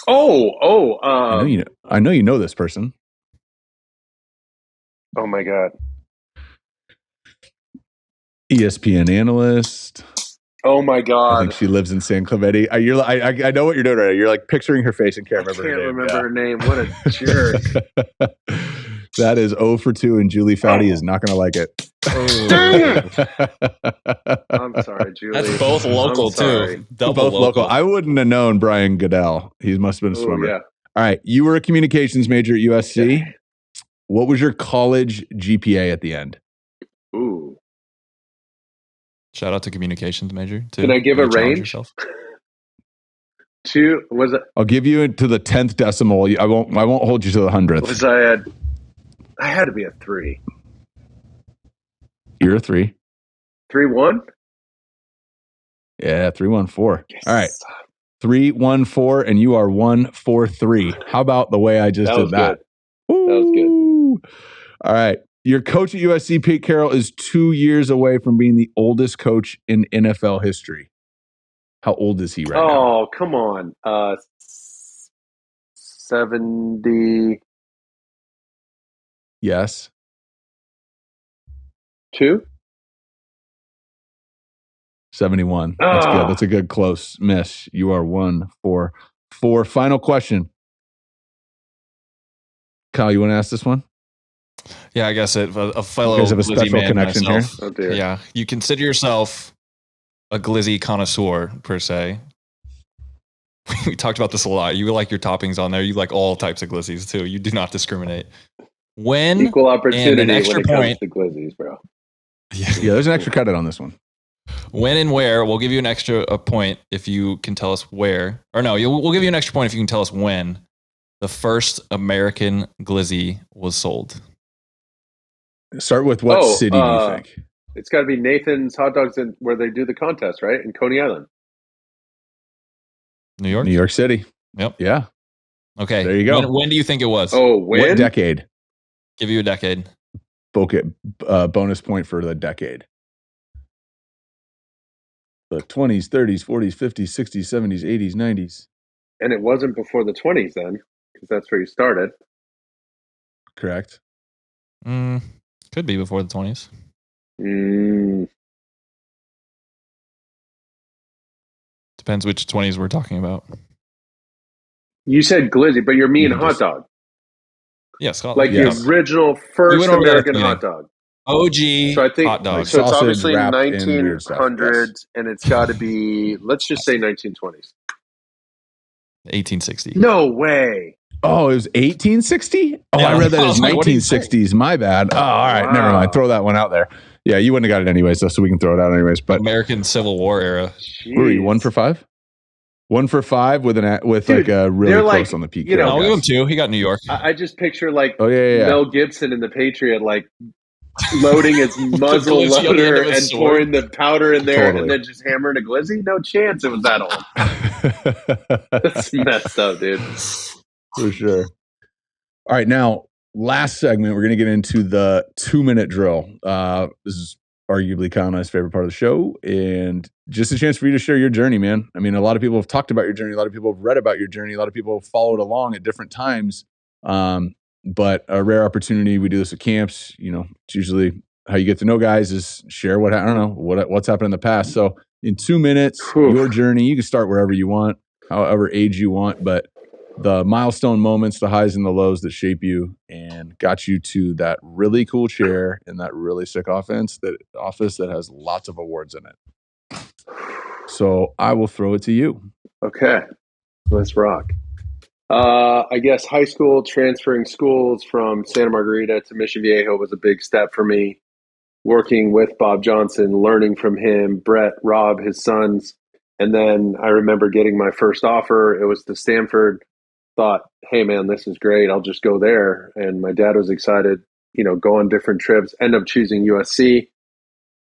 I know you know this person. Oh my god. ESPN analyst. Oh my god. I think she lives in San Clemente. I know what you're doing right now. You're like picturing her face and can't remember her name. What a jerk. That is 0 for 2, and Julie Foudy is not going to like it. Dang it! I'm sorry, Julie. That's both local, too. Both local. I wouldn't have known Brian Goodell. He must have been a swimmer. Yeah. All right. You were a communications major at USC. Yeah. What was your college GPA at the end? Ooh. Shout out to communications major. Can I give a range? 2 was it? I'll give you to the 10th decimal. I won't hold you to the 100th. I had to be a 3. You're a 3. 3-1? Yeah, 314. Yes. All right. 314, and you are 143. How about the way I just did that? That was good. All right. Your coach at USC, Pete Carroll, is 2 years away from being the oldest coach in NFL history. How old is he right now? Oh, come on. 70. Yes. 2? 71. That's good. That's a good close miss. You are 1 for 4. Final question. Kyle, you want to ask this one? Yeah, I guess a fellow. You guys have a special connection myself, here. Oh, dear. Yeah, you consider yourself a glizzy connoisseur per se. We talked about this a lot. You like your toppings on there. You like all types of glizzies too. You do not discriminate. When equal opportunity an extra when it point, comes to glizzies, bro. Yeah, there's an extra credit on this one. When and where, we'll give you an extra point if you can tell us where. Or no, we'll give you an extra point if you can tell us when the first American glizzy was sold. Start with what city do you think? It's got to be Nathan's Hot Dogs where they do the contest, right? In Coney Island. New York? New York City. Yep. Yeah. Okay. There you go. When do you think it was? Oh, when? What decade? Give you a decade. Bonus point for the decade. The 20s, 30s, 40s, 50s, 60s, 70s, 80s, 90s. And it wasn't before the 20s then, because that's where you started. Correct. Could be before the 20s. Depends which 20s we're talking about. You said glizzy, but you're mean hot dog. Yes, hot like dog. the Yes. original first American hot dog. OG So I think hot dog. so. It's Sausage obviously wrapped in weird stuff, 1900s, and it's got to be, let's just say 1920s. 1860. No way. Oh, it was 1860? Oh, Yeah. I read that I as was like, what are you saying? 1960s. My bad. Oh, all right. Never Wow. mind. Throw that one out there. Yeah, you wouldn't have got it anyways, though, so we can throw it out anyways. But American Civil War era. what were you, 1 for 5? 1 for 5 with Dude, like a really they're close like, on the PK. you know, I'll give him 2. He got New York. I just picture like yeah. Mel Gibson in The Patriot, like loading his muzzle glizzy on the end loader of his and sword. pouring the powder in there Totally. and then just hammering a glizzy. No chance it was that old. That's messed up, dude. For sure. All right, now last segment, we're going to get into the 2-minute drill. This is arguably Kyle and I's favorite part of the show, and just a chance for you to share your journey, man. I mean, a lot of people have talked about your journey. A lot of people have read about your journey. A lot of people have followed along at different times. But a rare opportunity. We do this at camps. You know, it's usually how you get to know guys is share what's happened in the past. So in 2 minutes, your journey. You can start wherever you want, however age you want, but the milestone moments, the highs and the lows that shape you and got you to that really cool chair in that really sick office that has lots of awards in it. So I will throw it to you. Okay, let's rock. I guess high school, transferring schools from Santa Margarita to Mission Viejo was a big step for me. Working with Bob Johnson, learning from him, Brett, Rob, his sons. And then I remember getting my first offer. It was to Stanford. Thought, hey, man, this is great. I'll just go there. And my dad was excited, go on different trips, end up choosing USC.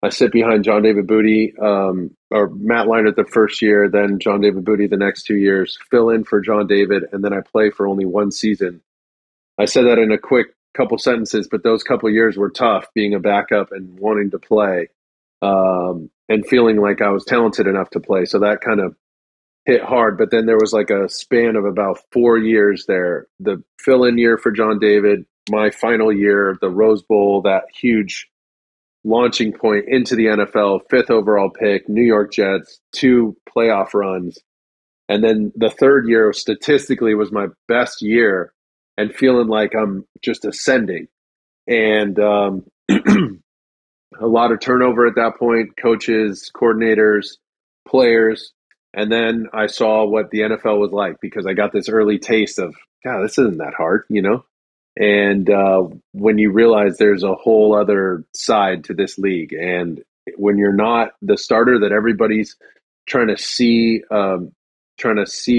I sit behind John David Booty, or Matt Leinart the first year, then John David Booty the next 2 years, fill in for John David, and then I play for only one season. I said that in a quick couple sentences, but those couple years were tough, being a backup and wanting to play, and feeling like I was talented enough to play. So that kind of hit hard. But then there was like a span of about 4 years there. The fill-in year for John David, my final year, the Rose Bowl, that huge launching point into the NFL, 5th overall pick, New York Jets, 2 playoff runs. And then the third year statistically was my best year and feeling like I'm just ascending. And a lot of turnover at that point, coaches, coordinators, players. And then I saw what the NFL was like because I got this early taste of, God, this isn't that hard, And when you realize there's a whole other side to this league, and when you're not the starter that everybody's trying to see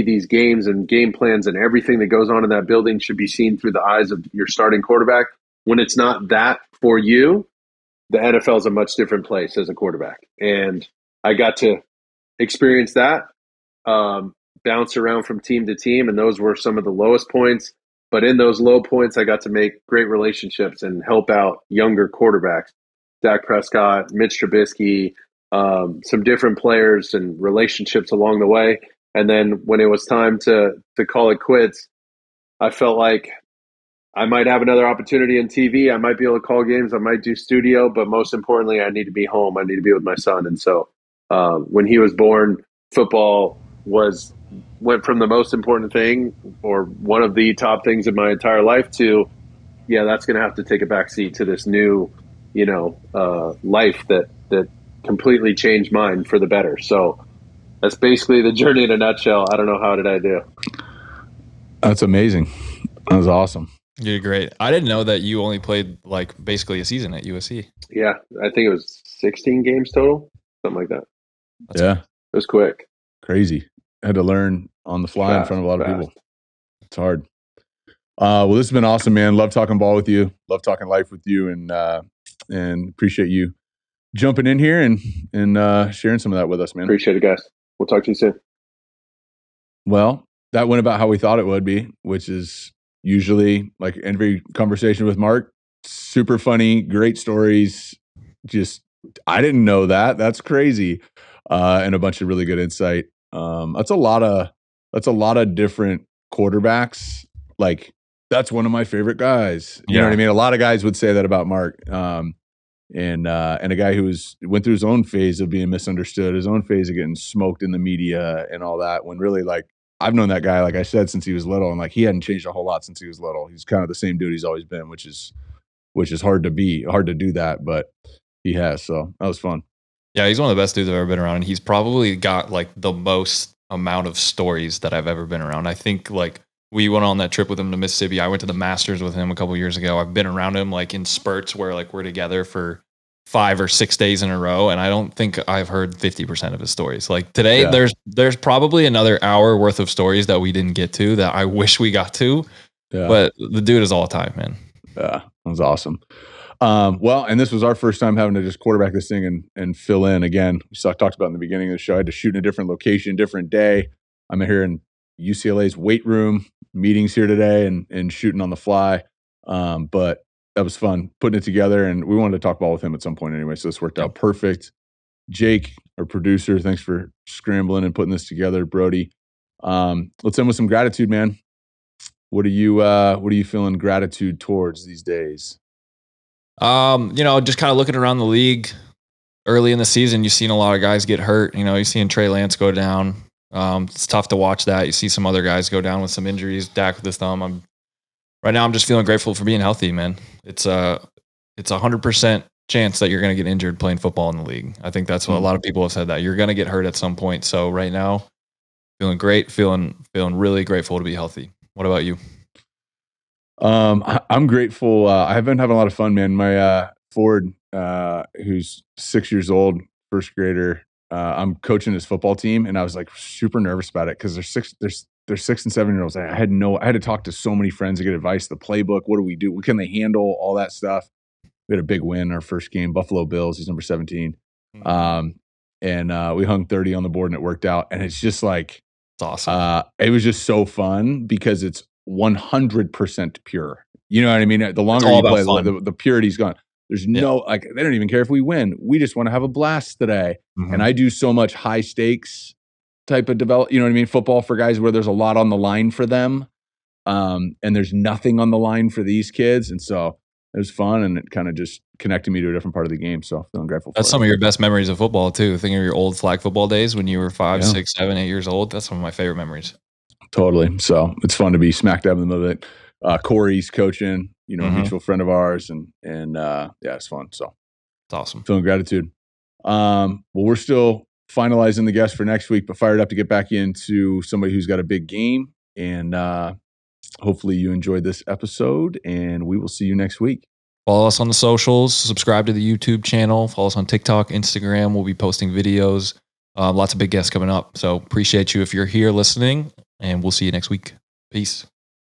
these games and game plans and everything that goes on in that building should be seen through the eyes of your starting quarterback. When it's not that for you, the NFL is a much different place as a quarterback. And I got to experience that, bounce around from team to team, and those were some of the lowest points. But in those low points, I got to make great relationships and help out younger quarterbacks, Dak Prescott, Mitch Trubisky, some different players and relationships along the way. And then when it was time to call it quits, I felt like I might have another opportunity in TV. I might be able to call games. I might do studio. But most importantly, I need to be home. I need to be with my son. And so when he was born, football went from the most important thing or one of the top things in my entire life to, that's going to have to take a back seat to this new, life that completely changed mine for the better. So that's basically the journey in a nutshell. I don't know, how did I do? That's amazing. That was awesome. You did great. I didn't know that you only played like basically a season at USC. Yeah, I think it was 16 games total, something like that. It was quick. Crazy. I had to learn on the fly in front of a lot of people. It's hard. Well, this has been awesome, man. Love talking ball with you. Love talking life with you, and appreciate you jumping in here and sharing some of that with us, man. Appreciate it, guys. We'll talk to you soon. Well, that went about how we thought it would be, which is usually, like every conversation with Mark, super funny, great stories. Just, I didn't know that. That's crazy. And a bunch of really good insight. That's a lot of different quarterbacks. Like, that's one of my favorite guys. You know what I mean? A lot of guys would say that about Mark. And a guy who went through his own phase of being misunderstood, his own phase of getting smoked in the media and all that, when really, like, I've known that guy, like I said, since he was little, and like he hadn't changed a whole lot since he was little. He's kind of the same dude he's always been, which is hard to do that, but he has. So that was fun. Yeah, he's one of the best dudes I've ever been around, and he's probably got like the most amount of stories that I've ever been around. I think like we went on that trip with him to Mississippi. I went to the Masters with him a couple years ago. I've been around him like in spurts where like we're together for 5 or 6 days in a row, and I don't think I've heard 50% of his stories. Like today, there's probably another hour worth of stories that we didn't get to that I wish we got to. Yeah. But the dude is all time, man. Yeah, that was awesome. Well, and this was our first time having to just quarterback this thing and fill in again. We talked about in the beginning of the show. I had to shoot in a different location, different day. I'm here in UCLA's weight room, meetings here today, and shooting on the fly. But that was fun putting it together, and we wanted to talk ball with him at some point anyway. So this worked out perfect. Jake, our producer, thanks for scrambling and putting this together. Brody, let's end with some gratitude, man. What are you feeling gratitude towards these days? Just kind of looking around the league early in the season, you've seen a lot of guys get hurt. You're seeing Trey Lance go down. It's tough to watch that. You see some other guys go down with some injuries. Dak with his thumb. Right now I'm just feeling grateful for being healthy, man. It's 100% chance that you're going to get injured playing football in the league. I think that's what a lot of people have said, that you're going to get hurt at some point. So right now, feeling great, feeling really grateful to be healthy. What about you? I'm grateful. I've been having a lot of fun, man. My Ford, who's 6 years old, first grader, I'm coaching his football team, and I was like super nervous about it because they're 6 and 7 year olds. I had to talk to so many friends to get advice. The playbook, what do we do? What can they handle? All that stuff. We had a big win our first game, Buffalo Bills. He's number 17. And we hung 30 on the board, and it worked out. And it's just like, it's awesome. It was just so fun because it's 100% pure. You know what I mean? The longer you play, the purity's gone. There's no, like, they don't even care if we win. We just want to have a blast today. And I do so much high stakes type of football for guys where there's a lot on the line for them. And there's nothing on the line for these kids. And so it was fun, and it kind of just connected me to a different part of the game. So feeling grateful for That's some of your best memories of football too. Thinking of your old flag football days when you were 5, 6, 7, 8 years old. That's some of my favorite memories. Totally. So it's fun to be smack dab in the middle of it. Corey's coaching, a mutual friend of ours, and it's fun. So it's awesome. Feeling gratitude. Well, we're still finalizing the guest for next week, but fired up to get back into somebody who's got a big game. And hopefully you enjoyed this episode, and we will see you next week. Follow us on the socials, subscribe to the YouTube channel, follow us on TikTok, Instagram. We'll be posting videos. Lots of big guests coming up. So appreciate you if you're here listening, and we'll see you next week. Peace.